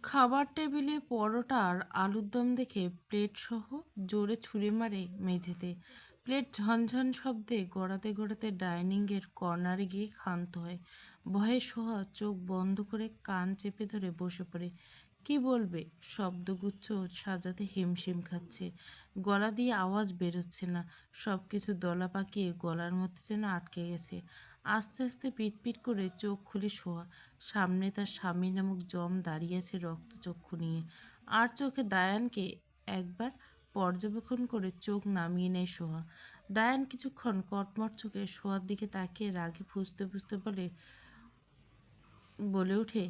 খাবার টেবিলে পরোটা আর আলুর দম দেখে প্লেট সহ জোরে ছুঁড়ে মারে মেঝেতে। প্লেট ঝনঝন শব্দে গড়াতে গড়াতে ডাইনিংয়ের কর্নারে গিয়ে ক্ষান্ত হয়। ভয়ে সোহা চোখ বন্ধ করে কান চেপে ধরে বসে পড়ে। কি বলবে? শব্দগুচ্ছ সাজাতে হিমশিম খাচ্ছে। গলা দিয়ে আওয়াজ বেরোচ্ছে না। সব কিছু দলা পাকিয়ে গলার মধ্যে যেন আটকে গেছে। আস্তে আস্তে পিটপিট করে চোখ খুলে শোয়া। সামনে তার স্বামী নামক জম দাঁড়িয়ে আছে রক্তচক্ষু নিয়ে। আর চোখে দায়ানকে একবার পর্যবেক্ষণ করে চোখ নামিয়ে নেয় সোহা। দায়ান কিছুক্ষণ কটমট চোখে সোহার দিকে তাকিয়ে রাগে ফুঁসতে ফুঁসতে বলে ওঠে,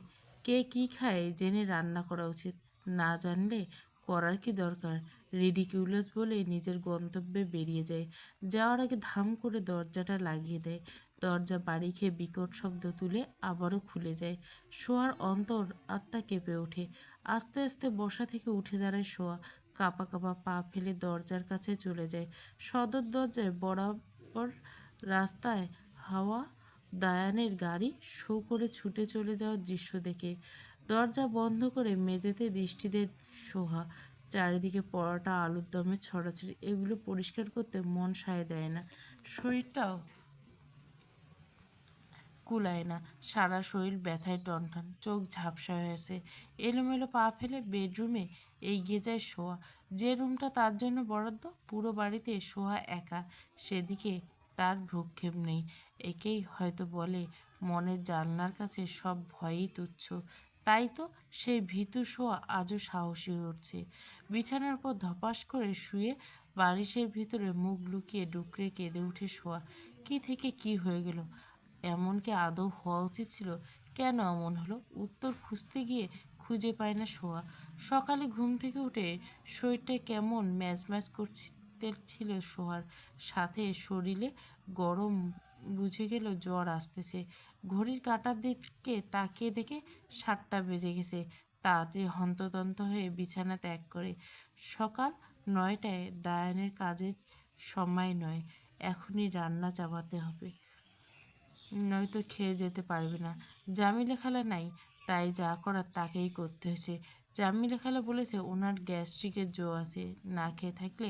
কে কি খায় জেনে রান্না করা উচিত, না জানলে করার কি দরকার। রিডিকিউলাস বলে নিজের গন্তব্যে বেরিয়ে যায়। যাওয়ার আগে ধাম করে দরজাটা লাগিয়ে দেয়। দরজা বাড়ি খেয়ে বিকট শব্দ তুলে আবারও খুলে যায়। শোয়ার অন্তর আত্মা কেঁপে ওঠে। আস্তে আস্তে বসা থেকে উঠে দাঁড়ায় শোয়া। কাঁপা কাঁপা পা ফেলে দরজার কাছে চলে যায়। সদর দরজায় বরাবর রাস্তায় হাওয়া দায়ানের গাড়ি শো করে ছুটে চলে যাওয়ার দৃশ্য দেখে দরজা বন্ধ করে মেঝেতে দৃষ্টি দেয় সোহা। চারিদিকে পরোটা আলুর দমের ছড়াছড়ি, এগুলো পরিষ্কার করতে মন সায় দেয় না, শরীরটাও কুলায় না। সারা শরীর ব্যথায় টনটন, চোখ ঝাপসা হয়েছে। এলোমেলো পা ফেলে বেডরুমে এগিয়ে যায় সোয়া। যে রুমটা তার জন্য বরাদ্দ, পুরো বাড়িতে সোয়া একা। সেদিকে তার ভ্রুক্ষেপ নেই। একেই হয়তো বলে মনের জানলার কাছে সব ভয়ই তুচ্ছ। তাই তো সেই ভীতু শোয়া আজও সাহসী হয়ে উঠছে। বিছানার উপর ধপাস করে শুয়ে বালিশের ভিতরে মুখ লুকিয়ে ডুকরে কেঁদে উঠে শোয়া। কি থেকে কি হয়ে গেল? এমন কি আদৌ হওয়া উচিত ছিল? কেন এমন হলো? উত্তর খুঁজতে গিয়ে খুঁজে পায় না শোয়া। সকালে ঘুম থেকে উঠে শরীরটা কেমন ম্যাজ ম্যাজ করছিল শোয়ার। সাথে শরীরে গরম, বুঝে গেল জ্বর আসতেছে। ঘড়ির কাঁটার দিকে তাকিয়ে দেখে 7টা বেজে গেছে। তাড়াতাড়ি হন্তদন্ত হয়ে বিছানা ত্যাগ করে। সকাল 9টায় দায়ানের কাজের সময় নয়, এখনই রান্না চাপাতে হবে, নয়তো খেয়ে যেতে পারবে না। জামিলা খালা নাই, তাই যা করার তাকেই করতে হয়েছে। জামিলা খালা বলেছে ওনার গ্যাস্ট্রিকের জো আছে, না খেয়ে থাকলে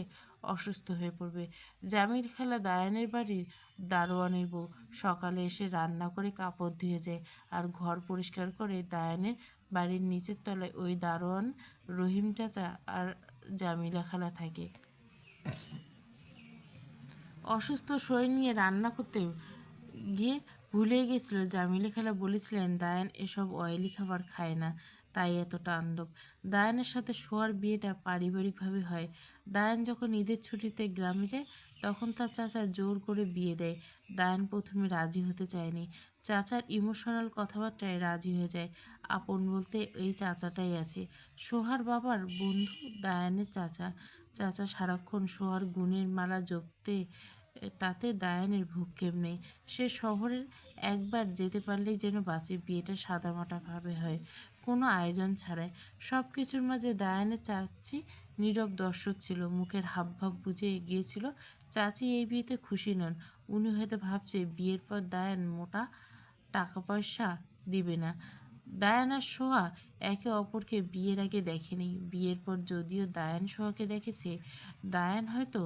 অসুস্থ হয়ে পড়বে। জামিল খালা দায়ানের বাড়ির দারোয়ানের বউ। সকালে এসে রান্না করে কাপড় ধুয়ে যায় আর ঘর পরিষ্কার করে। দায়ানের বাড়ির নিচের তলায় ওই দারোয়ান রহিম চাচা আর জামিলা খালা থাকে। অসুস্থ শরীর নিয়ে রান্না করতে গিয়ে ভুলেই গেছিল জামিলে খালা বলেছিলেন দায়ান এসব অয়েলি খাবার খায় না, তাই এত তাণ্ডব। দায়ানের সাথে সোয়ার বিয়েটা পারিবারিকভাবে হয়। দায়ান যখন ঈদের ছুটিতে গ্রামে যায় তখন তার চাচা জোর করে বিয়ে দেয়। দায়ান প্রথমে রাজি হতে চায়নি। চাচার ইমোশনাল কথাবার্তায় রাজি হয়ে যায়। আপন বলতে এই চাচাটাই আছে, সোহার বাবার বন্ধু দায়ানের চাচা। চাচা সারাক্ষণ সোহার গুণের মালা জপতে, তাতে দায়ানের ভ্রুক্ষেপ নেই। সে শহরের একবার যেতে পারলেই যেন বাঁচে। বিয়েটা সাদামাটাভাবে হয়, কোনো আয়োজন ছাড়াই। সব কিছুর মাঝে দায়ানের চাচি নীরব দর্শক ছিল। মুখের হাবভাব বুঝে গিয়েছিল চাচি এই বিয়েতে খুশি নন। উনি হয়তো ভাবছে বিয়ের পর দায়ান মোটা টাকা পয়সা দিবে না। দায়ান আর সোহা একে অপরকে বিয়ের আগে দেখেনি। বিয়ের পর যদিও দায়ান সোহাকে দেখেছে, দায়ান হয়তো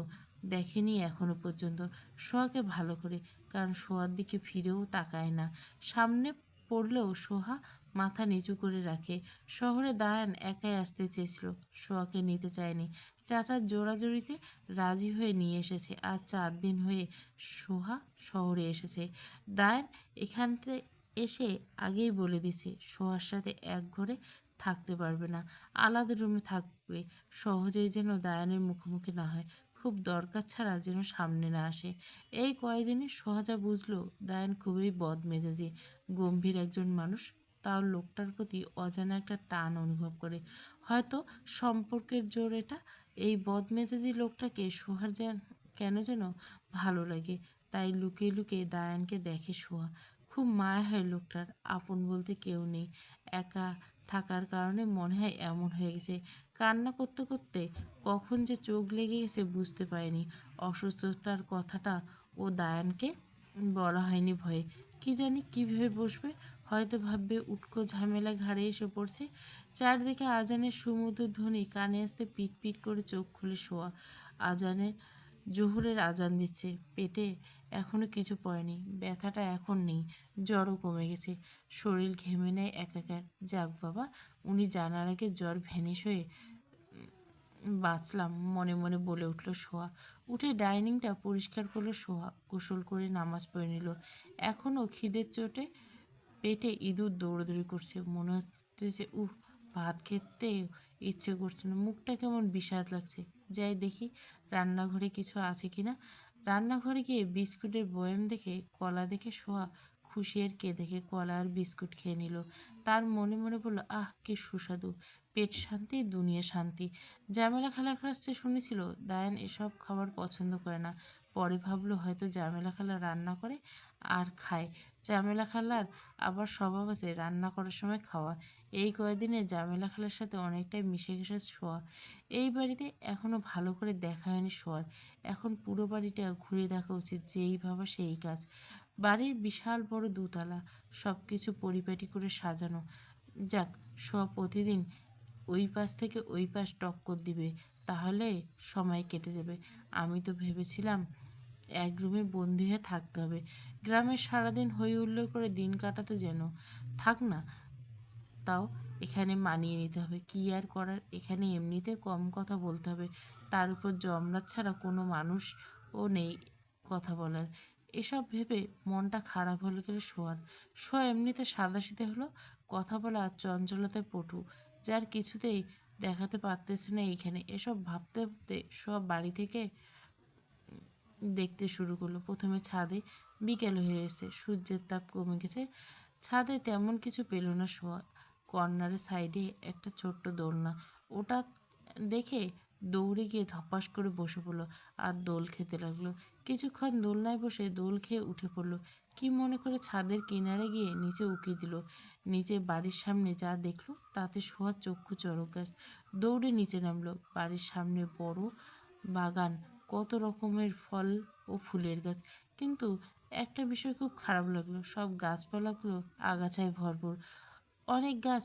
দেখেনি এখনো পর্যন্ত সোহাকে ভালো করে, কারণ সোহার দিকে ফিরেও তাকায় না। সামনে পড়লেও সোহা মাথা নিচু করে রাখে। শহরে দায়ান একাই আসতে চেয়েছিল, সোহাকে নিতে চায়নি। চাচার জোড়াজড়িতে রাজি হয়ে নিয়ে এসেছে। আর 4 দিন হয়ে সোহা শহরে এসেছে। দায়ান এখানতে এসে আগেই বলে দিছে সোহার সাথে এক ঘরে থাকতে পারবে না, আলাদা রুমে থাকবে। সহজেই যেন দায়ানের মুখোমুখি না হয়, খুব দরকার ছাড়া যেন সামনে না আসে। এই কয়দিনে সোহাজা বুঝলো দায়ান খুবই বদমেজাজি, গম্ভীর একজন মানুষ। তার লোকটার প্রতি অজানা একটা টান অনুভব করে। হয়তো সম্পর্কের জোর এটা। এই বদমেজাজি লোকটাকে সোহার কেন যেন ভালো লাগে। তাই লুকিয়ে লুকিয়ে দায়ানকে দেখে সোহা। খুব মায়া হয় লোকটার, আপন বলতে কেউ নেই। একা থাকার কারণে মনে হয় এমন হয়ে গেছে। কান্না করতে করতে কখন যে চোখ লেগে গেছে বুঝতে পারেনি। অসুস্থতার কথাটা ও দায়ানকে বলা হয়নি ভয়ে। কি জানি কী ভেবে বসবে, হয়তো ভাববে উটকো ঝামেলা ঘাড়ে এসে পড়ছে। চারদিকে আজানের সুমধুর ধ্বনি কানে আসতে পিট পিট করে চোখ খুলে শোয়া। আজানের জোহরের আজান দিচ্ছে। পেটে এখনো কিছু পড়েনি, ব্যথাটা এখন নেই, জ্বরও কমে গেছে, শরীর ঘেমে নেয় একাকার। যাক বাবা, উনি জানার আগে জ্বর ভ্যানিশ হয়ে বাঁচলাম, মনে মনে বলে উঠল সোহা। উঠে ডাইনিংটা পরিষ্কার করলো সোহা, গোসল করে নামাজ পড়ে নিল। এখনও খিদের চোটে পেটে ইঁদুর দৌড়াদৌড়ি করছে, মনে হচ্ছে যে ভাত খেতে ইচ্ছে করছে না, মুখটা কেমন বিষাদ লাগছে। যাই দেখি রান্নাঘরে কিছু আছে কিনা। রান্নাঘরে গিয়ে বিস্কুটের বয়াম দেখে, কলা দেখে সোহা খুশি আর কে দেখে কলা আর বিস্কুট খেয়ে নিল। তার মনে মনে বলল, আহ কি সুস্বাদু, পেট শান্তি দুনিয়া শান্তি। জামেলা খালার কাছে শুনেছিল দায়ান এসব খাবার পছন্দ করে না। পরে ভাবলো হয়তো জামেলা খালা রান্না করে আর খায়। জামেলা খালার আবার স্বভাব আছে রান্না করার সময় খাওয়া। এই কয়েকদিনে জামেলা খালার সাথে অনেকটাই মিশে গেছে সোয়া। এই বাড়িতে এখনো ভালো করে দেখা হয়নি সোয়ার। এখন পুরো বাড়িটা ঘুরে দেখা উচিত, যেই ভাবা সেই কাজ। বাড়ির বিশাল বড় দোতলা, সব কিছু পরিপাটি করে সাজানো। যাক, সোয়া প্রতিদিন ওই পাশ থেকে ওই পাশ টক্কর দিবে, তাহলে সময় কেটে যাবে। আমি তো ভেবেছিলাম এক রুমে বন্দি হয়ে থাকতে হবে। গ্রামের সারাদিন হই হুল্লোড় করে দিন কাটাতে যেন থাক না, তাও এখানে মানিয়ে নিতে হবে। কী আর করার, এখানে এমনিতে কম কথা বলতে হবে, তার উপর জমরাত ছাড়া কোনো মানুষও নেই কথা বলার। এসব ভেবে মনটা খারাপ হলে গেলে শোয়া এমনিতে সাদাসিধে হলো, কথা বলা আর চঞ্চলতায় পটু, যার কিছুতেই দেখাতে পারতেছে না এইখানে। এসব ভাবতে ভাবতে সব বাড়ি থেকে দেখতে শুরু করলো। প্রথমে ছাদে, বিকেল হয়ে এসে সূর্যের তাপ কমে গেছে, ছাদে তেমন কিছু পেল না শোয়া। কর্নারের সাইডে একটা ছোট্ট দোলনা, ওটা দেখে দৌড়ে গিয়ে ধপাস করে বসে পড়লো আর দোল খেতে লাগলো। কিছুক্ষণ দোলনায় বসে দোল খেয়ে উঠে পড়লো। কি মনে করে ছাদের কিনারে গিয়ে নিচে উকি দিল। নিচে বাড়ির সামনে যা দেখলো তাতে শোয়ার চক্ষু চড়ক গাছ। দৌড়ে নিচে নামলো। বাড়ির সামনে বড় বাগান, কত রকমের ফল ও ফুলের গাছ। কিন্তু একটা বিষয় খুব খারাপ লাগলো, সব গাছপালাগুলো আগাছায় ভরপুর। অনেক গাছ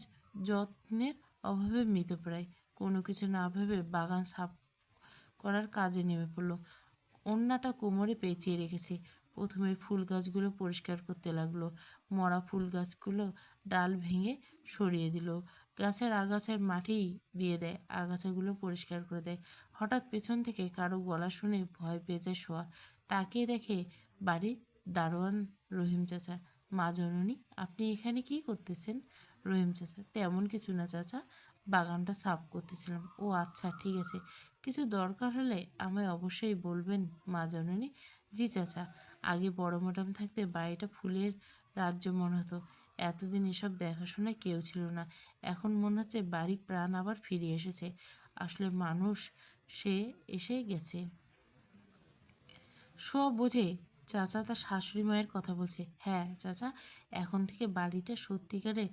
যত্নের অভাবে মৃতপ্রায়। কোনো কিছু না ভেবে বাগান সাফ করার কাজে নেমে পড়লো। ওড়নাটা কোমরে পেঁচিয়ে রেখেছে। প্রথমে ফুল গাছগুলো পরিষ্কার করতে লাগলো। মরা ফুল গাছগুলো ডাল ভেঙে সরিয়ে দিল। গাছের আগাছায় মাটি দিয়ে দেয়, আগাছাগুলো পরিষ্কার করে দেয়। হঠাৎ পেছন থেকে কারো গলা শুনে ভয় পেয়ে যায় শোয়া। তাকিয়ে দেখে বাড়ির দারোয়ান রহিম চাচা। মা জননী, আপনি এখানে কি করতেছেন? রহিম চাচা, তেমন কিছু না চাচা, বাগানটা সাফ করতেছিলাম। ও আচ্ছা, ঠিক আছে, কিছু দরকার হলে আমায় অবশ্যই বলবেন মা জননী। জি চাচা। আগে বড় ম্যাডাম থাকতে বাড়িটা ফুলের রাজ্য মনে হতো। এতদিন এসব দেখাশোনায় কেউ ছিল না, এখন মনে হচ্ছে বাড়ির প্রাণ আবার ফিরে এসেছে। আসলে মানুষ সে এসে গেছে। সব বোঝে চাচা তার শাশুড়ি মায়ের কথা বলছে। হ্যাঁ চাচা, এখন থেকে বাড়িটা সত্যিকারে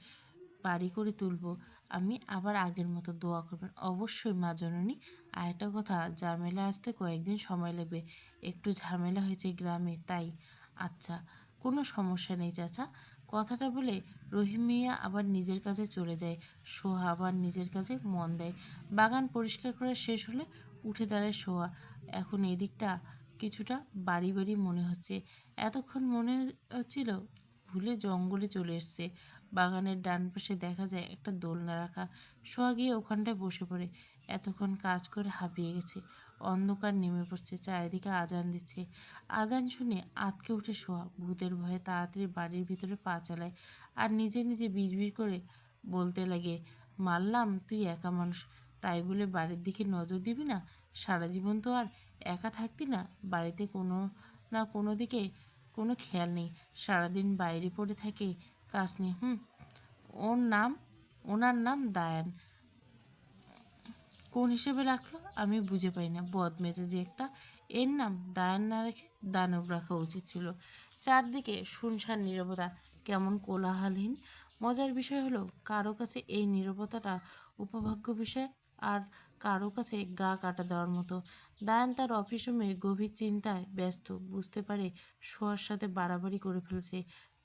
বাড়ি করে তুলবো আমি, আবার আগের মতো দোয়া করবেন। অবশ্যই মা জননী। আর একটা কথা, ঝামেলা আসতে কয়েকদিন সময় লাগবে, একটু ঝামেলা হয়েছে গ্রামে তাই। আচ্ছা, কোনো সমস্যা নেই চাচা। কথাটা বলে রহিম মিয়া আবার নিজের কাজে চলে যায়। সোহা আবার নিজের কাজে মন দেয়। বাগান পরিষ্কার করা শেষ হলে উঠে দাঁড়ায় সোহা। এখন এদিকটা কিছুটা বাড়ি বাড়ি মনে হচ্ছে। এতক্ষণ মনে হচ্ছিল ভুলে জঙ্গলে চলে এসছে। বাগানের ডান পাশে দেখা যায় একটা দোলনা রাখা। সোহা গিয়ে ওখানটায় বসে পড়ে। এতক্ষণ কাজ করে হাঁপিয়ে গেছে। অন্ধকার নেমে পড়ছে, চারিদিকে আজান দিচ্ছে। আজান শুনে আঁতকে উঠে সোহা। ভূতের ভয়ে তাড়াতাড়ি বাড়ির ভিতরে পা চালায় আর নিজে নিজে বিড়বিড় করে বলতে লাগে, মানলাম তুই একা মানুষ, তাই বলে বাড়ির দিকে নজর দিবি না? সারা জীবন তো আর একা থাকতি না, বাড়িতে কোনো না কোনো দিকে কোনো খেয়াল নেই, সারাদিন বাইরে পড়ে থাকে কাজ নিয়ে। ওর নাম ওনার নাম দায়ান, কোন হিসেবে রাখলো আমি বুঝে পাই না, বদমেজাজি একটা। এর নাম দায়ান না রেখে দানব রাখা উচিত ছিল। চারদিকে শুনশান নীরবতা, কেমন কোলাহলহীন। মজার বিষয় হলো কারো কাছে এই নীরবতাটা উপভোগ্য বিষয়, আর কারো কাছে গা কাটা দেওয়ার মতো। দায়ান তার অফিস রুমে গভীর চিন্তায় ব্যস্ত, বুঝতে পারে শোয়ার সাথে বাড়াবাড়ি করে ফেলছে।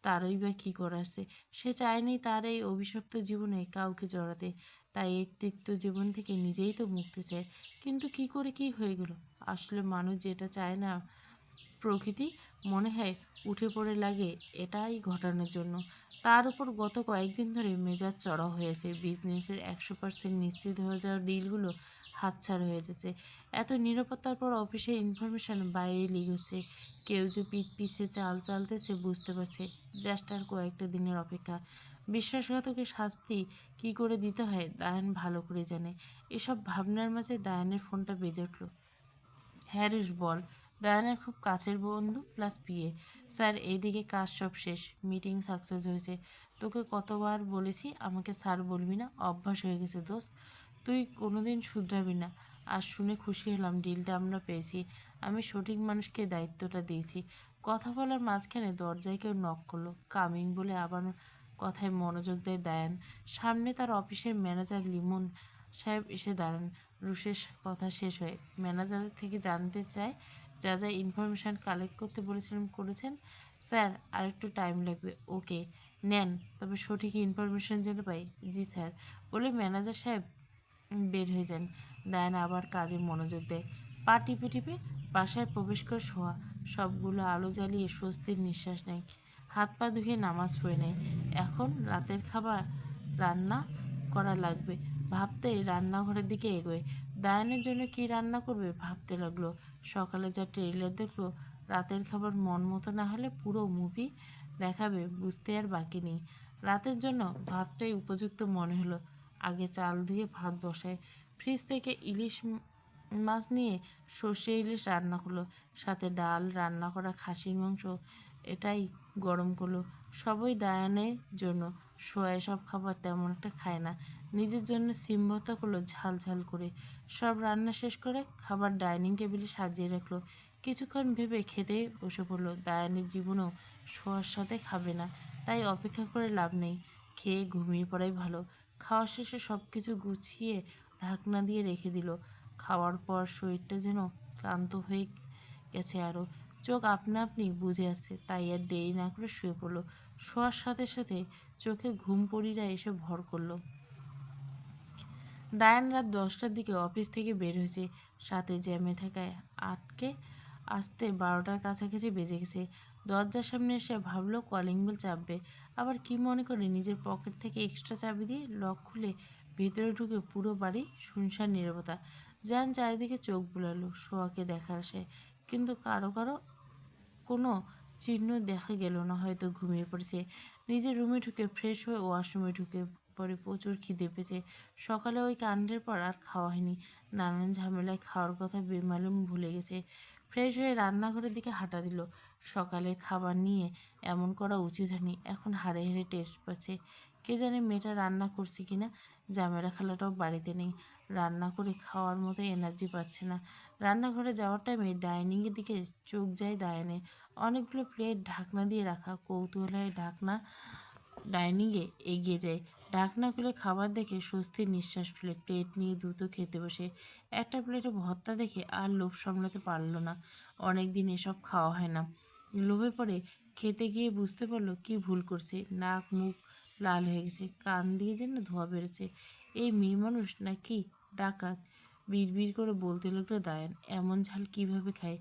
তারই বা কী করাছে? সে চায়নি তার এই অভিশপ্ত জীবনে কাউকে জড়াতে, তাই এই তিক্ত জীবন থেকে নিজেই তো মুক্তি চায়। কিন্তু কি করে কি হয়ে গেল? আসলে মানুষ যেটা চায় না, প্রকৃতি মনে হয় উঠে পড়ে লাগে এটাই ঘটানোর জন্য। তার উপর গত কয়েকদিন ধরে মেজাজ চড়া হয়েছে। বিজনেসের 100% নিশ্চিত হয়ে যাওয়া ডিলগুলো হাতছাড়া হয়ে যাচ্ছে। এত নিরাপত্তার পর অফিসের ইনফরমেশন বাইরে লিক হচ্ছে। কেউ যে পিঠ পিছে চাল চালতেছে বুঝতে পারছে। জাস্ট আর কয়েকটা দিনের অপেক্ষা। বিশ্বাসঘাতকের শাস্তি কি করে দিতে হয় দায়ান ভালো করে জানে। এসব ভাবনার মাঝে দায়ানের ফোনটা বেজে উঠল। হ্যারিস বল। ডায়ানার খুব কাছের বন্ধু প্লাস পিএ। স্যার, এইদিকে কাজ সব শেষ, মিটিং সাকসেস হয়েছে। তোকে কতবার বলেছি আমাকে স্যার বলবি না, অভ্যাস হয়ে গেছে দোস্ত। তুই কোনোদিন শুধরাবি না। আর শুনে খুশি হলাম ডিলটা আমরা পেয়েছি। আমি সঠিক মানুষকে দায়িত্বটা দিয়েছি। কথা বলার মাঝখানে দরজায় কেউ নক করলো। কামিং বলে আবার কথায় মনোযোগ দেয় দায়ান। সামনে তার অফিসের ম্যানেজার লিমন সাহেব এসে দাঁড়ান। রুশের কথা শেষ হয়ে ম্যানেজার থেকে জানতে চায় যা যা ইনফরমেশান কালেক্ট করতে বলেছিলাম করেছেন। স্যার, আর একটু টাইম লাগবে। ওকে, নেন, তবে সঠিক ইনফরমেশান যেন পাই। জি স্যার, বলে ম্যানেজার সাহেব বের হয়ে যান। দায়ান আবার কাজে মনোযোগ দেয়। পা টিপে টিপে বাসায় প্রবেশ করে শোয়া। সবগুলো আলো জ্বালিয়ে স্বস্তির নিঃশ্বাস নেয়। হাত পা ধুয়ে নামাজ পড়ে নেয়। এখন রাতের খাবার রান্না করা লাগবে ভাবতেই রান্নাঘরের দিকে এগোয়। দায়ানের জন্য কি রান্না করবে ভাবতে লাগলো। সকালে যা ট্রেলার দেখলো, রাতের খাবার মন মতো না হলে পুরো মুভি দেখাবে বুঝতে আর বাকি নেই। রাতের জন্য ভাতটাই উপযুক্ত মনে হলো। আগে চাল ধুয়ে ভাত বসায়। ফ্রিজ থেকে ইলিশ মাছ নিয়ে সর্ষে ইলিশ রান্না করলো। সাথে ডাল, রান্না করা খাসির মাংস, এটাই গরম করলো। সবই দায়ানের জন্য। সোয়া এসব খাবার তেমন একটা খায় না। নিজের জন্য সিম ভর্তা করলো ঝাল ঝাল করে। সব রান্না শেষ করে খাবার ডাইনিং টেবিলে সাজিয়ে রাখলো। কিছুক্ষণ ভেবে খেতে বসে পড়লো। দায়ানের জীবনও সোয়ার সাথে খাবে না, তাই অপেক্ষা করে লাভ নেই। খেয়ে ঘুমিয়ে পড়াই ভালো। খাওয়া শেষে সব কিছু গুছিয়ে ঢাকনা দিয়ে রেখে দিল। খাওয়ার পর শরীরটা যেন ক্লান্ত হয়ে গেছে আরও। চোখ আপনা আপনি বুজে আসছে, তাই আর দেরি না করে শুয়ে পড়লো। শোয়ার সাথে সাথে চোখে ঘুম পড়িরা এসে ভর করলো। দায়ান রাত 10টার দিকে অফিস থেকে বের হয়েছে। সাথে জ্যামে থাকায় আটকে আসতে 12টার কাছাকাছি বেজে গেছে। দরজার সামনে এসে ভাবলো কলিং বেল চাপবে, আবার কি মনে করে নিজের পকেট থেকে এক্সট্রা চাবি দিয়ে লক খুলে ভেতরে ঢুকে পুরো বাড়ি শুনশান নীরবতা। জান চারিদিকে চোখ বুলালো সোয়াকে দেখার আশায়, কিন্তু কারো কারো কোনো চিহ্ন দেখা গেল না। হয়তো ঘুমিয়ে পড়েছে। নিজের রুমে ঢুকে ফ্রেশ হয়ে ওয়াশরুমে ঢুকে পরে প্রচুর খিদে পেয়েছে। সকালে ওই কাণ্ডের পর আর খাওয়া হয়নি। নানান ঝামেলায় খাওয়ার কথা বেমালুম ভুলে গেছে। ফ্রেশ হয়ে রান্নাঘরের দিকে হাঁটা দিল। সকালের খাবার নিয়ে এমন করা উচিত হয়নি। এখন হাড়ে হাড়ে টেস্ট পাচ্ছে। কে জানে মেয়েটা রান্না করছে কিনা। জামেলা খালাটাও বাড়িতে নেই। রান্না করে খাওয়ার মতো এনার্জি পাচ্ছে না। রান্নাঘরে যাওয়ার টাইমে ডাইনিংয়ের দিকে চোখ যায় দায়ানের। অনেকগুলো প্লেট ঢাকনা দিয়ে রাখা। কৌতূহলে ঢাকনা ডাইনিংয়ে এগিয়ে যায়। ঢাকনা খুলে খাবার দেখে স্বস্তির নিঃশ্বাস ফেলে প্লেট নিয়ে দ্রুত খেতে বসে। একটা প্লেটে ভর্তা দেখে আর লোভ সামলাতে পারল না। অনেক দিন এসব খাওয়া হয় না। লোভে পড়ে খেতে গিয়ে বুঝতে পারলো কি ভুল করছে। নাক মুখ লাল হয়ে গেছে, কান দিয়ে যেন ধোঁয়া বেরোচ্ছে। এই মেয়ে মানুষ নাকি ডাকাত? বিড়বিড় করে বলতে লাগলো দায়ান। এমন ঝাল কিভাবে খায়?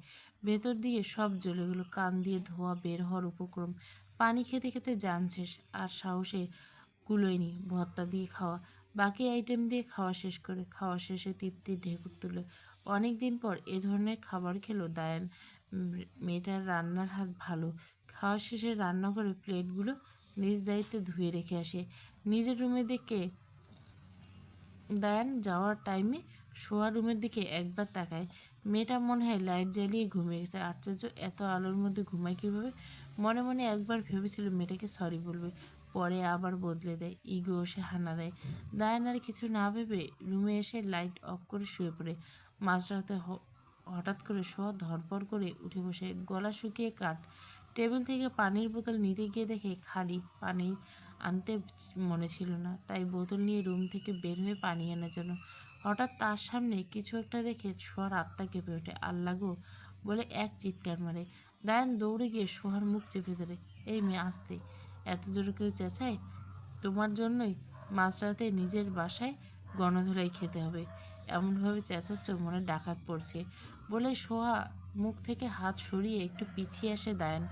ভেতর দিয়ে সব জ্বলে গেলো। কান দিয়ে ধোঁয়া বের হওয়ার উপক্রম। পানি খেতে খেতে জান শেষ, আর সাহসে কুলোয়নি ভর্তা দিয়ে খাওয়া। বাকি আইটেম দিয়ে খাওয়া শেষ করে খাওয়া শেষে তৃপ্তির ঢেকুর তুলে অনেক দিন পর এ ধরনের খাবার খেলো দায়ান। মেয়েটার রান্নার হাত ভালো। খাওয়া শেষে রান্না করে প্লেটগুলো নিজ দায়িত্বে ধুয়ে রেখে আসে। নিজের রুমে দিকে দায়ান যাওয়ার টাইমে শোয়ার রুমের দিকে একবার তাকায়। মেয়েটা মনে হয় লাইট জ্বালিয়ে ঘুমিয়ে গেছে। আশ্চর্য, এত আলোর মধ্যে ঘুমায় কীভাবে? মনে মনে একবার ভেবেছিল মেয়েটাকে সরি বলবে, পরে আবার বদলে দেয়। ইগো এসে হানা দেয়। দায়ান আর কিছু না ভেবে রুমে এসে লাইট অফ করে শুয়ে পড়ে। মাঝরাতে হঠাৎ করে শোয়া ধরপড় করে উঠে বসে। গলা শুকিয়ে কাঠ। টেবিল থেকে পানির বোতল নিতে গিয়ে দেখে খালি। পানি আনতে মনে ছিল না, তাই বোতল নিয়ে রুম থেকে বের হয়ে পানি আনার জন্য। হঠাৎ তার সামনে কিছু একটা দেখে সোহার আত্মা কেঁপে ওঠে। আল্লাহ গো বলে এক চিৎকার মারে। দায়ান দৌড়ে গিয়ে সোহার মুখ চেপে ধরে। এই মেয়ে, আসতে। এত জোরে কেউ চেঁচায়? তোমার জন্যই মাঝরাতে নিজের বাসায় গণধোলাই খেতে হবে, এমনভাবে চেঁচাচ্ছ মনে ডাকাত পড়ছে। বলে সোহা মুখ থেকে হাত সরিয়ে একটু পিছিয়ে আসে দায়ান।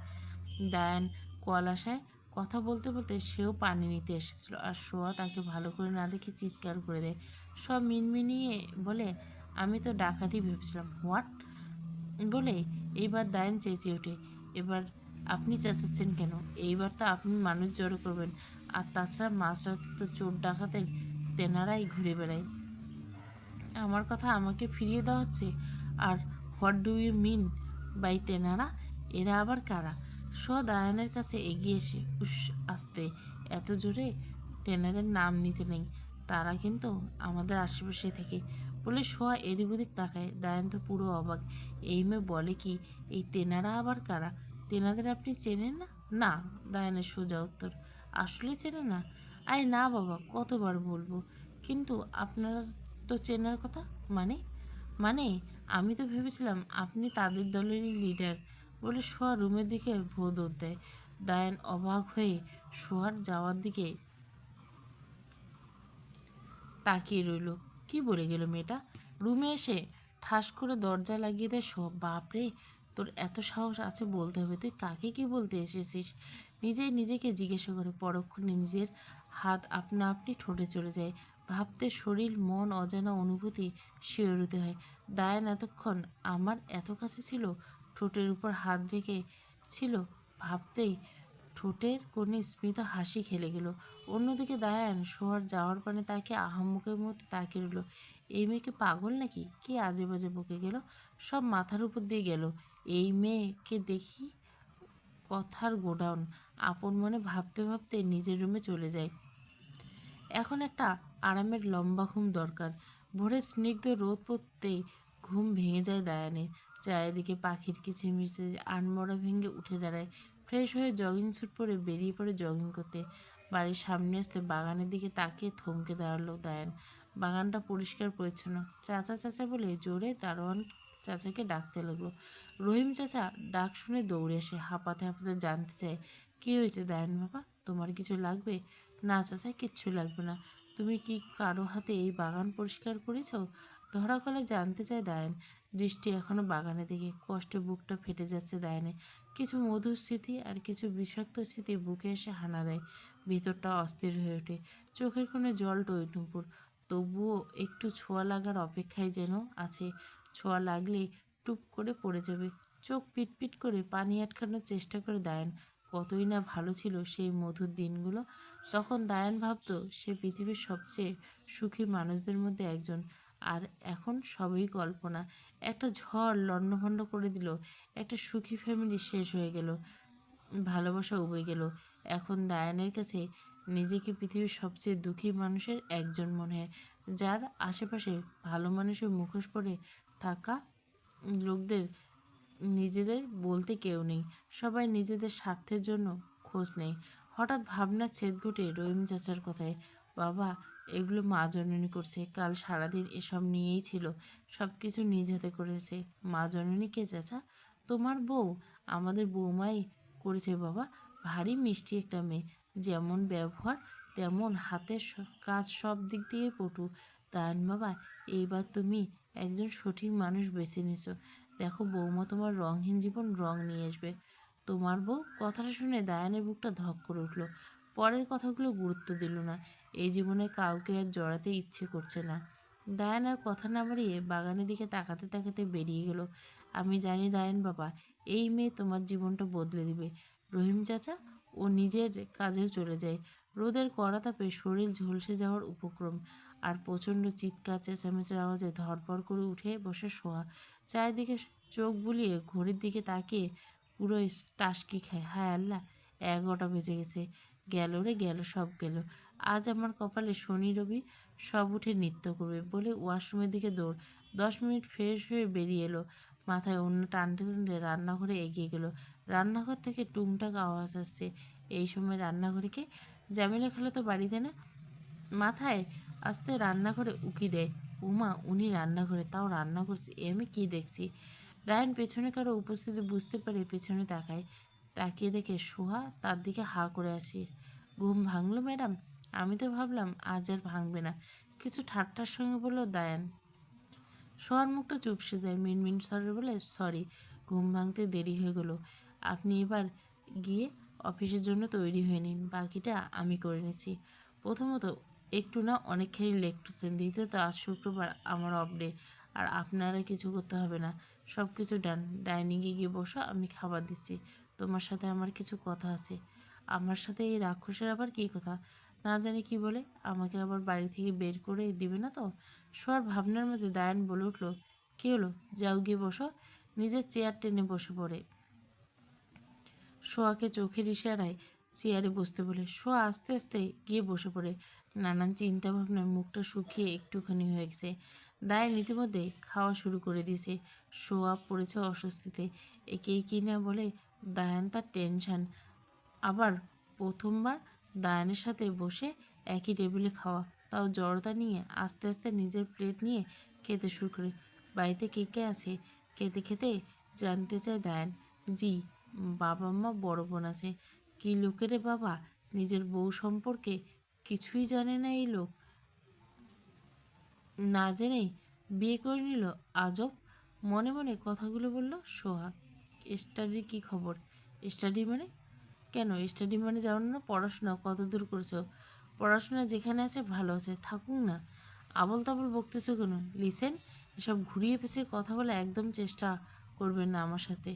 দায়ান কল আসায় কথা বলতে বলতে সেও পানি নিতে এসেছিল, আর সোহা তাকে ভালো করে না দেখে চিৎকার করে দেয়। সব মিনমিনিয়ে বলে, আমি তো ডাকাতই ভেবেছিলাম। হোয়াট? বলে এইবার দায়ান চেঁচিয়ে ওঠে, এবার আপনি চেঁচাচ্ছেন কেন? এইবার তো আপনি মানুষ জড়ো করবেন। আর তাছাড়া মাঝরাতে তো চোর ডাকাতের তেনারাই ঘুরে বেড়ায়। আমার কথা আমাকে ফিরিয়ে দেওয়া হচ্ছে? আর what do you mean by তেনারা? এরা আবার কারা? দায়ানের কাছে এগিয়ে এসে আস্তে, এত জোরে তেনাদের নাম নিতে নেই, তারা কিন্তু আমাদের আশেপাশে থেকে। বলে সোয়া এদিক ওদিক তাকায়। দায়ান তো পুরো অবাক। এই মেয়ে বলে কি, এই তেনারা আবার কারা? তেনাদের আপনি চেনেন না? না, দায়ানের সোজা উত্তর। আসলে চেনে না? আরে না বাবা, কতবার বলবো। কিন্তু আপনার তো চেনার কথা। মানে? মানে আমি তো ভেবেছিলাম আপনি তাদের দলেরই লিডার। বলে সোয়া রুমের দিকে ভোঁ দৌড় দেয়। দায়ান অবাক হয়ে সোয়ার যাওয়ার দিকে তাকিয়ে রইল। কি বলে গেল মেয়েটা? রুমে এসে ঠাস করে দরজা লাগিয়ে দেয় সব। বাপরে, তোর এত সাহস আছে বলতে হবে, তুই কাকে কি বলতে এসেছিস? নিজেই নিজেকে জিজ্ঞাসা করে পরক্ষণে নিজের হাত আপনা আপনি ঠোঁটে চলে যায়। ভাবতে শরীর মন অজানা অনুভূতি শিহরিত হয়। দায়ান এতক্ষণ আমার এত কাছে ছিল, ঠোঁটের উপর হাত রেখে ছিল। ভাবতেই ঠোঁটের কোণে স্মিত হাসি খেলে গেল। অন্যদিকে দায়ান সোহার যাওয়ার পানে তাকে আহাম্মকের মতো তাকিয়ে রইল। এই মেয়েকে পাগল নাকি? কে আজে বাজে বকে গেল? সব মাথার উপর দিয়ে গেল। এই মেয়েকে দেখি কথার গোডাউন। আপন মনে ভাবতে ভাবতে নিজের রুমে চলে যায়। এখন একটা আরামের লম্বা ঘুম দরকার। ভোরের স্নিগ্ধ রোদ পড়তেই ঘুম ভেঙে যায় দায়ানের। চারিদিকে পাখির কিচিরমিচির, আনমরা ভেঙে উঠে দাঁড়ায়। ফ্রেশ হয়ে জগিং স্যুট পরে বেরিয়ে পড়ে জগিং করতে। বাড়ির সামনে আসতে বাগানের দিকে তাকিয়ে থমকে দাঁড়ালো দায়ান। বাগানটা পরিষ্কার পরিচ্ছন্ন। চাচা চাচা বলে জোরে দারোয়ান চাচাকে ডাকতে লাগলো। রহিম চাচা ডাক শুনে দৌড়ে আসে, হাঁপাতে হাঁপাতে জানতে চায়, কী হয়েছে দায়ান বাবা? তোমার কিছু লাগবে? না চাচা, কিচ্ছু লাগবে না। তুমি কি কারো হাতে এই বাগান পরিষ্কার করেছ? ধরা কলে জানতে চায় দায়ান। দৃষ্টি এখনো বাগানের দিকে। কষ্টে বুকটা ফেটে যাচ্ছে দায়ানের। কিছু মধুর স্মৃতি আর কিছু বিষাক্ত স্মৃতি বুকে এসে হানা দেয়। ভিতরটা অস্থির হয়ে ওঠে। চোখের কোণে জল টইটুম্পুর। তবুও একটু ছোঁয়া লাগার অপেক্ষায় যেন আছে। ছোঁয়া লাগলেই টুপ করে পড়ে যাবে। চোখ পিটপিট করে পানি আটকানোর চেষ্টা করে দায়ান। কতই না ভালো ছিল সেই মধুর দিনগুলো। তখন দায়ান ভাবত সে পৃথিবীর সবচেয়ে সুখী মানুষদের মধ্যে একজন। আর এখন সবই কল্পনা। একটা ঝড় লণ্ডভণ্ড করে দিল। একটা সুখী ফ্যামিলি শেষ হয়ে গেল। ভালোবাসা উবে গেল। এখন দায়ানের কাছে নিজেকে পৃথিবীর সবচেয়ে দুঃখী মানুষের একজন মনে হয়, যার আশেপাশে ভালো মানুষের মুখোশ পরে থাকা লোকদের নিজেদের বলতে কেউ নেই। সবাই নিজেদের স্বার্থের জন্য খোঁজ নেই। হঠাৎ ভাবনা ছেদ ঘটে রহিম চাচার কথায়। বাবা, এগুলো মা জননী করছে। কাল সারাদিন এসব নিয়েই ছিল। সব কিছু নিজ হাতে করেছে। মা জননী কে চাচা? তোমার বউ। আমাদের বৌমাই করেছে বাবা। ভারী মিষ্টি একটা মেয়ে। যেমন ব্যবহার তেমন হাতের কাজ, সব দিক দিয়ে পটু। দায়ান বাবা, এইবার তুমি একজন সঠিক মানুষ বেছে নিছো। দেখো বৌমা, তোমার রঙহীন জীবন রং নিয়ে আসবে। তোমার বউ? কথাটা শুনে দায়ানের বুকটা ধক করে উঠল। পরের কথাগুলো গুরুত্ব দিল না। এই জীবনে কাউকে আর জড়াতে ইচ্ছে করছে না। দায়ান আর কথা না বাড়িয়ে বাগানের দিকে তাকাতে তাকাতে বেরিয়ে গেল। আমি জানি দায়ান বাবা, এই মেয়ে তোমার জীবনটা বদলে দিবে। রহিম চাচা ও নিজের কাজেও চলে যায়। রোদের কড়া তাপে শরীর ঝলসে যাওয়ার উপক্রম। আর প্রচণ্ড চিৎকার চেঁচামেচির আওয়াজে ধরপড় করে উঠে বসে শোয়া। চারিদিকে চোখ বুলিয়ে ঘড়ির দিকে তাকিয়ে পুরো টাসকি খায়। হায় আল্লাহ, 11টা বেজে গেছে। গেল রে গেল, সব গেল। আজ আমার কপালে শনি রবি সব উঠে নৃত্য করবে বলে ওয়াশরুমের দিকে দৌড়। 10 মিনিট ফ্রেশ হয়ে বেরিয়ে এলো। মাথায় অন্য টানতে টানতে রান্নাঘরে এগিয়ে গেল। রান্নাঘর থেকে টুংটাক আওয়াজ আসছে। এই সময় রান্নাঘরে কে? জামিলা খালা তো বাড়িতে না। মাথায় আসতে রান্নাঘরে উকি দেয়। উমা, উনি রান্নাঘরে, তাও রান্না করছে। এ আমি কি দেখছি? রায়ান পেছনে কারো উপস্থিতি বুঝতে পারে পেছনে তাকায়। তাকিয়ে দেখে সোহা তার দিকে হা করে আসি। ঘুম ভাঙলো ম্যাডাম? আমি তো ভাবলাম আজ আর ভাঙবে না, কিছু ঠাট্টার সঙ্গে বলল দায়ান। সোহার মুখটা চুপসে যায়, মিনমিন স্বরে বলে, সরি, ঘুম ভাঙতে দেরি হয়ে গেল। আপনি এবার গিয়ে অফিসের জন্য তৈরি হয়ে নিন, বাকিটা আমি করে নিচ্ছি। প্রথমত একটু না অনেকখানি লেট করছেন, দ্বিতীয়ত আজ শুক্রবার, আমার অফ ডে, আর আপনারা কিছু করতে হবে না, সব কিছু ডান। ডাইনিংয়ে গিয়ে বসো, আমি খাবার দিচ্ছি। তোমার সাথে আমার কিছু কথা আছে। আমার সাথে এই রাক্ষসের আবার কী কথা? না জানি কি বলে, আমাকে আবার বাড়ি থেকে বের করে দিবে না তো? শোয়ার ভাবনার মাঝে দায়ান বলে উঠল, কী হলো, যাও গিয়ে বসো। নিজের চেয়ার টেনে বসে পড়ে। শোয়াকে চোখের ইশারায় চেয়ারে বসতে বলে শোয়া আস্তে আস্তে গিয়ে বসে পড়ে। নানান চিন্তা ভাবনায় মুখটা শুকিয়ে একটুখানি হয়ে গেছে। দায়ান ইতিমধ্যে খাওয়া শুরু করে দিয়েছে। শোয়া পড়েছে অস্বস্তিতে। একেই কি না বলে দায়ান, তার টেনশন। আবার প্রথমবার দায়ানের সাথে বসে একই টেবিলে খাওয়া, তাও জড়তা নিয়ে। আস্তে আস্তে নিজের প্লেট নিয়ে খেতে শুরু করে। বাড়িতে কে কে আছে? খেতে খেতে জানতে চায় দায়ান। জি, বাবা মা, বড় বোন আছে। কি লোকের বাবা, নিজের বউ সম্পর্কে কিছুই জানে না এই লোক। না জেনেই বিয়ে করে নিল, আজব। মনে মনে কথাগুলো বলল সোহা। স্টাডির কি খবর? স্টাডি মানে? কেন স্টাডি মানে জানো না? পড়াশোনা কত দূর করেছো? পড়াশোনা যেখানে আছে ভালো আছে, থাকুক না। আবল তাবল বকতেছো কেন? লিসেন, এসব ঘুরিয়ে পেঁচিয়ে কথা বলে একদম চেষ্টা করবেন না আমার সাথে।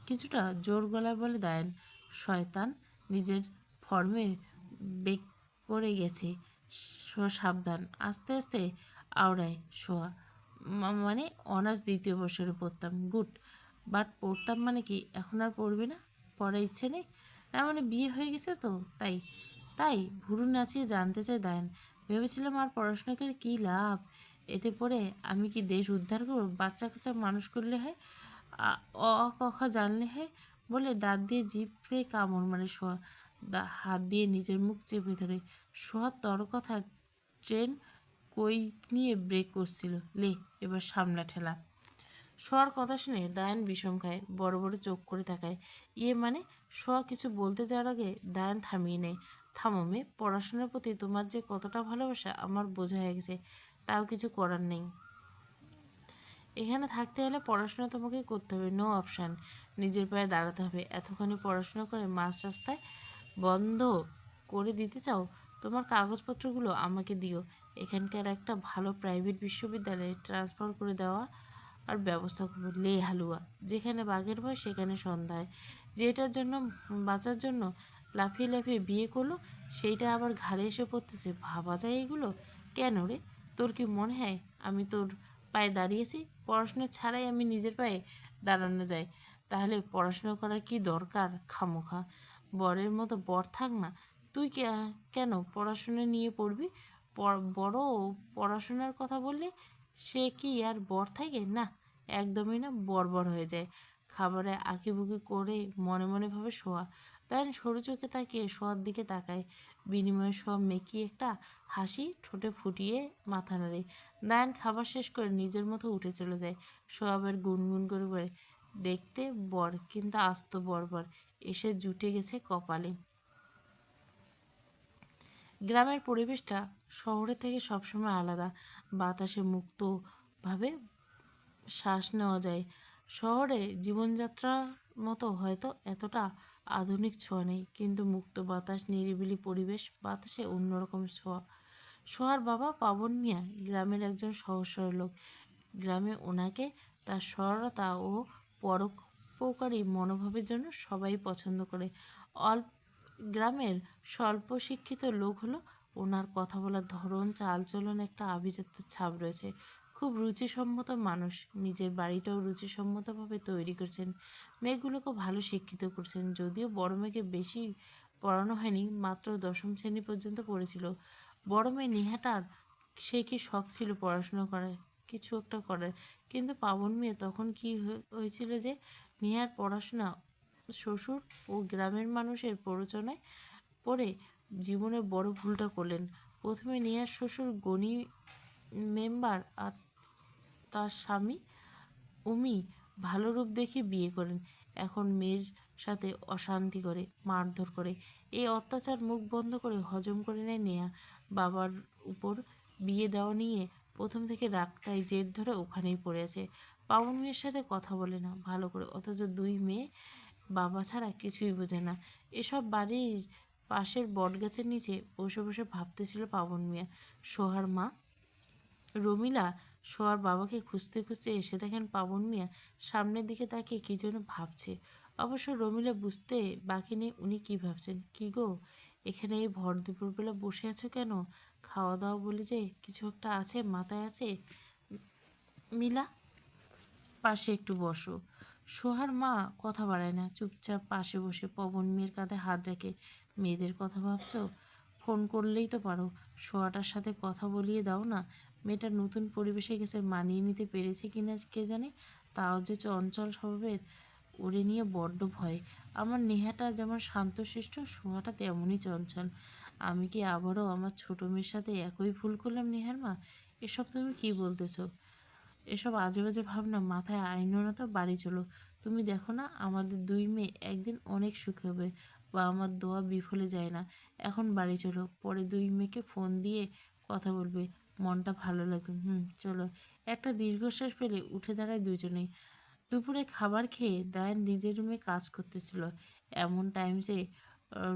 কিছুটা জোর গলায় বলে দায়ান। শয়তান নিজের ফর্মে বেক করে গেছে। সাবধান। আস্তে আস্তে আওড়ায় শোয়া। মানে অনার্স দ্বিতীয় বর্ষে পড়তাম, গুড। বাট পড়তাম মানে কি, এখন আর পড়বে না? পড়ার ইচ্ছে নেই? না মানে বিয়ে হয়ে গেছে তো তাই? তাই ভুরু নাচিয়ে জানতে চায় দায়ান। ভেবেছিলাম আর পড়াশোনা করে কী লাভ, এতে পড়ে আমি কি দেশ উদ্ধার করবো? বাচ্চা কাচ্চা মানুষ করলে হয়, অ আ ক খ জানলে হয় বলে দাঁত দিয়ে জিভে কামড় মারে সোহা। হাত দিয়ে নিজের মুখ চেপে ধরে। সোহার তর কথা, ট্রেন কই নিয়ে ব্রেক করছিল, লে এবার সামলা ঠেলা। সোয়ার কথা শুনে দায়ান বিষম খায়, বড় বড় চোখ করে তাকায়। ইয়ে মানে? সোয়া কিছু বলতে যাওয়ার আগে দায়ান থামিয়ে নেয়। থামো মেয়ে, পড়াশোনার প্রতি তোমার যে কতটা ভালোবাসা আমার বোঝা হয়ে গেছে, তাও কিছু করার নেই। এখানে থাকতে হলে পড়াশোনা তোমাকে করতে হবে, নো অপশান। নিজের পায়ে দাঁড়াতে হবে। এতখানি পড়াশোনা করে মাঝ রাস্তায় বন্ধ করে দিতে চাও? তোমার কাগজপত্রগুলো আমাকে দিও, এখানকার একটা ভালো প্রাইভেট বিশ্ববিদ্যালয়ে ট্রান্সফার করে দেওয়া আর ব্যবস্থা করবো। লে হালুয়া, যেখানে বাঘের ভয় সেখানে সন্ধ্যায়। যেটার জন্য বাঁচার জন্য লাফিয়ে লাফিয়ে বিয়ে করলো, সেইটা আবার ঘাড়ে এসে পড়তেছে। ভাবা যায় এগুলো? কেন রে, তোর কি মনে হয় আমি তোর পায়ে দাঁড়িয়েছি? পড়াশোনা ছাড়াই আমি নিজের পায়ে দাঁড়ানো যায়, তাহলে পড়াশোনা করার কি দরকার খামোখা? বরের মতো বর থাক না। তুই কেন পড়াশোনা নিয়ে পড়বি? বড় পড়াশোনার কথা বললে সে কি আর বর থাকে না? একদমই না, বর্বর হয়ে যায়। খাবারে আঁকিবুকি করে মনে মনে ভাবে শোয়া। দায়ান সরু চোখে তাকিয়ে শোয়ার দিকে তাকায়। বিনিময়ে শোয়া মেকি একটা হাসি ঠোঁটে ফুটিয়ে মাথা নাড়ে। দায়ান খাবার শেষ করে নিজের মতো উঠে চলে যায়। সোয়াবের গুনগুন করে বলে, দেখতে বর কিন্তু আস্ত বর্বর, এসে জুটে গেছে কপালে। গ্রামের পরিবেশটা শহরের থেকে সবসময় আলাদা। বাতাসে মুক্তভাবে শ্বাস নেওয়া যায়। শহরে জীবনযাত্রার মতো হয়তো এতটা আধুনিক ছোঁয়া নেই, কিন্তু মুক্ত বাতাস, নিরিবিলি পরিবেশ, বাতাসে অন্যরকম ছোঁয়া। সোহার বাবা পাবন মিয়া গ্রামের একজন সহজ সরল লোক। গ্রামে ওনাকে তার সরলতা ও পরোপকারী মনোভাবের জন্য সবাই পছন্দ করে। অল্প গ্রামের স্বল্প শিক্ষিত লোক হলো, ওনার কথা বলার ধরন, চালচলন একটা আভিজাত্য ছাপ রয়েছে। খুব রুচিসম্মত মানুষ। নিজের বাড়িটাও রুচিসম্মতভাবে তৈরি করছেন। মেয়েগুলোকেও ভালো শিক্ষিত করছেন। যদিও বড় মেয়েকে বেশি পড়ানো হয়নি, মাত্র 10ম শ্রেণী পর্যন্ত পড়েছিল। বড় মেয়ে নিহাটার, সে কি শখ ছিল পড়াশোনা করার, কিছু একটা করার। কিন্তু পাবন মেয়ে তখন কি হয়েছিল যে নিহার পড়াশোনা শ্বশুর ও গ্রামের মানুষের প্ররোচনায় পড়ে জীবনে বড় ভুলটা করলেন। প্রথমে নিহার শ্বশুর গণি মেম্বার আর তার স্বামী উমি ভালো রূপ দেখে বিয়ে করেন। এখন মেয়ের সাথে অশান্তি করে, মারধর করে। এই অত্যাচার মুখ বন্ধ করে হজম করে নেয় নেহা। বাবার উপর বিয়ে দেওয়া নিয়ে প্রথম থেকে রাগ, তাই জেদ ধরে ওখানেই পড়ে আছে। পাবন মেয়ের সাথে কথা বলে না ভালো করে, অথচ দুই মেয়ে বাবা ছাড়া কিছুই বোঝে না। এসব বাড়ির পাশের বটগাছের নিচে বসে বসে ভাবতেছিল পাবন মিয়া। সোহার মা রমিলা সোহার বাবাকে খুঁজতে খুঁজতে এসে দেখেন পাবন মিয়া সামনের দিকে তাকিয়ে কি যেন ভাবছে। অবশ্য রমিলা বুঝতে বাকি নেই উনি কি ভাবছেন। কি গো, এখানে এই ভর দুপুরবেলা বসে আছো কেন? খাওয়া দাওয়া বলে যে কিছু একটা আছে, মাথায় আছে? মিলা, পাশে একটু বসো। সোহার মা কথা বাড়ায় না, চুপচাপ পাশে বসে পবন মেয়ের কাঁধে হাত রেখে, মেয়েদের কথা ভাবছো? ফোন করলেই তো পারো, সোহাটার সাথে কথা বলিয়ে দাও না। মেয়েটা নতুন পরিবেশে গেছে, মানিয়ে নিতে পেরেছে কিনা কে জানে। তাও যে চঞ্চল স্বভাবের, ওরে নিয়ে বড্ড ভয়। আমার নেহাটা যেমন শান্তশিষ্ট, সোহাটা তেমনই চঞ্চল। আমি কি আবারও আমার ছোট মেয়ের সাথে একই ভুল করলাম নেহার মা? এসব তুমি কি বলতেছো? এসব আজে বাজে ভাবনা মাথায় আইনো না তো, বাড়ি চলো। তুমি দেখো না আমাদের দুই মেয়ে একদিন অনেক সুখী হবে, বা আমার দোয়া বিফলে যায় না। এখন বাড়ি চলো, পরে দুই মেয়েকে ফোন দিয়ে কথা বলবে, মনটা ভালো লাগবে। চলো। একটা দীর্ঘশ্বাস ফেলে উঠে দাঁড়ায় দুজনেই। দুপুরে খাবার খেয়ে দায়ান নিজের রুমে কাজ করতেছিল। এমন টাইমসে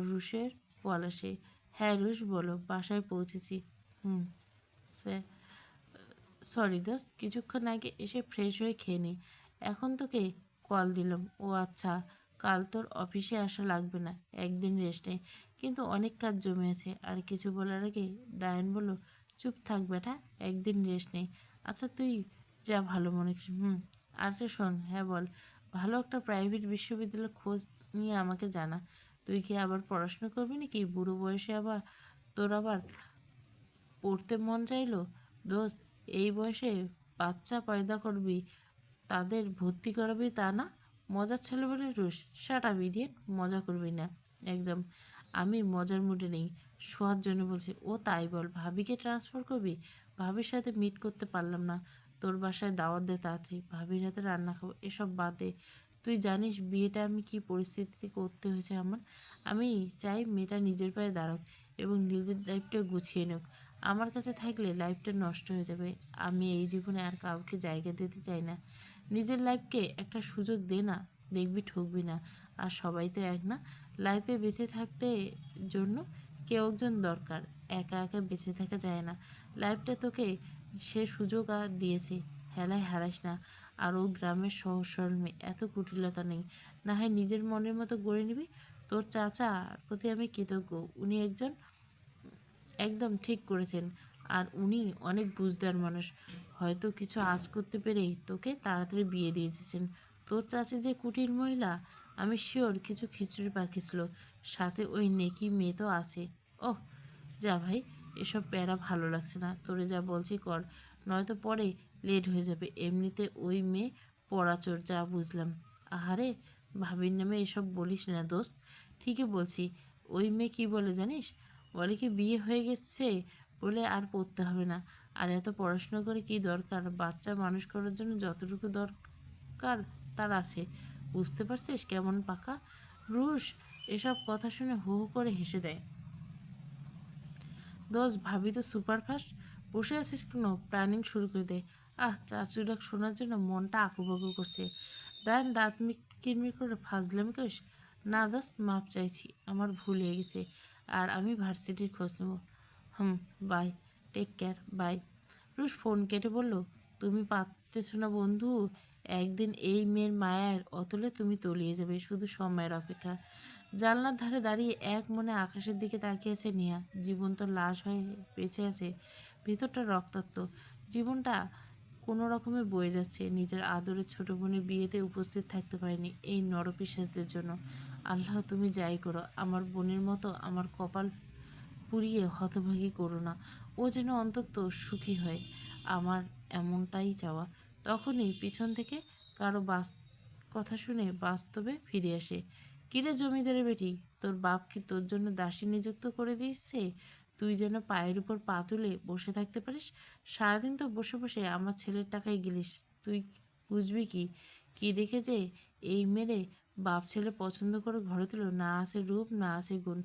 রুশের কল আসে। হ্যাঁ রুশ, বলো, বাসায় পৌঁছেছি। হুম স্যার, সরি দোস্ত, কিছুক্ষণ আগে এসে ফ্রেশ হয়ে খেয়ে নি। এখন তোকে কল দিলাম। ও আচ্ছা, কাল তোর অফিসে আসা লাগবে না, একদিন রেস্ট নেই। কিন্তু অনেক কাজ জমে আছে। আর কিছু বলার আগে দায়ান বলল, চুপ থাক বেটা, একদিন রেস্ট নেই। আচ্ছা তুই যা, ভালো মনে করিস। আরেকটা শোন, হ্যাঁ বল। ভালো একটা প্রাইভেট বিশ্ববিদ্যালয়ের খোঁজ নিয়ে আমাকে জানা। তুই কি আবার পড়াশোনা করবি নাকি বুড়ো বয়সে? আবার তোর আবার পড়তে মন চাইলো? দোস্ত, এই বয়সে বাচ্চা পয়দা করবি, তাদের ভর্তি করাবি তা না? মজার ছেলে বলে রুশ। শাট আপ ইডিয়েট, মজা করবি না একদম। আমি মজার মুডে নেই, শোয়ার জন্য বলছি। ও তাই বল, ভাবিকে ট্রান্সফার করবি? ভাবির সাথে মিট করতে পারলাম না। তোর বাসায় দাওয়াত দে তাড়াতাড়ি, ভাবির হাতে রান্না খাবো। এসব বাদ দে। তুই জানিস বিয়েটা আমি কি পরিস্থিতিতে করতে হয়েছে আমার। আমি চাই মেয়েটা নিজের পায়ে দাঁড়াক এবং নিজের লাইফটা গুছিয়ে নিক। আমার কাছে থাকলে লাইফটা নষ্ট হয়ে যাবে। আমি এই জীবনে আর কাউকে জায়গা দিতে চাই না। নিজের লাইফকে একটা সুযোগ দে না, দেখবি ঠকবি না। আর সবাই তো এক না, লাইফে বেঁচে থাকতে জন্য কেউ একজন দরকার। একা একা বেঁচে থাকা যায় না। লাইফটা তোকে সে সুযোগ আর দিয়েছে, হেলায় হারাস না। আর ও গ্রামের সহজ সরল মেয়ে, এত কুটিলতা নেই। না হয় নিজের মনের মতো গড়ে নিবি। তোর চাচার প্রতি আমি কৃতজ্ঞ, উনি একদম ঠিক করেছেন। আর উনি অনেক বুঝদার মানুষ, হয়তো কিছু আঁচ করতে পেরেই তোকে তাড়াতাড়ি বিয়ে দিয়ে দিয়েছেন। তোর চাচি যে কুটির মহিলা, আমি শিওর কিছু খিচুড়ি পাকিয়েছিল। সাথে ওই নেকি মেয়ে তো আছে। ওহ যা ভাই, এসব প্যারা ভালো লাগছে না। তোরে যা বলছি কর, নয়তো পরে লেট হয়ে যাবে। এমনিতে ওই মেয়ে পড়াচোর, যা বুঝলাম। আহারে, ভাবির নামে এসব বলিস না দোস্ত। ঠিকই বলছি। ওই মেয়ে কি বলে জানিস? বলে কি বিয়ে হয়ে গেছে বলে আর পড়তে হবে না। আর এত পড়াশোনা করে কি দরকার? বাচ্চা মানুষ করার জন্য যতটুকু দরকার তার আছে। বুঝতে পারছিস কেমন পাকা? রুশ এসব কথা শুনে হু হু করে হেসে দেয়। দোষ, ভাবি তো সুপারফাস্ট। বসে আছিস কেন? প্ল্যানিং শুরু করে দে। চাচুর ডাক শোনার জন্য মনটা আঁকুবাকু করছে। দেন দাঁত কিরমির করে ফাজলামি করিস না দোস্ত, মাপ চাইছি, আমার ভুল হয়ে গেছে। আর আমি ভার্সিটির খোঁজ নেব। Bye, take care, bye. রুশ ফোন কেটে বলল, তুমি পারতেছ না বন্ধু, একদিন এই মেয়ের মায়ের অতলে তুমি তলিয়ে যাবে, শুধু সময়ের অপেক্ষা। জানলার ধারে দাঁড়িয়ে এক মনে আকাশের দিকে তাকিয়েছে নিয়া। জীবন্ত লাশ হয়ে বেঁচে আছে, ভিতরটা রক্তাক্ত। জীবনটা কোনো রকমে বয়ে যাচ্ছে। নিজের আদরের ছোট বোনের বিয়েতে উপস্থিত থাকতে পারেনি এই নরপিশাচদের জন্য। আল্লাহ তুমি যাই করো, আমার বোনের মতো আমার কপাল পুড়িয়ে হতভাগী করো না। ও যেন অন্তত সুখী হয়, আমার এমনটাই চাওয়া। তখনই পিছন থেকে কারো কথা শুনে বাস্তবে ফিরে আসে। কিরে জমিদারের বেটি, তোর বাপ কি তোর জন্য দাসী নিযুক্ত করে দিয়েছে? তুই যেন পায়ের উপর পা তুলে বসে থাকতে পারিস। সারাদিন তো বসে বসে আমার ছেলের টাকায় গিলিস। তুই বুঝবি কি, কি দেখে যে এই মেরে বাপ ছেলে পছন্দ করে ঘরে তুলো, না আছে রূপ না আছে গুণ,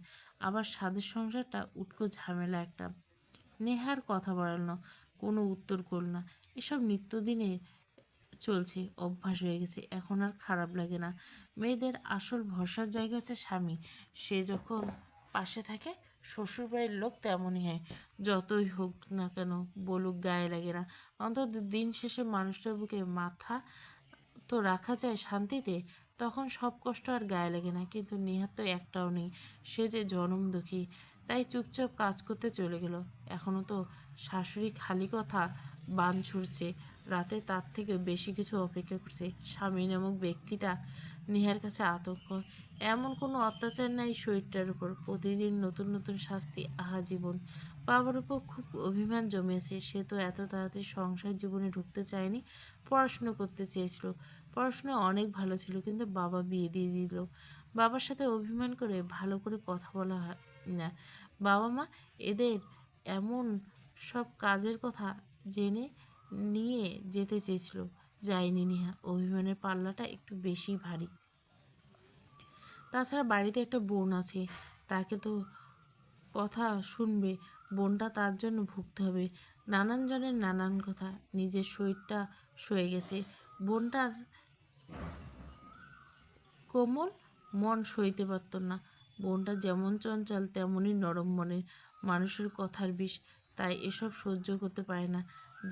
আবার স্বাদের সংসারটা উটকো ঝামেলা একটা। নেহার কথা বাড়ালো, কোনো উত্তর করল না। এসব নিত্যদিনে চলছে, অভ্যাস হয়ে গেছে, এখন আর খারাপ লাগে না। মেয়েদের আসল ভরসার জায়গা হচ্ছে স্বামী। সে যখন পাশে থাকে শ্বশুরবাড়ির লোক তেমনই হয়, যতই হোক না কেন বলুক গায়ে লাগে না। অন্তত দিন শেষে মানুষটার বুকে মাথা তো রাখা যায় শান্তিতে, তখন সব কষ্ট আর গায়ে লাগে না। কিন্তু নেহার তো একটাও নেই, সে যে জনম দুঃখী। তাই চুপচাপ কাজ করতে চলে গেল। এখনও তো শাশুড়ি খালি কথা বান ছুড়ছে, রাতে তার থেকে বেশি কিছু অপেক্ষা করছে। স্বামী নামক ব্যক্তিটা নেহার কাছে আতঙ্ক। এমন কোনো অত্যাচার নাই শরীরটার উপর, প্রতিদিন নতুন নতুন শাস্তি। আহা জীবন! বাবার উপর খুব অভিমান জমিয়েছে। সে তো এত তাড়াতাড়ি সংসার জীবনে ঢুকতে চায়নি, পড়াশুনো করতে চেয়েছিল। পড়াশোনা অনেক ভালো ছিল, কিন্তু বাবা বিয়ে দিয়ে দিল। বাবার সাথে অভিমান করে ভালো করে কথা বলা হয় না। বাবা মা এদের এমন সব কাজের কথা জেনে নিয়ে যেতে চেয়েছিল, যায়নি নেহা। অভিমানের পাল্লাটা একটু বেশি ভারী। তাছাড়া বাড়িতে একটা বোন আছে, তাকে তো কথা শুনবে, বোনটা তার জন্য ভুগতে হবে নানান জনের নানান কথা। নিজের শরীরটা সয়ে গেছে, বোনটার কোমল মন সইতে পারত না। বোনটা যেমন চঞ্চল তেমনই নরম মনের, মানুষের কথার বিষ, তাই এসব সহ্য করতে পারে না।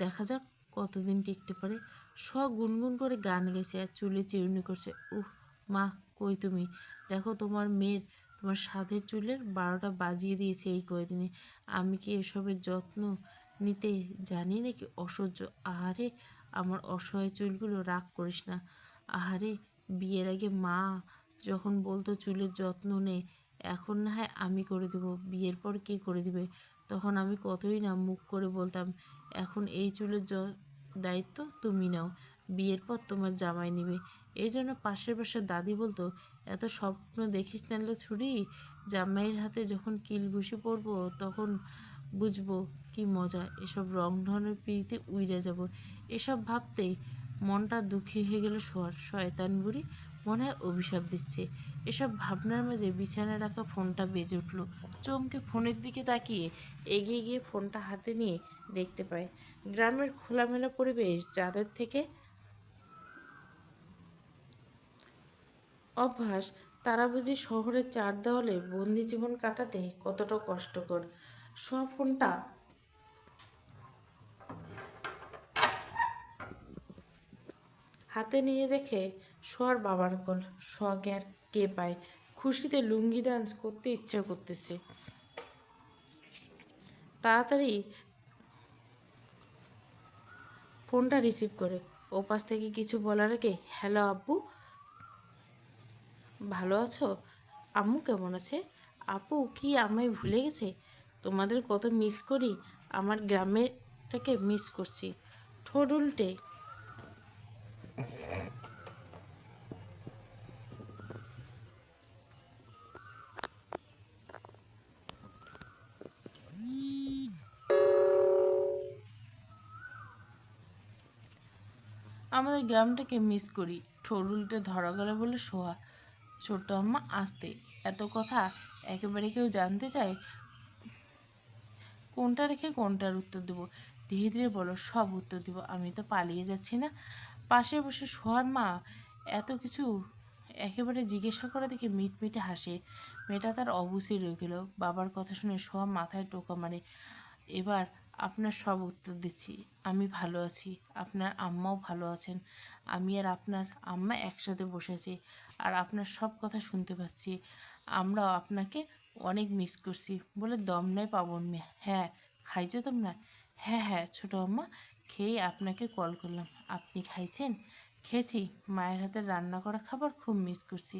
দেখা যাক কতদিন টিকতে পারে। গুনগুন করে গান গেছে আর চুলে চিরুনি করছে। উহ মা, কই তুমি? দেখো তোমার মেয়ের, তোমার সাধের চুলের 12টা বাজিয়ে দিয়েছে এই কয়দিনে। আমি কি এসবের যত্ন নিতে জানি নাকি? অসহ্য। আহারে আমার অসহায় চুলগুলো, রাগ করিস না। আহারে বিয়ের আগে মা যখন বলতো চুলের যত্ন নে, এখন না হয় আমি করে দেবো, বিয়ের পর কে করে দিবে? তখন আমি কতই না মুখ করে বলতাম, এখন এই চুলের দায়িত্ব তুমি নাও, বিয়ের পর তোমার জামাই নেবে। এই জন্য পাশের পাশের দাদি বলতো, এত স্বপ্ন দেখিস না লে ছুরি, জামাইয়ের হাতে যখন কিল ঘুষি পড়বো তখন বুঝবো কি মজা। এসব রং ধরনের পিড়িতে উইড়ে যাব। এসব ভাবতেই মনটা দুঃখী হয়ে গেল সোহার। শয়তান বুড়ি মনে হয় অভিশাপ দিচ্ছে। এসব ভাবনার মাঝে বিছানায় রাখা ফোনটা বেজে উঠল। চমকে ফোনের দিকে তাকিয়ে এগিয়ে গিয়ে ফোনটা হাতে নিয়ে দেখতে পায় গ্রামের খোলামেলা পরিবেশ, যাদের থেকে অভ্যাস, তারা বুঝি শহরের চার দেওয়ালে বন্দি জীবন কাটাতে কতটা কষ্টকর। সব ফোনটা হাতে নিয়ে দেখে সোয়ার বাবার কল। সোয়াকে আর কে পায়? খুশিতে লুঙ্গি ডান্স করতে ইচ্ছা করতেছে। তাড়াতাড়ি ফোনটা রিসিভ করে ওপাশ থেকে কিছু বলার আগে, হ্যালো আব্বু, ভালো আছো? আম্মু কেমন আছে? আপু কি আমায় ভুলে গেছে? তোমাদের কত মিস করি, আমার গ্রামেরটাকে মিস করছি। ঠোঁট উল্টে আমাদের গ্রামটাকে মিস করি, ঠোঁট উল্টে ধরা গেল বলে সোহা। ছোট্ট আম্মা আসতে, এত কথা একেবারে কেউ জানতে চায়? কোনটা রেখে কোনটার উত্তর দেবো? ধীরে ধীরে বলো, সব উত্তর দিব। আমি তো পালিয়ে যাচ্ছি না। পাশে বসে সোহার মা এত কিছু একেবারে জিজ্ঞাসা করা দেখে মিটমিটে হাসে। মেয়েটা তার অবুঝই রয়ে গেল। বাবার কথা শুনে সোহা মাথায় টোকা মারে। এবার আপনার সব উত্তর দিচ্ছি। আমি ভালো আছি, আপনার আম্মাও ভালো আছেন। আমি আর আপনার আম্মা একসাথে বসে আছি, আর আপনার সব কথা শুনতে পাচ্ছি। আমরাও আপনাকে অনেক মিস করছি বলে দম নেয় পাবন মেয়ে। হ্যাঁ, খাইছো তোমরা? হ্যাঁ হ্যাঁ ছোটো আম্মা, খেয়ে আপনাকে কল করলাম। আপনি খাইছেন? খেয়েছি, মায়ের হাতের রান্না করা খাবার খুব মিস করছি।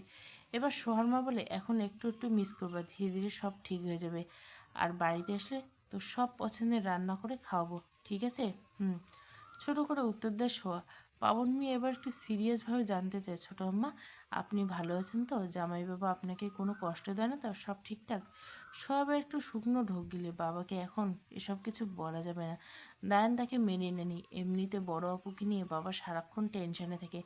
এবার সোহার মা বলে, এখন একটু একটু মিস করবা, ধীরে ধীরে সব ঠিক হয়ে যাবে। আর বাড়িতে আসলে তো সব পছন্দের রান্না করে খাওয়াবো, ঠিক আছে? হুম। ছোটো করে উত্তর দেয় সোয়া। পাবন মিয়া এবার একটু সিরিয়াসভাবে জানতে চায়, ছোটো আম্মা আপনি ভালো আছেন তো? জামাই বাবা আপনাকে কোনো কষ্ট দেয় না তো? সব ঠিকঠাক? সব একটু শুকনো ঢোক গিলে বাবাকে এখন এসব কিছু বলা যাবে না। দায়ান তাকে মেনে নেনি। এমনিতে বড় আপুকে নিয়ে বাবা সারাক্ষণ টেনশনে থাকে।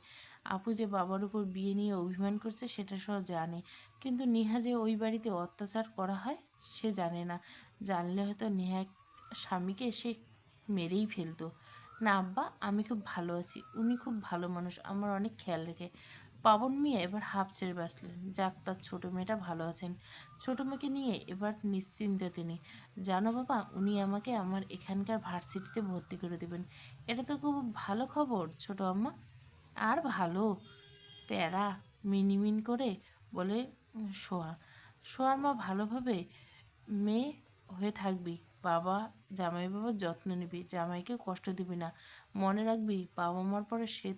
আপু যে বাবার উপর বিয়ে নিয়ে অভিমান করছে সেটা সহ জানে, কিন্তু নেহা যে ওই বাড়িতে অত্যাচার করা হয় সে জানে না। জানলে হয়তো নেহা স্বামীকে সে মেরেই ফেলতো। না আব্বা, আমি খুব ভালো আছি, উনি খুব ভালো মানুষ, আমার অনেক খেয়াল রেখে। পাবন মিয়া এবার হাঁপ ছেড়ে বাঁচলেন। যাক, তার ছোটো মেয়েটা ভালো আছেন। ছোটো মেয়েকে নিয়ে এবার নিশ্চিন্তে তিনি। জানো বাবা, উনি আমাকে আমার এখানকার ভার্সিটিতে ভর্তি করে দেবেন। এটা তো খুব ভালো খবর ছোটো আম্মা। আর ভালো প্যারা, মিনিমিন করে বলে সোহা। সোহার মা ভালোভাবে মেয়ে হয়ে থাকবি, বাবা জামাই বাবার যত্ন নিবি, জামাইকে কষ্ট দিবি না। মনে রাখবি বাবা মার পরে সে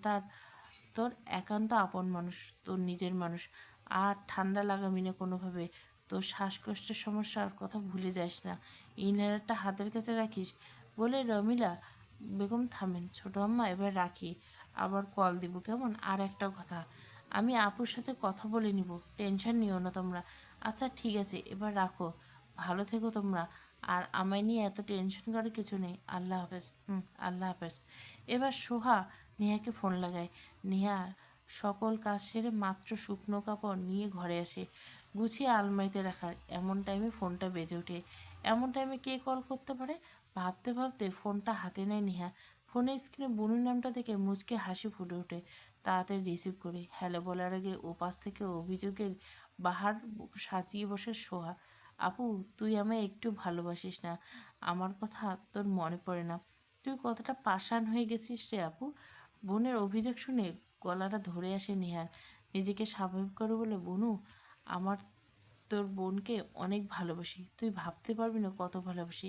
তোর একান্ত আপন মানুষ, তোর নিজের মানুষ। আর ঠান্ডা লাগাবি না কোনোভাবে। তোর শ্বাসকষ্টের সমস্যার কথা ভুলে যাস না। ইনহেলারটা হাতের কাছে রাখিস। বলে রমিলা বেগম থামেন। ছোটো আম্মা এবার রাখি, আবার কল দিব কেমন? আর একটা কথা, আমি আপুর সাথে কথা বলে নিব, টেনশন নিও না তোমরা। আচ্ছা ঠিক আছে, এবার রাখো, ভালো থেকো তোমরা। আর আমায় নিয়ে এত টেনশন করার কিছু নেই। আল্লাহ হাফেজ। আল্লাহ হাফেজ। এবার সোহা নেহাকে ফোন লাগায়। নেহা সকল কাজ সেরে মাত্র শুকনো কাপড় নিয়ে ঘরে আসে, গুছিয়ে আলমারিতে রাখার। এমন টাইমে ফোনটা বেজে ওঠে। এমন টাইমে কে কল করতে পারে? ভাবতে ভাবতে ফোনটা হাতে নেয় নেহা। ফোনের স্ক্রিনে বুনুর নামটা দেখে মুচকে হাসি ফুটে ওঠে। তাড়াতাড়ি রিসিভ করে হ্যালো বলার আগে ওপাশ থেকে অভিযোগের বাহার সাজিয়ে বসে সোহা। আপু, তুই আমায় একটু ভালোবাসিস না? আমার কথা তোর মনে পড়ে না? তুই কতটা পাষাণ হয়ে গেছিস রে আপু। বোনের অভিযোগ শুনে গলাটা ধরে আসে নেহার। নিজেকে স্বাভাবিক করে বলে, বনু, আমার তোর বোনকে অনেক ভালোবাসি, তুই ভাবতে পারবি না কত ভালোবাসি।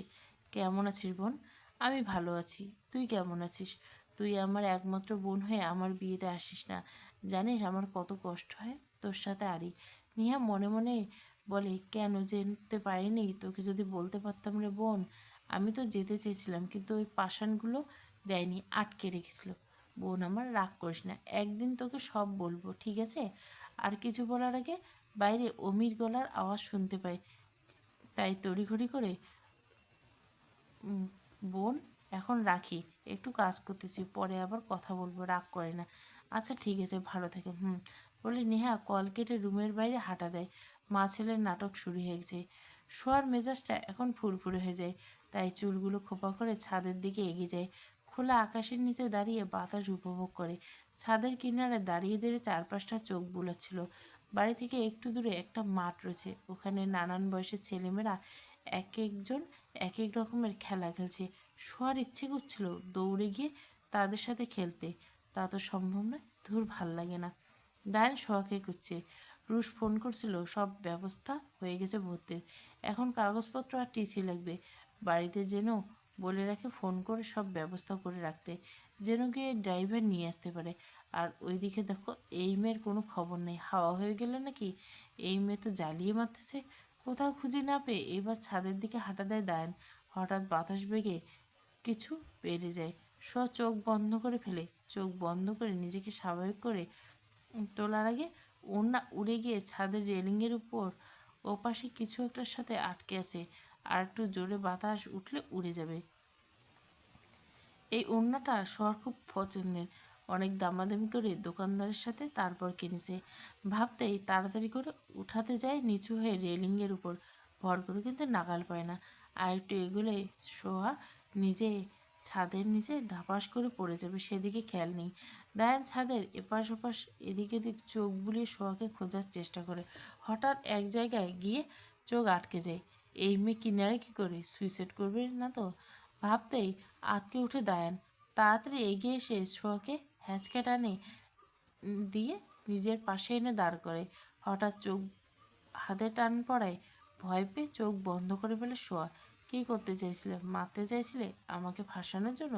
কেমন আছিস বোন? আমি ভালো আছি, তুই কেমন আছিস? তুই আমার একমাত্র বোন হয়ে আমার বিয়েতে আসিস না, জানিস আমার কত কষ্ট হয় তোর সাথে। আরি নেহা মনে মনে বলে, কেন যেতে পারিনি? তোকে যদি বলতে পারতাম রে বোন। আমি তো যেতে চেয়েছিলাম, কিন্তু ওই পাষাণগুলো দেয়নি, আটকে রেখেছিল। বোন আমার, রাগ করিস না, একদিন তোকে সব বলবো, ঠিক আছে? আর কিছু বলার আগে বাইরে অমির গলার আওয়াজ শুনতে পাই, তাই তড়িঘড়ি করে, বোন এখন রাখি, একটু কাজ করতেছি, পরে আবার কথা বলবো, রাগ করে না। আচ্ছা ঠিক আছে, ভালো থেকে। বলে নেহা কল কেটে রুমের বাইরে হাঁটা দেয়। মা ছেলের নাটক শুরু হয়ে গেছে। শোয়ার মেজাজটা এখন ফুরফুরে হয়ে যায়, তাই চুলগুলো খোপা করে ছাদের দিকে এগিয়ে যায়। খোলা আকাশের নিচে দাঁড়িয়ে বাতাস উপভোগ করে। ছাদের কিনারে দাঁড়িয়ে দাঁড়িয়ে চারপাশটা চোখ বুলাচ্ছিল। বাড়ি থেকে একটু দূরে একটা মাঠ রয়েছে, ওখানে নানান বয়সের ছেলেমেয়েরা এক একজন এক এক রকমের খেলা খেলছে। শোয়ার ইচ্ছে করছিল দৌড়ে গিয়ে তাদের সাথে খেলতে, তা তো সম্ভব নয়, ধুর ভাল লাগে না। দায়ান সোহাকে করছে। রুশ ফোন করছিল, সব ব্যবস্থা হয়ে গেছে ভর্তির। এখন কাগজপত্র আর টিসি লাগবে। বাড়িতে যেন বলে রাখে ফোন করে সব ব্যবস্থা করে রাখতে, যেন গিয়ে ড্রাইভার নিয়ে আসতে পারে। আর ওইদিকে দেখো, এই মেয়ের কোনো খবর নেই, হাওয়া হয়ে গেলে নাকি। এই মেয়ে তো জ্বালিয়ে মারতেছে। কোথাও খুঁজে না পেয়ে এবার ছাদের দিকে হাঁটা দেয় দায়ান। হঠাৎ বাতাস বেগে কিছু বেড়ে যায়। চোখ বন্ধ করে ফেলে। চোখ বন্ধ করে নিজেকে স্বাভাবিক করে তোলার আগে ওড়না উড়ে গিয়ে ছাদের রেলিংয়ের উপর ওপাশে কিছু একটার সাথে আটকে আছে। আর একটু জোরে বাতাস উঠলে উড়ে যাবে। এই ওড়নাটা শহর খুব পছন্দের, অনেক দামাদামি করে দোকানদারের সাথে তারপর কিনেছে। ভাবতেই তাড়াতাড়ি করে উঠাতে যায় নিচু হয়ে রেলিংয়ের উপর ভর করে, কিন্তু নাগাল পায় না। আর একটু এগুলে সোহা নিজে ছাদের নিচে ধাপাস করে পড়ে যাবে, সেদিকে খেয়াল নেই। দায়ান ছাদের এপাশ ওপাশ এদিক এদিক চোখ বুলিয়ে সোহাকে খোঁজার চেষ্টা করে। হঠাৎ এক জায়গায় গিয়ে চোখ আটকে যায়। এই মেয়ে কিনারে কী করে? সুইসাইড করবে না তো? ভাবতেই আঁতকে উঠে দায়ান। তাড়াতাড়ি এগিয়ে এসে সোহাকে হ্যাঁচকা টানে দিয়ে নিজের পাশে এনে দাঁড় করে। হঠাৎ চোখ হাতে টান পড়ায় ভয় পেয়ে চোখ বন্ধ করে ফেলে সোয়া। কী করতে চাইছিলে? মারতে চাইছিলে আমাকে ফাঁসানোর জন্য?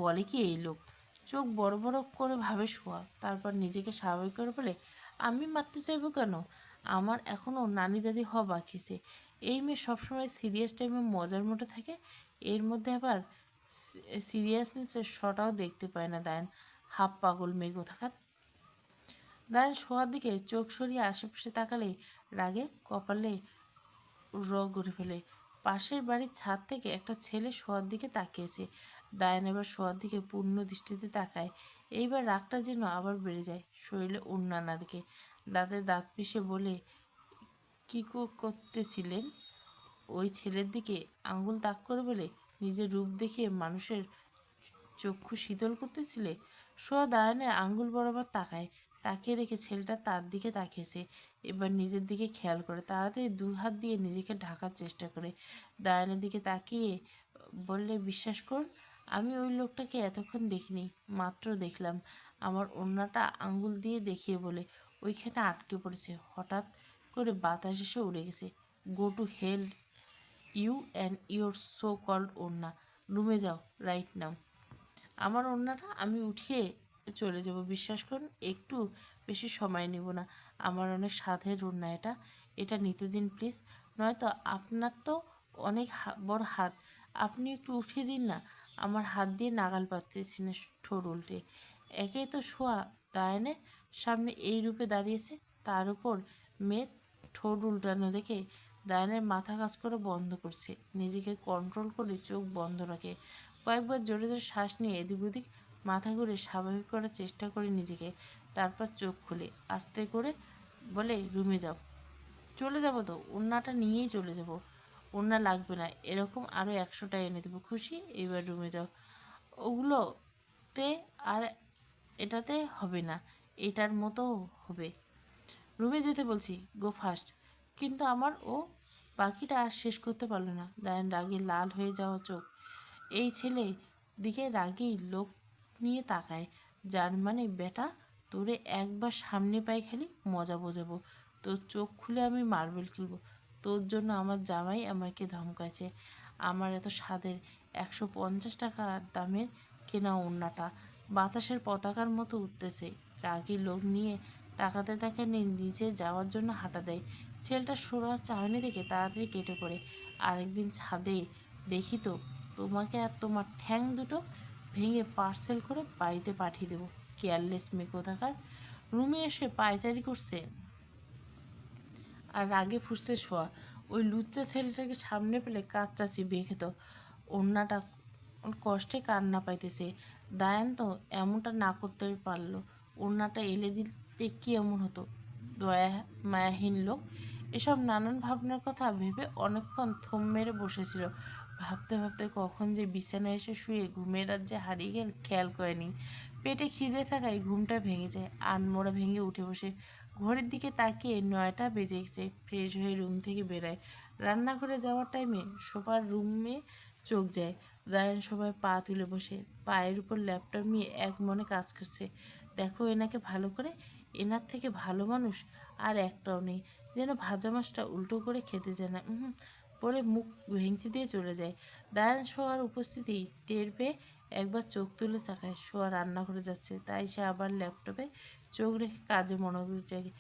বলে কি এই লোক? চোখ বড় বড় করে ভাবে সোয়া, তারপর নিজেকে স্বাভাবিক করে বলে, আমি মারতে চাইবো কেন? আমার এখনও নানি দাদি হওয়া বাকি আছে। এই মেয়ে সবসময় সিরিয়াস টাইমে মজার মোটে থাকে, এর মধ্যে আবার সিরিয়াসনেসের শটাও দেখতে পায় না দায়ন। হাফ পাগল মেয়ে কোথাকার। দায়ন শোয়ার দিকে চোখ সরিয়ে আশেপাশে তাকালে রাগে কপালে রগ উঠে ফেলে। পাশের বাড়ির ছাদ থেকে একটা ছেলে শোয়ার দিকে তাকিয়েছে। দায়ন এবার শোয়ার দিকে পূর্ণ দৃষ্টিতে তাকায়। এইবার রাগটা যেন আবার বেড়ে যায়। শরীরে ওড়না না দেখে দাঁতে দাঁত পিষে বলে, কী করতেছিলেন? ওই ছেলের দিকে আঙ্গুল তাক করে বলে, নিজের রূপ দেখিয়ে মানুষের চক্ষু শীতল করতেছিলে? সোয়া দায়ানের আঙ্গুল বরাবর তাকায়। তাকিয়ে দেখে ছেলেটা তার দিকে তাকিয়েছে। এবার নিজের দিকে খেয়াল করে তাড়াতাড়ি দুই হাত দিয়ে নিজেকে ঢাকার চেষ্টা করে। দায়ানের দিকে তাকিয়ে বললে, বিশ্বাস করুন, আমি ওই লোকটাকে এতক্ষণ দেখিনি, মাত্র দেখলাম। আমার ওড়নাটা আঙ্গুল দিয়ে দেখিয়ে বলে, ওইখানে আটকে পড়েছে। হঠাৎ করে বাতাস এসে উড়ে গেছে। Go to hell you and your so called ওড়না। রুমে যাও রাইট নাও। আমার ওড়নাটা আমি উঠিয়ে চলে যাব, বিশ্বাস করুন, একটু বেশি সময় নেব না। আমার অনেক সাধের ওড়না এটা, এটা নিতে দিন প্লিজ। নয়তো আপনার তো অনেক বড় হাত, আপনি একটু উঠিয়ে দিন না। আমার হাত দিয়ে নাগাল পাচ্ছি না ঠোঁট উল্টে। একে তো শোয়া দায়নের সামনে এই রূপে দাঁড়িয়েছে, তার উপর মেয়ের ঠোঁট উল্টানো দেখে দায়নের মাথা কাজ করে বন্ধ করছে। নিজেকে কন্ট্রোল করে চোখ বন্ধ রাখে। কয়েকবার জোরে জোরে শ্বাস নিয়ে এদিক ওদিক মাথা ঘুরে স্বাভাবিক করার চেষ্টা করে নিজেকে। তারপর চোখ খুলে আস্তে করে বলে, রুমে যাও। চলে যাব তো, ওড়নাটা নিয়েই চলে যাব। ওড়না লাগবে না, এরকম আরও 100টা এনে দেবো, খুশি? এইবার রুমে যাও। ওগুলোতে আর এটাতে হবে না, এটার মতো হবে। রুমে যেতে বলছি, গো ফাস্ট। কিন্তু আমার ও বাকিটা আর শেষ করতে পারল না। দায়ান রাগে লাল হয়ে যাওয়া চোখ এই ছেলে দিকে রাগেই লোক নিয়ে তাকায়। যার মানে, বেটা, তোরে একবার সামনে পাই খালি মজা বোঝাবো। তোর চোখ খুলে আমি মার্বেল খেলবো। তোর জন্য আমার জামাই আমাকে ধমকাছে। আমার এত স্বাদের 150 টাকা দামের কেনা ওড়নাটা বাতাসের পতাকার মতো উঠতেছে। রাগী লোক নিয়ে তাকাতে তাকে নিচে যাওয়ার জন্য হাঁটা দেয়। ছেলেটা সরা চাহনি দেখে তাড়াতাড়ি কেটে পড়ে। আরেকদিন ছাদে দেখি তো তোমাকে আর তোমার ঠ্যাং দুটো ভেঙে পার্সেল করে বাড়িতে পাঠিয়ে দেবো। কেয়ারলেস মেয়ে কোথাকার। রুমে এসে পায়চারি করছে আর রাগে ফুসতে শোয়া। ওই লুচ্চা ছেলেটাকে সামনে পেলে কাচ্চা চিবিয়ে খেত। ওড়নাটা কষ্টে কান্না পাইতেছে। দায়ান তো এমনটা না করতে পারলো। ওড়নাটা এলে দিতে কি এমন হতো? দয়া মায়াহীন লোক। এসব নানান ভাবনার কথা ভেবে অনেকক্ষণ থম মেরে বসেছিল। ভাবতে ভাবতে কখন যে বিছানায় এসে শুয়ে ঘুমের রাজ্যে হারিয়ে গেল খেয়াল করেনি। পেটে খিদে থাকায় ঘুমটা ভেঙে যায়। আনমোড়া ভেঙে উঠে বসে ঘড়ির দিকে তাকিয়ে 9টা বেজে গেছে। ফ্রেশ হয়ে রুম থেকে বেরোয়। রান্নাঘরে যাওয়ার টাইমে সোফার রুমে চোখ যায়। দায়ান সবাই পা তুলে বসে, পায়ের উপর ল্যাপটপ নিয়ে এক মনে কাজ করছে। দেখো এনাকে ভালো করে, এনার থেকে ভালো মানুষ আর একটাও নেই। যেন ভাজা মাছটা উল্টো করে খেতে যায় না, পরে মুখ ভেঙচি দিয়ে চলে যায়। দায়ান শোয়ার উপস্থিতি টের পেয়ে একবার চোখ তুলে তাকায়। শোয়া রান্নাঘরে যাচ্ছে, তাই সে আবার ল্যাপটপে চোখ রেখে কাজে মনোযোগ জাগে।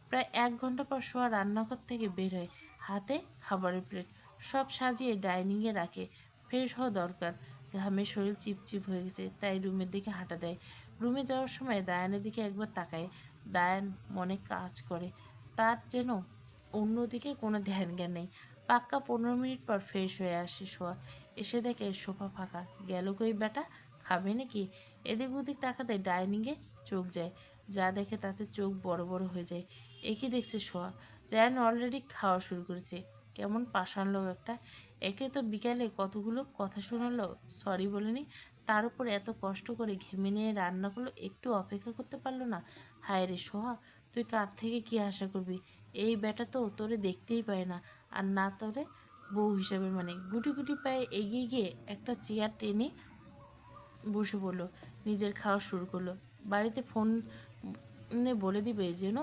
প্রায় 1 ঘন্টা পর শোয়া রান্নাঘর থেকে বের হয়, হাতে খাবারের প্লেট সব সাজিয়ে ডাইনিংয়ে রাখে। ফ্রেশ হওয়া দরকার, ঘামে শরীর চিপচিপ হয়ে গেছে, তাই রুমের দিকে হাঁটা দেয়। রুমে যাওয়ার সময় দায়ানের দিকে একবার তাকায়। দায়ান মনে কাজ করে, তার যেন অন্যদিকে কোনো ধ্যান জ্ঞান নেই। পাক্কা 15 মিনিট পর ফ্রেশ হয়ে আসে শোয়া। এসে দেখে সোফা ফাঁকা। গেল কই বেটা, খাবে নাকি? এদিক ওদিক তাকাতে ডাইনিংয়ে চোখ যায়। যা দেখে তাতে চোখ বড় বড় হয়ে যায়। একই দেখছে শোয়া। জায়ান অলরেডি খাওয়া শুরু করেছে। কেমন পাষাণ লোক একটা। একে তো বিকালে কতগুলো কথা শোনালো, সরি বলেনি, তার উপর এত কষ্ট করে ঘেমে নিয়ে রান্না করলো, একটু অপেক্ষা করতে পারলো না। হায় রে সোহা, তুই কার থেকে কি আশা করবি? এই বেটা তো তোরে দেখতেই পায় না, আর না তোরে বউ হিসাবে মানে। গুটি গুটি পায়ে এগিয়ে গিয়ে একটা চেয়ার টেনে বসে পড়লো, নিজের খাওয়া শুরু করলো। বাড়িতে ফোন বলে দিবে যেন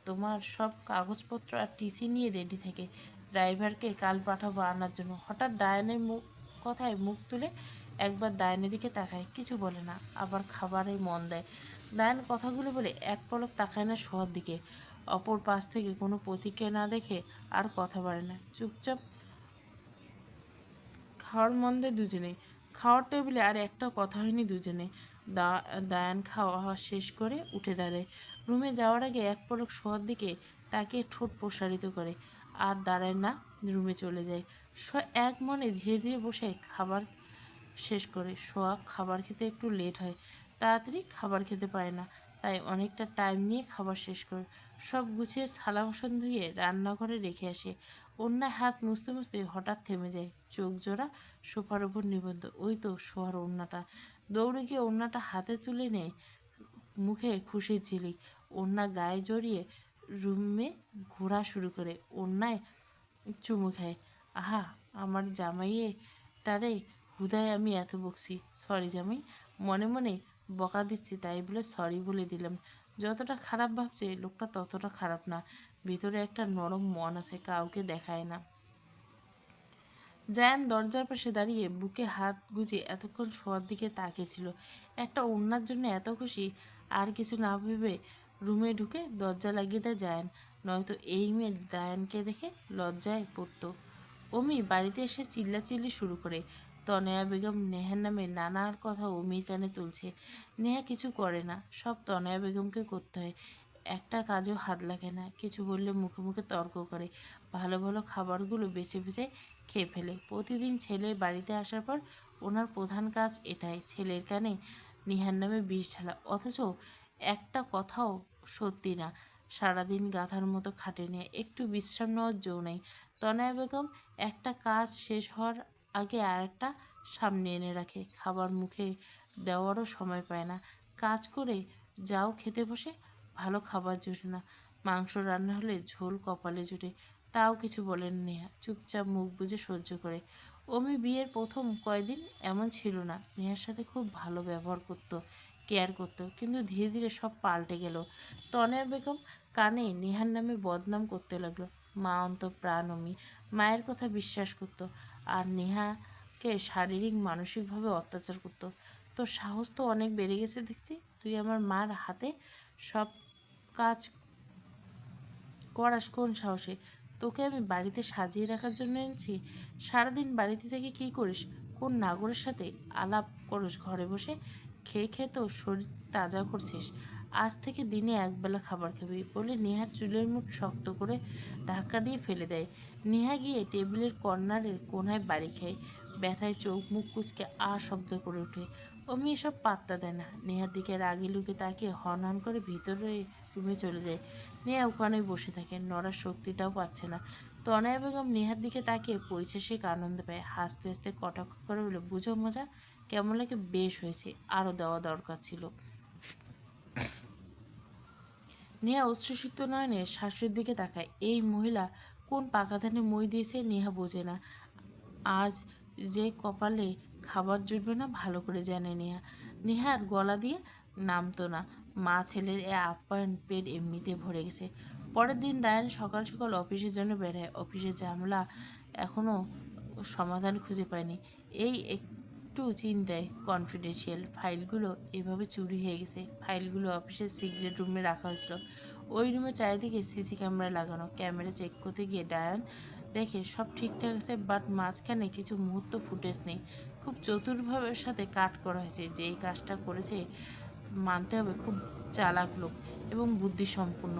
তোমার সব কাগজপত্র আর টিসি নিয়ে রেডি থাকে। ড্রাইভারকে কাল পাঠাবো আনার জন্য। হঠাৎ দায়ানের কথায় মুখ তুলে একবার দায়ানের দিকে তাকায়, কিছু বলে না, আবার খাবারে মন দেয়। দায়ান কথাগুলো বলে এক পলক তাকায় না শোয়ার দিকে। অপর পাশ থেকে কোনো প্রতিক্রিয়া না দেখে আর কথা বাড়ে না, চুপচাপ খাওয়ার মন দেয় দুজনেই। খাওয়ার টেবিলে আর একটা কথা হয়নি দুজনে। দায়ান খাওয়া শেষ করে উঠে দাঁড়ায়। রুমে যাওয়ার আগে এক পলক সোহার দিকে তাকে ঠোঁট প্রসারিত করে, আর দাঁড়ায় না, রুমে চলে যায়। সোহা এক মনে ধীরে ধীরে বসে খাবার শেষ করে। সোহা খাবার খেতে একটু লেট হয়, তাড়াতাড়ি খাবার খেতে পারে না, তাই অনেকটা টাইম নিয়ে খাবার শেষ করে সব গুছিয়ে থালা বাসন ধুয়ে রান্নাঘরে রেখে আসে। অন্যায় হাত মুছতে মুছতে হঠাৎ থেমে যায়, চোখ জোড়া সোফার ওপর নিবন্ধ। ওই তো সোহার ওড়নাটা। দৌড়ে গিয়ে ওড়নাটা হাতে তুলে নেয়, মুখে খুশির ঝিলিক। ওড়না গায়ে জড়িয়ে রুমে ঘোরা শুরু করে, ওড়নায় চুমু খায়। আহা, আমার জামাইয়েটারে হুদায় আমি এত বকছি। সরি জামাই, মনে মনে বকা দিচ্ছি তাই বলে সরি বলে দিলাম। যতটা খারাপ ভাবছে লোকটা ততটা খারাপ না, ভিতরে একটা নরম মন আছে, কাউকে দেখায় না। জায়ান দরজার পাশে দাঁড়িয়ে বুকে হাত গুজে এতক্ষণ শোয়ার দিকে তাকিয়েছিল। একটা ওড়নার জন্য এত খুশি, আর কিছু না ভেবে রুমে ঢুকে দরজা লাগিয়ে দেয় জায়ান, নয়তো এই মেয়ে জায়ানকে দেখে লজ্জায় পড়তো। অমি বাড়িতে এসে চিল্লাচিল্লি শুরু করে। তনয়া বেগম নেহার নামে নানার কথা অমির কানে তুলছে। নেহা কিছু করে না, সব তনয়া বেগমকে করতে হয়। একটা কাজেও হাত লাগে না, কিছু বললে মুখে মুখে তর্ক করে, ভালো ভালো খাবারগুলো বেছে বেছে খেয়ে ফেলে। প্রতিদিন ছেলের বাড়িতে আসার পর ওনার প্রধান কাজ এটাই, ছেলের কানে নিহার নামে বিষ ঢালা। অথচ একটা কথাও সত্যি না, সারাদিন গাধার মতো খাটে নিয়ে একটু বিশ্রাম নেওয়ার জো নেই। তনয়া বেগম একটা কাজ শেষ হওয়ার আগে আর একটা সামনে এনে রাখে, খাবার মুখে দেওয়ারও সময় পায় না। কাজ করে যাও খেতে বসে, ভালো খাবার জুটে না, মাংস রান্না হলে ঝোল কপালে জুটে, তাও কিছু বলেন নেহা, চুপচাপ মুখ বুজে সহ্য করে। অমি বিয়ের প্রথম কয়দিন এমন ছিল না, নেহার সাথে খুব ভালো ব্যবহার করতো, কেয়ার করতো, কিন্তু ধীরে ধীরে সব পাল্টে গেল। তনয়া বেগম কানে নেহার নামে বদনাম করতে লাগলো। মা অন্তঃপ্রাণ অমি, মায়ের কথা বিশ্বাস করতো, আর নেহাকে শারীরিক মানসিকভাবে অত্যাচার করতো। তোর সাহস তো অনেক বেড়ে গেছে দেখছি, তুই আমার মার হাতে সব কাজ করাস কোন সাহসে? তোকে আমি বাড়িতে সাজিয়ে রাখার জন্য এনেছি? সারাদিন বাড়িতে থেকে কী করিস? কোন নাগরের সাথে আলাপ করস ঘরে বসে? খেয়ে খেয়ে তো শরীর তাজা করছিস। আজ থেকে দিনে একবেলা খাবার খাবি বলে নেহার চুলের মুঠ শক্ত করে ধাক্কা দিয়ে ফেলে দেয়। নেহা গিয়ে টেবিলের কর্নারের কোনায় বাড়ি খায়, ব্যথায় চোখ মুখ কুচকে শব্দ করে ওঠে। অমি এসব পাত্তা দেয় না, নেহার দিকে রাগি লুকে তাকিয়ে হন হন করে ভিতরে রুমে চলে যায়। নেহা ওখানেই বসে থাকে, নড়ার শক্তিটাও পাচ্ছে না। তনয়া বেগম নেহার দিকে তাকিয়ে পৈশাসিক আনন্দ পায়, হাসতে হাসতে কটাক্ষ করে বলে, বুঝো মজা কেমন লাগে? বেশ হয়েছে, আরও দেওয়া দরকার ছিল। নেহা উচ্ছ্বসিত নয়নে শাশুড়ির দিকে তাকায়। এই মহিলা কোন পাকাধানে মই দিয়েছে নেহা বোঝে না। আজ যে কপালে খাবার জুটবে না ভালো করে জানে নেহা। নেহার গলা দিয়ে নামতো না। মা ছেলের এ আপ্যায়ন পেট এমনিতে ভরে গেছে। পরের দিন দায়ান সকাল সকাল অফিসের জন্য বেরোয়। অফিসের ঝামেলা এখনও সমাধান খুঁজে পায়নি। এই একটু চিন্তায় কনফিডেন্সিয়াল ফাইলগুলো এভাবে চুরি হয়ে গেছে। ফাইলগুলো অফিসের সিক্রেট রুমে রাখা হয়েছিল। ওই রুমের চারিদিকে সিসি ক্যামেরা লাগানো। ক্যামেরা চেক করতে গিয়ে ডায়ান দেখে সব ঠিকঠাক আছে, বাট মাঝখানে কিছু মুহূর্ত ফুটেজ নেই। খুব চতুরভাবে সাথে কাট করা হয়েছে। যে এই কাজটা করেছে মানতে হবে খুব চালাক লোক এবং বুদ্ধিসম্পন্ন,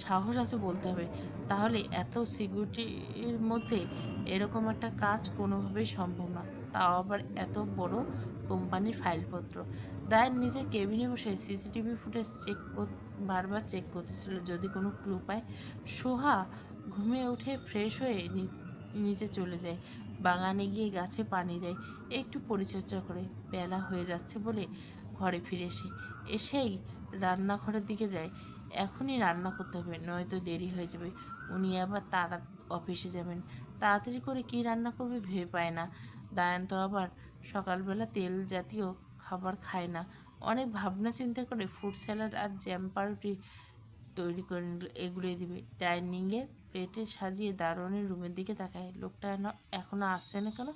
সাহস আছে বলতে হবে। তাহলে এত সিকিউরিটির মধ্যে এরকম একটা কাজ কোনোভাবেই সম্ভব না, তাও আবার এত বড় কোম্পানির ফাইলপত্র। দায়ের নিজের কেবিনে বসে সিসিটিভি ফুটেজ বারবার চেক করতেছিল, যদি কোনো ক্লু পায়। সোহা ঘুমিয়ে উঠে ফ্রেশ হয়ে নিচে চলে যায়, বাগানে গিয়ে গাছে পানি দেয়, একটু পরিচর্যা করে। বেলা হয়ে যাচ্ছে বলে ঘরে ফিরে এসেই রান্নাঘরের দিকে যায়। এখনই রান্না করতে হবে, নয়তো দেরি হয়ে যাবে। উনি আবার তারা অফিসে যাবেন, তাড়াতাড়ি করে কী রান্না করবে ভেবে পায় না। দায়ান তো আবার সকালবেলা তেল জাতীয় খাবার খায় না। অনেক ভাবনা চিন্তা করে ফ্রুট স্যালাড আর জ্যাম পাউরুটি তৈরি করে নিল, এগুলোই দিবে। ডাইনিংয়ে প্লেটে সাজিয়ে দারোয়ানের রুমের দিকে তাকায়। লোকটা এখনও আসছে না কেন?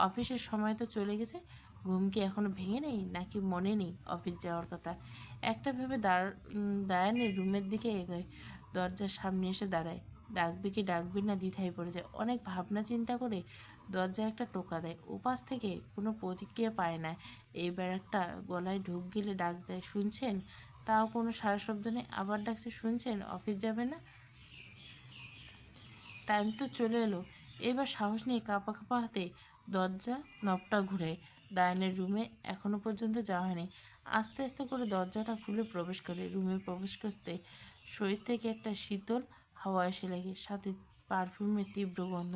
অফিসের সময় তো চলে গেছে। ঘুম কি এখনও ভেঙে নেই, নাকি মনে নেই অফিস যাওয়ার কথা? একটা ভেবে দায়ানের রুমের দিকে এগোয়, দরজার সামনে এসে দাঁড়ায়। ডাকবে কি ডাকবে না দ্বিধায় পড়ে যায়। অনেক ভাবনা চিন্তা করে দরজায় একটা টোকা দেয়। ওপাশ থেকে কোনো প্রতিক্রিয়া পায় না। এইবার একটা গলায় ঢুক গেলে ডাক দেয়, শুনছেন? তাও কোনো সারা শব্দ নেই। আবার ডাকছে, শুনছেন? অফিস যাবে না? টাইম তো চলে এলো। এবার সাহস নিয়ে কাঁপা কাঁপা হাতে দরজা নবটা ঘুরে। দায়ানের রুমে এখনো পর্যন্ত যাওয়া হয়নি। আস্তে আস্তে করে দরজাটা খুলে প্রবেশ করে। রুমে প্রবেশ করতে শরীর থেকে একটা শীতল হাওয়া এসে লাগে, সাথে পারফিউমের তীব্র গন্ধ।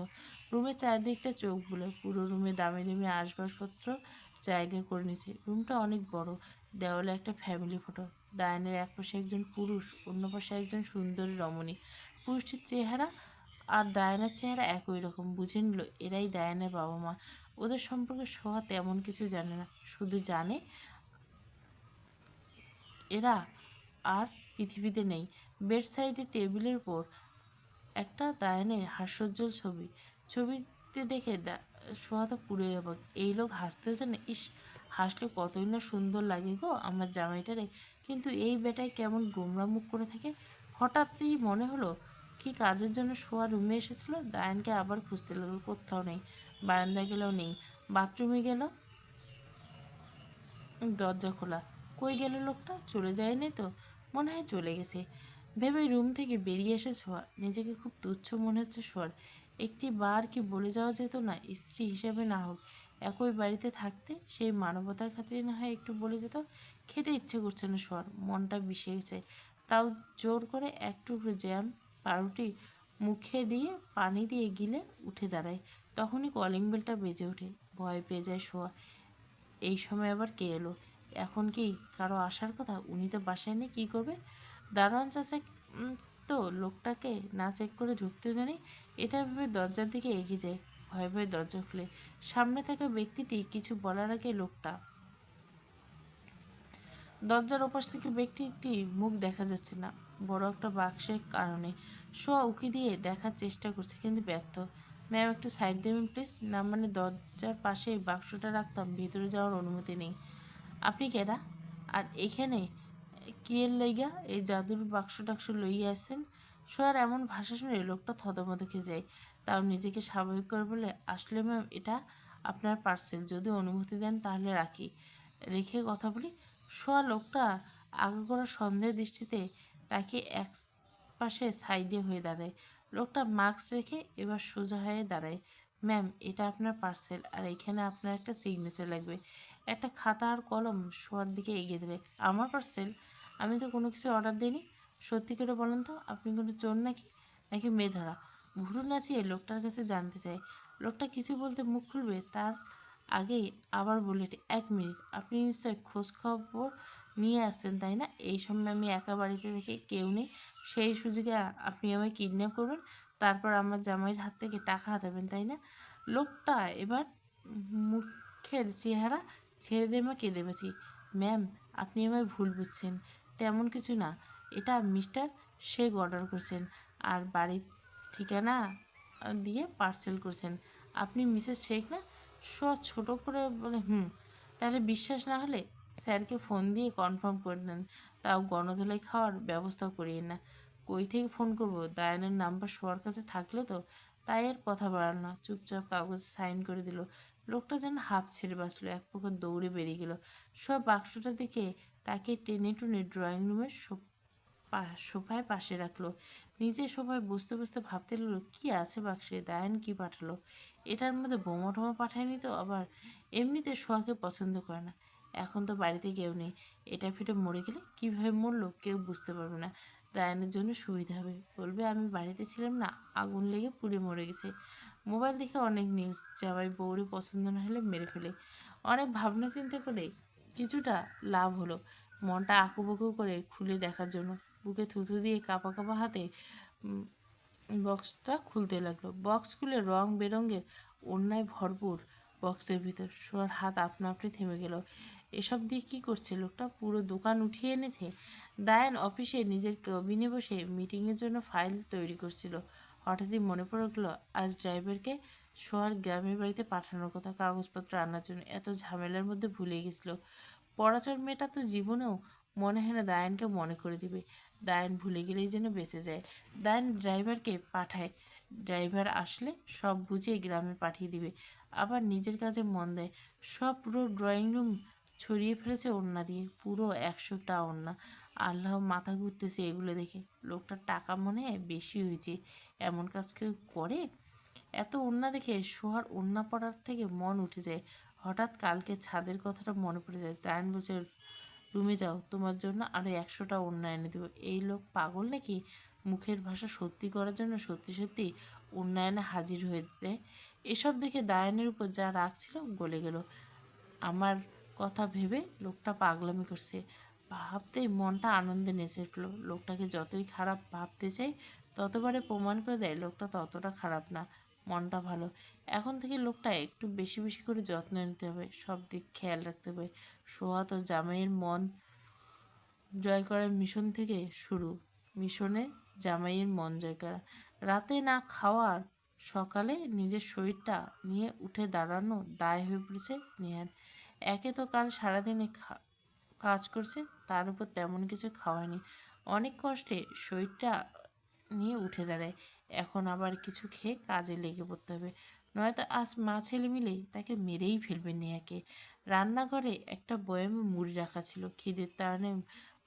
রুমের চারদিকটা চোখ বুলে। পুরো রুমে দামি দামি আসবাবপত্র জায়গা করে নিয়েছে। রুমটা অনেক বড়। দেওয়ালে একটা ফ্যামিলি ফটো। দায়ানের এক পাশে একজন পুরুষ, অন্য পাশে একজন সুন্দরী রমণী। পুরুষটির চেহারা আর ডায়ানার চেহারা একই রকম। বুঝে নিল এরাই ডায়ানার বাবা মা। ওদের সম্পর্কে সোহা তেমন কিছু জানে না, শুধু জানে এরা আর পৃথিবীতে নেই। বেড সাইডে টেবিলের উপর একটা ডায়ানের হাস্যোজ্জ্বল ছবি। ছবিতে দেখে সোহা তো পুরোই অবাক। এই লোক হাসতেও জানে। ইস, হাসলে কতই না সুন্দর লাগে গো আমার জামাইটারে। কিন্তু এই বেটায় কেমন গোমরা মুখ করে থাকে। হঠাৎই মনে হলো কি কাজের জন্য সোয়া রুমে এসেছিল। ডায়ানকে আবার খুঁজতে লাগলো, কোথাও নেই। বারান্দায় গেলেও নেই। বাথরুমে গেল, দরজা খোলা। কই গেল লোকটা? চলে যায়নি তো? মনে হয় চলে গেছে ভেবে রুম থেকে বেরিয়ে এসে সোয়া। নিজেকে খুব তুচ্ছ মনে হচ্ছে সোয়ার। একটি বার কি বলে যাওয়া যেত না, স্ত্রী হিসেবে না হোক, একই বাড়িতে থাকতে সেই মানবতার খাতিরে না হয় একটু বলে যেত। খেতে ইচ্ছে করছে না সোয়ার, মনটা বিষে গেছে। তাও জোর করে এক টুকরো জ্যাম পাউরুটি মুখে দিয়ে পানি দিয়ে গিলে উঠে দাঁড়ায়। তখনই কলিং বেলটা বেজে ওঠে। ভয় পেয়ে যায় সোয়া। এই সময় আবার কে এলো? এখন কি কারো আসার কথা? উনি তো বাসায় নেই, কী করবে? দারোয়ান চাচা তো লোকটাকে না চেক করে ঢুকতে দেয়নি। এটা ভেবে দরজার দিকে এগিয়ে যায়। ভয়ে ভয়ে দরজা খুলে সামনে থাকা ব্যক্তিটি কিছু বলার আগে লোকটা, দরজার ওপাশ থেকে ব্যক্তিটির মুখ দেখা যাচ্ছে না বড় একটা বাক্সের কারণে। সোয়া উকি দিয়ে দেখার চেষ্টা করছে কিন্তু ব্যর্থ। ম্যাম, একটু সাইড দেবেন প্লিজ? না মানে দরজার পাশে বাক্সটা রাখতাম, ভেতরে যাওয়ার অনুমতি নেই। আপনি কেডা? আর এখানে কি এর লইগা এই জাদুর বাক্স টাক্স লইয়া আসছেন? সোয়ার এমন ভাষা শুনে লোকটা থতমত খেয়ে যায়। তাও নিজেকে স্বাভাবিক করে বলে, আসলে ম্যাম এটা আপনার পার্সেল, যদি অনুমতি দেন তাহলে রাখি, রেখে কথা বলি। সোয়া লোকটা আগাগোড়া সন্দেহ দৃষ্টিতে তাকে এক পাশে সাইডে হয়ে দাঁড়ায়। লোকটা মাস্ক রেখে এবার সোজা হয়ে দাঁড়ায়। ম্যাম, এটা আপনার পার্সেল, আর এখানে আপনার একটা সিগনেচার লাগবে। একটা খাতা আর কলম শোয়ার দিকে এগিয়ে দিলে। আমার পার্সেল? আমি তো কোনো কিছু অর্ডার দিইনি। সত্যি করে বলেন তো, আপনি কোনো চোর নাকি নাকি মেয়ে ধরা? ভুরু নাচিয়ে লোকটার কাছে জানতে চায়। লোকটা কিছু বলতে মুখ খুলবে তার আগেই আবার বলে, 1 মিনিট, আপনি নিশ্চয় খোঁজ খবর নিয়ে আসছেন তাই না? এই সময় আমি একা বাড়িতে থেকে কেউ নেই, সেই সুযোগে আপনি আমায় কিডন্যাপ করবেন, তারপর আমার জামাইয়ের হাত থেকে টাকা হাতাবেন তাই না? লোকটা এবার মুখের চেহারা ছেড়ে দিয়ে মা কেঁদে বেছি। ম্যাম, আপনি আমায় ভুল বুঝছেন, তেমন কিছু না। এটা মিস্টার শেখ অর্ডার করছেন আর বাড়ির ঠিকানা দিয়ে পার্সেল করছেন। আপনি মিসেস শেখ না? ছোট করে বলে, তাহলে বিশ্বাস না হলে স্যারকে ফোন দিয়ে কনফার্ম করে নেন, তাও গণধোলাই খাওয়ার ব্যবস্থা করিয়ে না। কই থেকে ফোন করব? দায়ানের নাম্বার শোয়ার কাছে থাকলে তো। তাই আর কথা বাড়াল না, চুপচাপ কাগজে সাইন করে দিল। লোকটা যেন হাঁপ ছেড়ে বাঁচলো, এক প্রকার দৌড়ে বেরিয়ে গেল। সব বাক্সটার দিকে তাকে টেনে টুনে ড্রয়িং রুমের সোফায় পাশে রাখলো। নিজে সোফায় বসতে বসতে ভাবতে লাগলো, কি আছে বাক্সে? দায়ান কি পাঠালো? এটার মধ্যে বোমা টোমা পাঠায়নি তো? আবার এমনিতে সোহাকে পছন্দ করে না। এখন তো বাড়িতে কেউ নেই, এটা ফেটে মরে গেলে কীভাবে মরলো কেউ বুঝতে পারবে না। দায়ানের জন্য সুবিধা হবে, বলবে আমি বাড়িতে ছিলাম না, আগুন লেগে পুড়ে মরে গেছে। মোবাইল দেখে অনেক নিউজ, জামাই বউরে পছন্দ না হলে মেরে ফেলে। অনেক ভাবনা চিন্তা করে কিছুটা লাভ হলো। মনটা আঁকুবুকু করে খুলে দেখার জন্য বুকে থুথু দিয়ে কাঁপা কাঁপা হাতে বক্সটা খুলতে লাগলো। বক্স খুলে রং বেরঙের অন্যায় ভরপুর বক্সের ভিতর। সোয়ার হাত আপনা আপনি থেমে গেল। এসব দিয়ে কী করছে লোকটা? পুরো দোকান উঠিয়ে এনেছে। দায়ান অফিসে নিজের কেবিনে বসে মিটিংয়ের জন্য ফাইল তৈরি করছিল। হঠাৎই মনে পড়ে গেল আজ ড্রাইভারকে সোয়ার গ্রামের বাড়িতে পাঠানোর কথা, কাগজপত্র আনার জন্য। এত ঝামেলার মধ্যে ভুলে গেছিল। পরাচর মেয়েটা তো জীবনেও মনে হয় না দায়ানকে মনে করে দিবে। দায়ান ভুলে গেলেই যেন বেঁচে যায়। দায়ান ড্রাইভারকে পাঠায় ড্রাইভার আসলে সব বুঝিয়ে গ্রামে পাঠিয়ে দিবে, আবার নিজের কাজে মন দেয়। সব পুরো ড্রয়িং রুম ছড়িয়ে ফেলেছে ওড়না দিয়ে, পুরো 100টা ওড়না। আল্লাহ, মাথা ঘুরতেছে এগুলো দেখে। লোকটার টাকা মনে হয় বেশি হয়েছে, এমন কাজ কেউ করে? এত ওড়না দেখে সোহার ওড়না পড়ার থেকে মন উঠে যায়। হঠাৎ কালকে ছাদের কথাটা মনে পড়ে যায়। দায়ন বলছে, রুমে যাও, তোমার জন্য আরো 100টা ওড়না এনে দেবো। এই লোক পাগল নাকি? মুখের ভাষা সত্যি করার জন্য সত্যি সত্যি ওড়না এনে হাজির হয়ে যায়। এসব দেখে দায়নের উপর যা রাগ ছিল গলে গেল। আমার কথা ভেবে লোকটা পাগলামি করছে ভাবতেই মনটা আনন্দে নেচে উঠলো। লোকটাকে যতই খারাপ ভাবতে চাই ততবারে প্রমাণ করে দেয় লোকটা ততটা খারাপ না, মনটা ভালো। এখন থেকে লোকটা একটু বেশি বেশি করে যত্ন নিতে হবে, সব দিক খেয়াল রাখতে হবে। সোহাত ও জামাইয়ের মন জয় করার মিশন থেকে শুরু। মিশনে জামাইয়ের মন জয় করা। রাতে না খাওয়ার সকালে নিজের শরীরটা নিয়ে উঠে দাঁড়ানো দায় হয়ে পড়েছে নেহার। একে তো কাল সারাদিনে কাজ করছে, তার উপর তেমন কিছু খাওয়ায়নি, অনেক কষ্টে শরীরটা নিয়ে উঠে দাঁড়ায়। এখন আবার কিছু খেয়ে কাজে লেগে পড়তে হবে, নয়তো আজ মা ছেলে মিলে তাকে মেরেই ফেলবে নেহাকে। রান্নাঘরে একটা বয়ামে মুড়ি রাখা ছিল, খিদের তাড়নে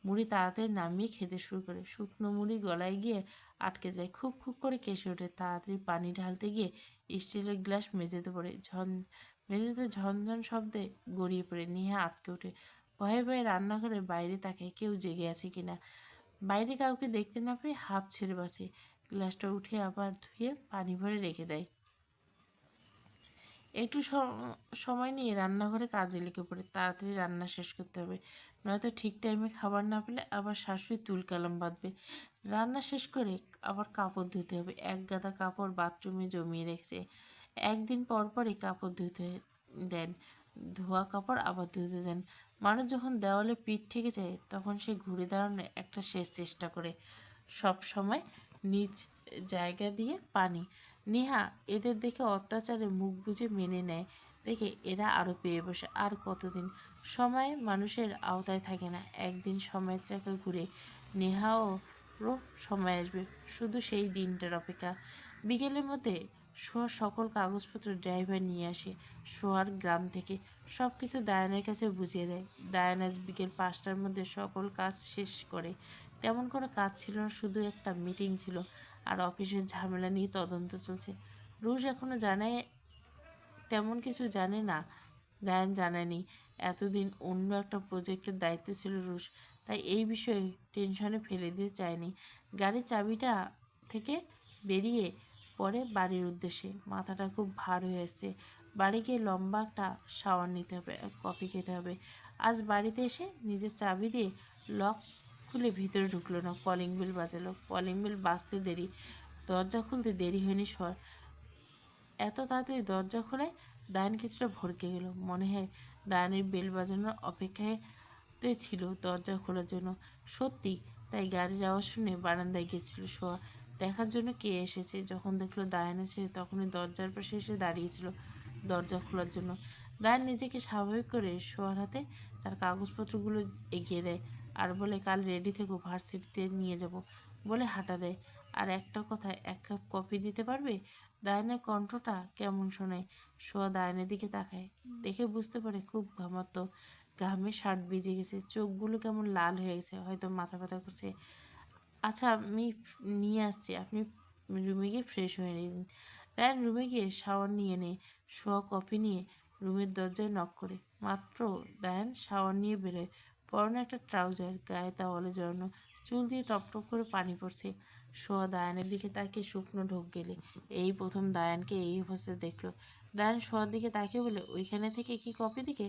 মুড়ি তাড়াতাড়ি নামিয়ে খেতে শুরু করে। শুকনো মুড়ি গলায় গিয়ে আটকে যায়, খুব খুব করে কেসে ওঠে। তাড়াতাড়ি পানি ঢালতে গিয়ে স্টিলের গ্লাস মেঝেতে পড়ে, মেঝেতে ঝনঝন শব্দে গড়িয়ে পড়ে। নেহা আটকে ওঠে, ভয়ে ভয়ে রান্নাঘরে বাইরে তাকায় কেউ জেগে আছে কিনা। বাইরে কাউকে দেখতে না পেয়ে হাঁপ ছেড়ে বাঁচে। গ্লাসটা উঠে আবার ধুয়ে পানি ভরে রেখে দেয়। একটু সময় নিয়ে রান্নাঘরে কাজে লেগে পড়ে, তাড়াতাড়ি রান্না শেষ করতে হবে, নয়তো ঠিক টাইমে খাবার না পেলে আবার শাশুড়ি তুলকালাম বাঁধবে। রান্না শেষ করে আবার কাপড় ধুতে হবে, এক গাদা কাপড় বাথরুমে জমিয়ে রেখেছে। একদিন পর পরই কাপড় ধুতে দেন, ধোয়া কাপড় আবার ধুতে দেন। মানুষ যখন দেওয়ালে পিঠ ঠেকে যায় তখন সে ঘুরে দাঁড়ানোর একটা শেষ চেষ্টা করে, সব সময় নিজ জায়গা দিয়ে পানি। নেহা এদের দেখে অত্যাচারে মুখ বুজে মেনে নেয় দেখে এরা আরও পেয়ে বসে। আর কতদিন? সময় মানুষের আওতায় থাকে না, একদিন সময়ের চাকা ঘুরে নেহাও সময় আসবে, শুধু সেই দিনটার অপেক্ষা। বিকেলের মধ্যে সোহার সকল কাগজপত্র ড্রাইভার নিয়ে আসে সোহার গ্রাম থেকে, সব কিছু দায়ানের কাছে বুঝিয়ে দেয়। দায়ান আজ বিকেল 5টার মধ্যে সকল কাজ শেষ করে। তেমন কোনো কাজ ছিল না, শুধু একটা মিটিং ছিল আর অফিসের ঝামেলা নিয়ে তদন্ত চলছে। রুশ এখনো জানায় তেমন কিছু জানে না, দায়ান জানায়নি। এতদিন অন্য একটা প্রজেক্টের দায়িত্ব ছিল রুশ, তাই এই বিষয়ে টেনশনে ফেলে দিতে চায়নি। গাড়ির চাবিটা থেকে বেরিয়ে পরে বাড়ির উদ্দেশ্যে, মাথাটা খুব ভার হয়ে আসছে। বাড়ি গিয়ে লম্বা একটা শাওয়ার নিতে হবে, কফি খেতে হবে। আজ বাড়িতে এসে নিজের চাবি দিয়ে লক খুলে ভিতরে ঢুকলো না, কলিং বেল বাজালো। কলিং বেল বাজতে দেরি, দরজা খুলতে দেরি হয়নি এত তাড়াতাড়ি দরজা খোলে দায়ান কিছুটা ভড়কে গেল। মনে হয় দায়ানের বেল বাজানোর অপেক্ষাতে ছিল দরজা খোলার জন্য। সত্যি তাই গাড়ির আওয়াজ শুনে বারান্দায় গেছিল সোয়া, দেখার জন্য কে এসেছে। যখন দেখলো দায়ান এসে তখনই দরজার পাশে এসে দাঁড়িয়েছিল দরজা খোলার জন্য। দায়ান নিজেকে স্বাভাবিক করে সোয়ার হাতে তার কাগজপত্রগুলো এগিয়ে দেয় আর বলে, কাল রেডি থেকো, ভার্সিটিতে নিয়ে যাব বলে হাঁটা দেয়। আর একটা কথা, 1 কাপ কফি দিতে পারবে? দায়ানের কণ্ঠটা কেমন শোনায়। সোয়া দায়ানের দিকে তাকায়, দেখে বুঝতে পারে খুব ঘামাতো, ঘামে শার্ট ভিজে গেছে, চোখগুলো কেমন লাল হয়ে গেছে, হয়তো মাথা ব্যথা করছে। আচ্ছা, আমি নিয়ে আসছি, আপনি রুমে গিয়ে ফ্রেশ হয়ে নিন। দায়ান রুমে গিয়ে শাওয়ার নিয়ে নেয়। সোয়া কফি নিয়ে রুমের দরজায় নক করে, মাত্র দায়ান শাওয়ার নিয়ে বেরোয়। পরনে একটা ট্রাউজার, গায়ে তাওয়ালে জড়ানো, চুল দিয়ে টপ টপ করে পানি পড়ছে। সোয়া দায়ানের দিকে তাকিয়ে শুকনো ঢোক গেলে, এই প্রথম দায়ানকে এই অবস্থায় দেখলো। দায়ান সোয়ার দিকে তাকিয়ে বলে, ওইখানে থেকে কি কফি দিকে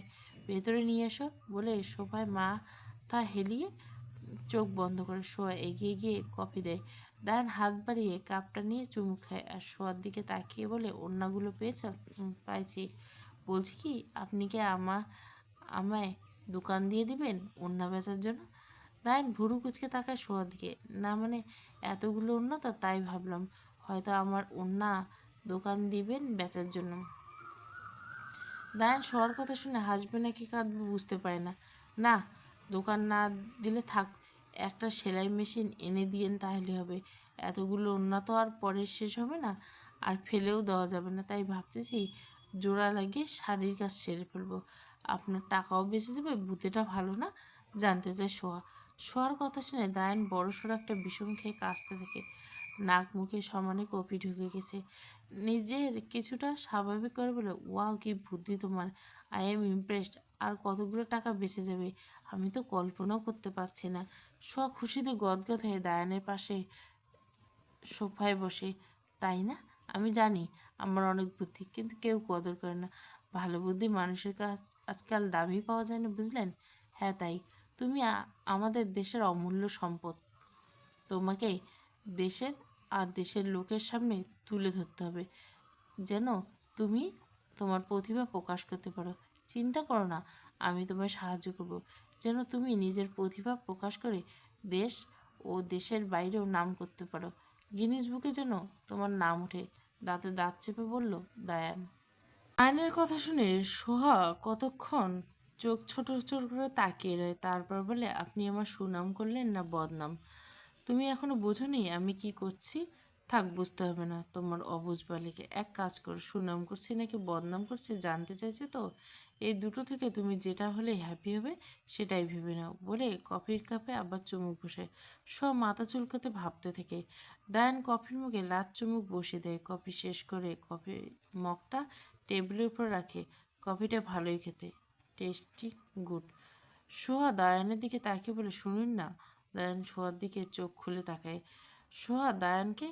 ভেতরে নিয়ে এসো বলে সোফায় মাথা হেলিয়ে চোখ বন্ধ করে সোয়া এগিয়ে গিয়ে কফি দেয়। দায়ান হাত বাড়িয়ে কাপটা নিয়ে চুমুক খায় আর সোয়ার দিকে তাকিয়ে বলে, ওড়নাগুলো পেয়েছ? পাইছি। বলছি কি, আপনি কি আমায় দোকান দিয়ে দিবেন ওড়না বেচার জন্য? দায়ান ভুরু কুচকে তাকায় সোয়ার দিকে, না মানে এতগুলো ওড়না তো তাই ভাবলাম হয়তো আমার ওড়না দোকান দিবেন বেচার জন্য। দায়ান সোয়ার কথা শুনে হাসবে নাকি কাঁদবে বুঝতে পারে না। না, দোকান না দিলে থাক, একটা সেলাই মেশিন এনে দিয়েন তাহলে হবে। এতগুলো ওড়না তো আর পরে শেষ হবে না, আর ফেলেও দেওয়া যাবে না, তাই ভাবতেছি জোড়া লাগিয়ে শাড়ির কাজ সেরে ফেলবো। আপনার টাকাও বেঁচে যাবে, বুদ্ধিটা ভালো না? জানতে চায় সোহা। সোহার কথা শুনে দায়ান বড়সড় একটা বিষম খেয়ে কাঁচতে থাকে। নাক মুখে সমানে কফি ঢুকে গেছে। নিজের কিছুটা স্বাভাবিক করে বলে, ওয়াও কি বুদ্ধি তোমার, আই এম ইমপ্রেসড। আর কতগুলো টাকা বেঁচে যাবে আমি তো কল্পনাও করতে পারছি না। সোহা খুশিতে গদগদ হয়ে দায়ানের পাশে সোফায় বসে। তাই না? আমি জানি আমার অনেক বুদ্ধি, কিন্তু কেউ কদর করে না। ভালো বুদ্ধি মানুষের কাছ আজকাল দামই পাওয়া যায় না, বুঝলেন? হ্যাঁ তাই। তুমি আমাদের দেশের অমূল্য সম্পদ। তোমাকে দেশের আর দেশের লোকের সামনে তুলে ধরতে হবে, যেন তুমি তোমার প্রতিভা প্রকাশ করতে পারো। চিন্তা করো না, আমি তোমায় সাহায্য করব, যেন তুমি নিজের প্রতিভা প্রকাশ করে দেশ ও দেশের বাইরেও নাম করতে পারো। গিনিস বুকে যেন তোমার নাম ওঠে। দাঁতে দাঁত চেপে বলল দায়ান। আয়নের কথা শুনে সোহা কতক্ষণ চোখ ছোট ছোট করে তাকিয়ে রয়, তারপর বলে, আপনি আমার সুনাম করলেন না বদনাম? তুমি এখনো বোঝোনি আমি কি করছি? থাক, বুঝতে হবে না তোমার অবুঝ বালিকে। এক কাজ করো, সুনাম করছি নাকি বদনাম করছি জানতে চাইছে তো? এই দুটো থেকে তুমি যেটা হলে হ্যাপি হবে সেটাই ভেবে নাও, বলে কফির কাপে আবার চুমুক বসে। সব মাথা চুলকাতে ভাবতে থেকে দায়ান কফির মুখে লাচ চুমুক বসে দেয়। কফি শেষ করে কফি মগটা টেবিলের উপর রাখে। কফিটা ভালোই খেতে, টেস্টি, গুড। সোহা দায়ানের দিকে তাকিয়ে বলে, শুনুন না। দায়ান সোহার দিকে চোখ খুলে তাকায়। সোহা দায়ানকে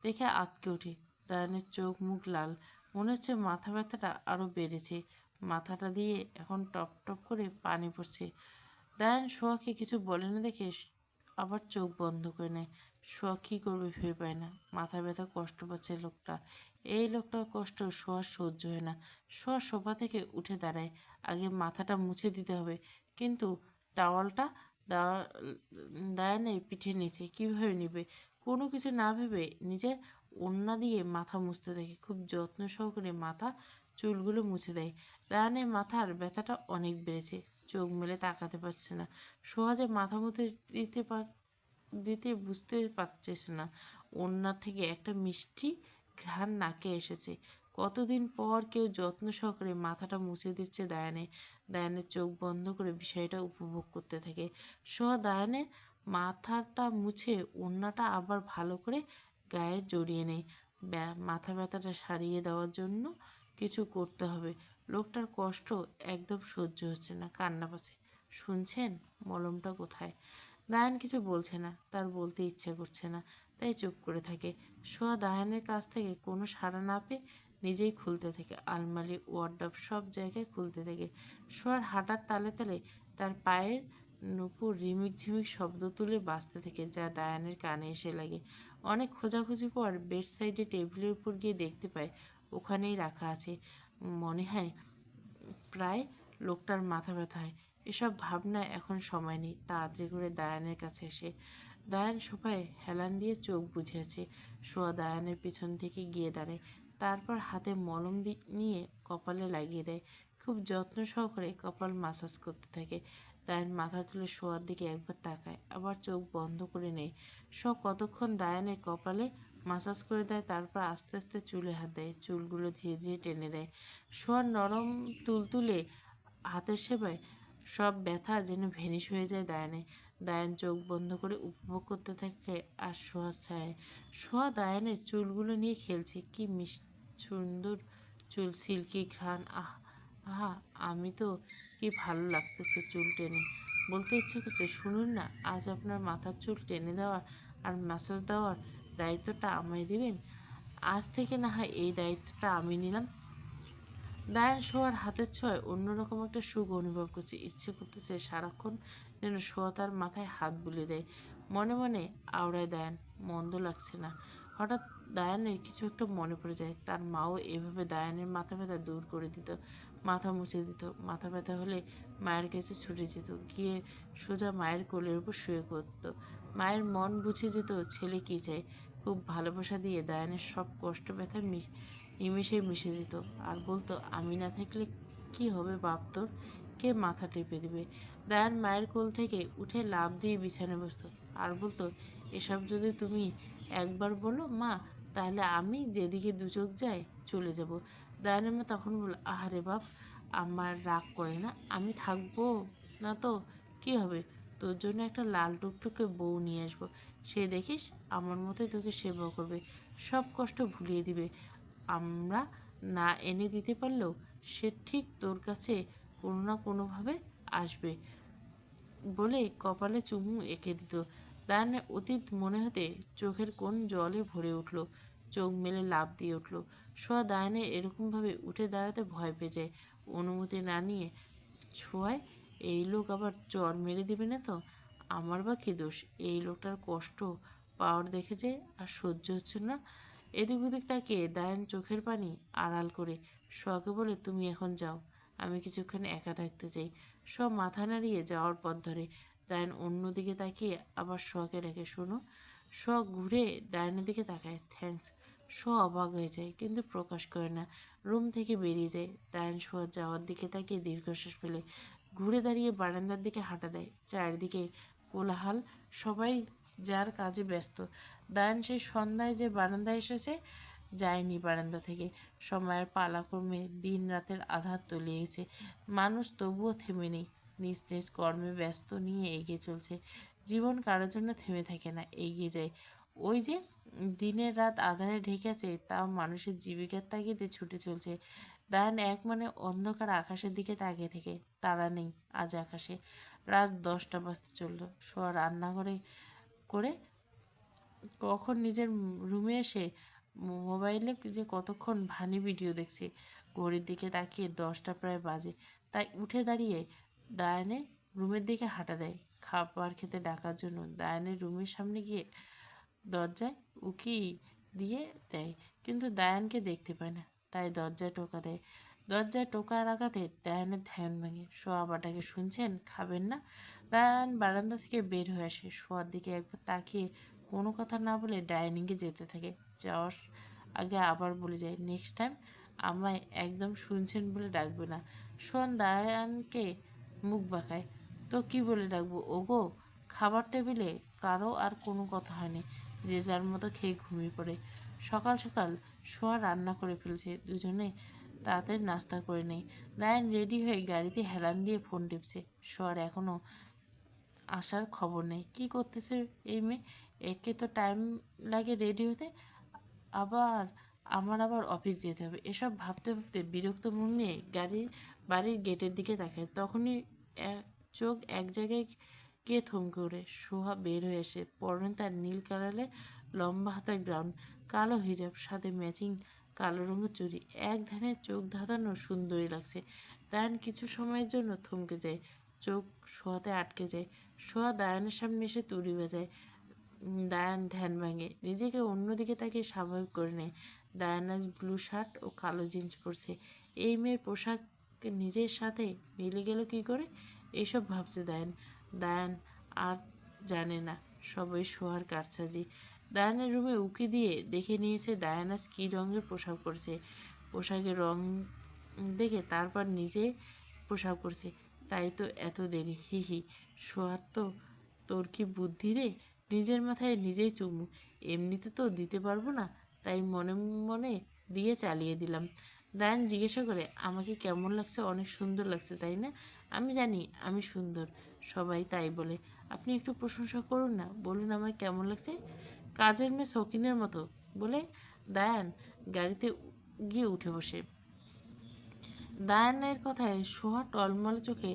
দেখে আঁতকে ওঠে। দায়ানের চোখ মুখ লাল, মনে হচ্ছে মাথা ব্যথাটা আরও বেড়েছে। মাথাটা দিয়ে এখন টপ টপ করে পানি পড়ছে। দায়ান সোহাকে কিছু বলে না দেখে আবার চোখ বন্ধ করে নেয়। সোহা কী করবে ভেবে পায় না। মাথা ব্যথা কষ্ট পাচ্ছে লোকটা। এই লোকটার কষ্ট সোহার সহ্য হয় না। সোহা সোফা থেকে উঠে দাঁড়ায়। আগে মাথাটা মুছে দিতে হবে, কিন্তু টাওয়ালটা দায়ানের পিঠের নিচে কীভাবে নিবে? কোনো কিছু না ভেবে নিজের ওড়না দিয়ে মাথা মুছতে থাকে। খুব যত্ন সহকারে মাথা চুলগুলো মুছে দেয়। দায়ানের মাথার ব্যথাটা অনেক বেড়েছে, চোখ মেলে তাকাতে পারছে না। সোহাজে মাথা মুতে দিতে বুঝতে পারছে না ওড়না থেকে একটা মিষ্টি ঘ্রাণ নাকে এসেছে। কতদিন পর কেউ যত্ন সহকারে মাথাটা মুছে দিচ্ছে দায়ানে। দায়ানের চোখ বন্ধ করে বিষয়টা উপভোগ করতে থাকে। সোহা দায়ানের মাথাটা মুছে ওড়নাটা আবার ভালো করে গায়ে জড়িয়ে নেয়। মাথা ব্যথাটা সারিয়ে দেওয়ার জন্য কিছু করতে হবে। লোকটার কষ্ট একদম সহ্য হচ্ছে না, কান্না পাচ্ছে। শুনছেন, মলমটা কোথায়? দায়ান কিছু বলছে না, তার বলতে ইচ্ছে করছে না, তাই চুপ করে থাকে। সোহা দায়ানের কাছ থেকে কোনো সাড়া না পেয়ে নিজেই খুলতে থাকে। আলমারি, ওয়ার্ডরোব সব জায়গায় খুলতে থাকে। সোহার হাঁটার তালে তালে তার পায়ের নুপুর রিমিক ঝিমিক শব্দ তুলে বাজতে থাকে, যা দায়ানের কানে এসে লাগে। অনেক খোঁজাখুঁজি পর বেড সাইডে টেবিলের উপর গিয়ে দেখতে পায় ওখানেই রাখা আছে। মনে হয় প্রায় লোকটার মাথা ব্যথা হয়। এসব ভাবনায় এখন সময় নেই। তাড়াতাড়ি করে দায়ানের কাছে এসে দায়ান সোফায় হেলান দিয়ে চোখ বুজে আছে। সোয়া দায়ানের পিছন থেকে গিয়ে দাঁড়ায়, তারপর হাতে মলম নিয়ে কপালে লাগিয়ে দেয়। খুব যত্ন সহকারে কপাল মাসাজ করতে থাকে। দায়ান মাথা তুলে শোয়ার দিকে একবার তাকায়, আবার চোখ বন্ধ করে নেয়। কতক্ষণ দায়ানের কপালে মাসাজ করে দেয়, তারপর আস্তে আস্তে চুলে হাত দেয়, চুলগুলো ধীরে ধীরে টেনে দেয়। শোয়ার নরম তুলতুলে হাতের সেবায় সব ব্যথা যেন ভেনিশ হয়ে যায় দায়ানে। দায়ান চোখ বন্ধ করে উপভোগ করতে থাকে আর সোহার ছায়। সোহা দায়ানের চুলগুলো নিয়ে খেলছে। কি সুন্দর চুল, সিল্কি ঘ্রাণ, আহা, আমি তো কি ভালো লাগতেছে চুল টেনে। বলতে ইচ্ছে করছে, শুনুন না, আজ আপনার মাথার চুল টেনে দেওয়া আর ম্যাসাজ দেওয়ার দায়িত্বটা আমায় দিবেন? আজ থেকে না হয় এই দায়িত্বটা আমি নিলাম। দায়ান সোয়ার হাতের ছোঁয়ায় অন্যরকম একটা সুখ অনুভব করছে। ইচ্ছে করতেছে সারাক্ষণ যেন সোয়া তার মাথায় হাত বুলিয়ে দেয়। মনে মনে আওড়ায় দায়ান, মন্দ লাগছে না। হঠাৎ দায়ানের কিছু একটা মনে পড়ে যায়। তার মাও এভাবে দায়ানের মাথা ব্যথা দূর করে দিত, মাথা মুছে দিত। মাথা ব্যথা হলে মায়ের কাছে ছুটে যেত, গিয়ে সোজা মায়ের কোলের উপর শুয়ে পড়তো। মায়ের মন বুঝে যেত ছেলে কী চায়। খুব ভালোবাসা দিয়ে দায়ানের সব কষ্ট ব্যথা নিমেষে মিশে যেত, আর বলতো, আমি না থাকলে কি হবে বাপ তোর? কে মাথা টেপে দিবে? দায়ান মায়ের কোল থেকে উঠে লাফ দিয়ে বিছানায় বসতো আর বলতো, এসব যদি তুমি একবার বলল, মা তাহলে আমি যেদিকে দু চোখ যায় চলে যাব। দায়ানের মা তখন বলল, আহারে বাপ, আমার রাগ করে না, আমি থাকবো না তো কি হবে, তোর জন্য একটা লাল টুকটুকে বউ নিয়ে আসবো, সে দেখিস আমার মতোই তোকে সেবা করবে, সব কষ্ট ভুলিয়ে দিবে। আমরা না এনে দিতে পারলেও সে ঠিক তোর কাছে কোনো না কোনোভাবে আসবে বলে কপালে চুমু এঁকে দিত। দায়ানের অতীত মনে হতে চোখের কোণ জলে ভরে উঠল, চোখ মেলে লাফ দিয়ে উঠল। সোয়া দায়ানের এরকমভাবে উঠে দাঁড়াতে ভয় পেয়ে যায়। অনুমতি না নিয়ে ছোঁয়ায় এই লোক আবার চর মেরে দিবে না তো? আমার বা কী দোষ? এই লোকটার কষ্ট পাওয়ার দেখে যে আর সহ্য হচ্ছে না। এদিক ওদিক তাকিয়ে দায়ান চোখের পানি আড়াল করে সোয়াকে বলে, তুমি এখন যাও, আমি কিছুক্ষণ একা থাকতে চাই। সব মাথা নাড়িয়ে যাওয়ার পথ ধরে। দায়ান অন্যদিকে তাকিয়ে আবার সোয়াকে ডাকে, শোনো। সোয়া ঘুরে দায়ানের দিকে তাকায়, থ্যাঙ্কস। সোয়া অবাক হয়ে যায় কিন্তু প্রকাশ করে না, রুম থেকে বেরিয়ে যায়। দায়ান সোয়ার যাওয়ার দিকে তাকিয়ে দীর্ঘশ্বাস ফেলে ঘুরে দাঁড়িয়ে বারান্দার দিকে হাঁটা দেয়। চারিদিকে কোলাহল, সবাই যার কাজে ব্যস্ত। দায়ান সেই সন্ধ্যায় যে বারান্দায় এসেছে যায়নি বারান্দা থেকে। সময়ের পালাক্রমে দিন রাতের আঁধার তলিয়েছে, মানুষ তবুও থেমে নেই, নিজ নিজ কর্মে ব্যস্ত নিয়ে এগিয়ে চলছে। জীবন কারোর জন্য থেমে থাকে না, এগিয়ে যায়। ওই যে দিনের রাত আঁধারে ঢেকে আছে, তাও মানুষের জীবিকার তাগিদে ছুটে চলছে। দায়ান এক মনে অন্ধকার আকাশের দিকে তাকিয়ে থেকে, তারা নেই আজ আকাশে। রাত 10টা বাজতে চলল। সোয়া রান্নাঘরে করে কখন নিজের রুমে এসে মোবাইলে যে কতক্ষণ ভানি ভিডিও দেখছে, ঘড়ির দিকে তাকিয়ে 10টা প্রায় বাজে। তাই উঠে দাঁড়িয়ে দায়ানের রুমের দিকে হাঁটা দেয় খাবার খেতে ডাকার জন্য। দায়ানের রুমের সামনে গিয়ে দরজায় উকি দিয়ে দেয়, কিন্তু দায়ানকে দেখতে পায় না, তাই দরজায় টোকা দেয়। দরজায় টোকার আঘাতে দায়ানের ধ্যান ভাঙে। সোয়া বাটাকে, শুনছেন, খাবেন না? দায়ান বারান্দা থেকে বের হয়ে আসে, শোয়ার দিকে একবার তাকিয়ে কোনো কথা না বলে ডাইনিংয়ে যেতে থাকে। যাওয়ার আগে আবার বলে যায়, নেক্সট টাইম আমায় একদম শুনছেন বলে ডাকবে না। শোন দায়ানকে মুখ বাঁকায়, তো কি বলে ডাকবো ওগো? খাবার টেবিলে কারো আর কোনো কথা হয়নি, যে যার মতো খেয়ে ঘুমিয়ে পড়ে। সকাল সকাল সোয়া রান্না করে ফেলছে, দুজনে তাড়াতাড়ি নাস্তা করে নেই। দায়ান রেডি হয়ে গাড়িতে হেলান দিয়ে ফোন টিপছে। সোয়ার এখনও আসার খবর নেই। কি করতেছে এই মেয়ে? একে তো টাইম লাগে রেডি হতে, আবার আবার অফিস যেতে হবে। এসব ভাবতে ভাবতে বিরক্ত মন নিয়ে বাড়ির গেটের দিকে তাকায়। তখনই চোখ এক জায়গায় কে থমকে ওঠে। সোহা বের হয়ে এসে, পরনে তার নীল কালারের লম্বা হাতার গ্রাউন্ড, কালো হিজাব, সাথে ম্যাচিং কালো রঙের চুড়ি, এক ধ্যানে চোখ ধাঁধানো সুন্দরী লাগছে। দায়ান কিছু সময়ের জন্য থমকে যায়, চোখ সোহাতে আটকে যায়। সোহা দায়ানের সামনে এসে তুড়ি বাজায়। দায়ান ধ্যান ভাঙে, নিজেকে অন্যদিকে তাকে স্বাভাবিক করে নেয়। দায়ান আজ ব্লু শার্ট ও কালো জিন্স পরছে। এই মেয়ের পোশাক নিজের সাথে মিলে গেল কি করে? এইসব ভাবছে দায়ান। দায়ান আর জানে না সবই সোহার কারসাজি। দায়ানের রুমে উকি দিয়ে দেখে নিয়েছে দায়ান আজ কী রঙের পোশাক পরছে। পোশাকের রং দেখে তারপর নিজে পোশাক পরছে। তাই তো এত দেরি, হি হি। সোহার তো, তোর কি বুদ্ধি রে, নিজের মাথায় নিজেই চুমু, এমনিতে তো দিতে পারবো না, তাই মনে মনে দিয়ে চালিয়ে দিলাম। দায়ান জিজ্ঞাসা করে, আমাকে কেমন লাগছে? অনেক সুন্দর লাগছে তাই না? আমি জানি আমি সুন্দর, সবাই তাই বলে, আপনি একটু প্রশংসা করুন না, বলুন আমায় কেমন লাগছে। কাজের মেয়ে শৌখিনের মতো বলে দায়ান গাড়িতে গিয়ে উঠে বসে। দায়ানের কথায় সোহা টলমলে চোখে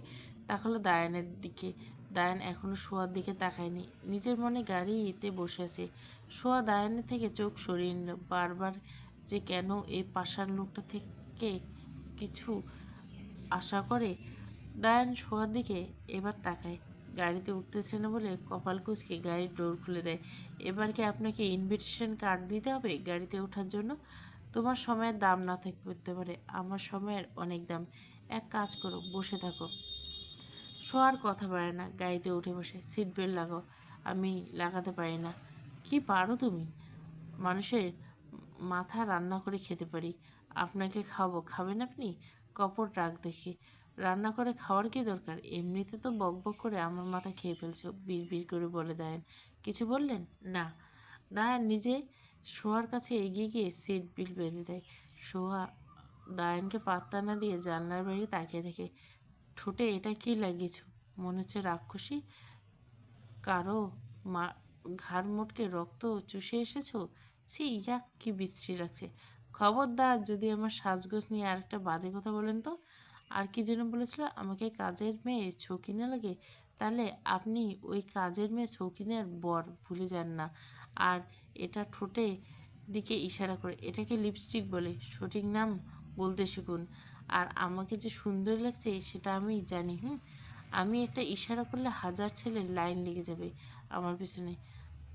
তাকালো দায়ানের দিকে। দায়ান এখনো সোহার দিকে তাকায়নি, নিজের মনে গাড়িতে বসে আছে। সোহা দায়ানের থেকে চোখ সরিয়ে নিল। বারবার যে কেন এই পাষাণ লোকটা থেকে কিছু আশা করে। দায়ান সোহার দিকে এবার তাকায়, গাড়িতে উঠতেছে না বলে কপাল কুঁচকে গাড়ির ডোর খুলে দেয়। এবার কি আপনাকে ইনভিটেশন কার্ড দিতে হবে গাড়িতে ওঠার জন্য? তোমার সময়ের দাম না থাকতে পারে, আমার সময়ের অনেক দাম। এক কাজ করো, বসে থাকো। শোয়ার কথা পারে না, গাড়িতে উঠে বসে। সিট বেল্ট লাগাও। আমি লাগাতে পারি না। কি পারো তুমি? মানুষের মাথা রান্না করে খেতে পারি। আপনাকে খাবো, খাবেন আপনি? কপট রাগ দেখে, রান্না করে খাওয়ার কি দরকার? এমনিতে তো বকবক করে আমার মাথা খেয়ে ফেলছো, বিড় করে বলে দেন। কিছু বললেন না? দায়ান নিজে সোহার কাছে এগিয়ে গিয়ে সিট বিল বেঁধে দেয়। সোহা দায়ানকে পাত্তা না দিয়ে জানলার বাইরে তাকিয়ে থাকে। ঠোঁটে এটা কি লাগিয়েছ? মনে হচ্ছে রাক্ষসী কারো মা ঘাড় মোটকে রক্ত চুষে এসেছো। ছি, ইয়াক, কি বিশ্রী লাগছে। খবরদার যদি আমার সাজগোজ নিয়ে আরেকটা বাজে কথা বলেন তো। আর কি যেন বলেছিল, আমাকে কাজের মেয়ে শৌখিনে লাগে। তাহলে আপনি ওই কাজের মেয়ে শৌখিনের বর, ভুলে যান না। আর এটা ঠোঁটে দিকে ইশারা করে, এটাকে লিপস্টিক বলে, সঠিক নাম বলতে শিখুন। আর আমাকে যে সুন্দর লাগছে সেটা আমি জানি। আমি একটা ইশারা করলে হাজার ছেলের লাইন লেগে যাবে আমার পিছনে।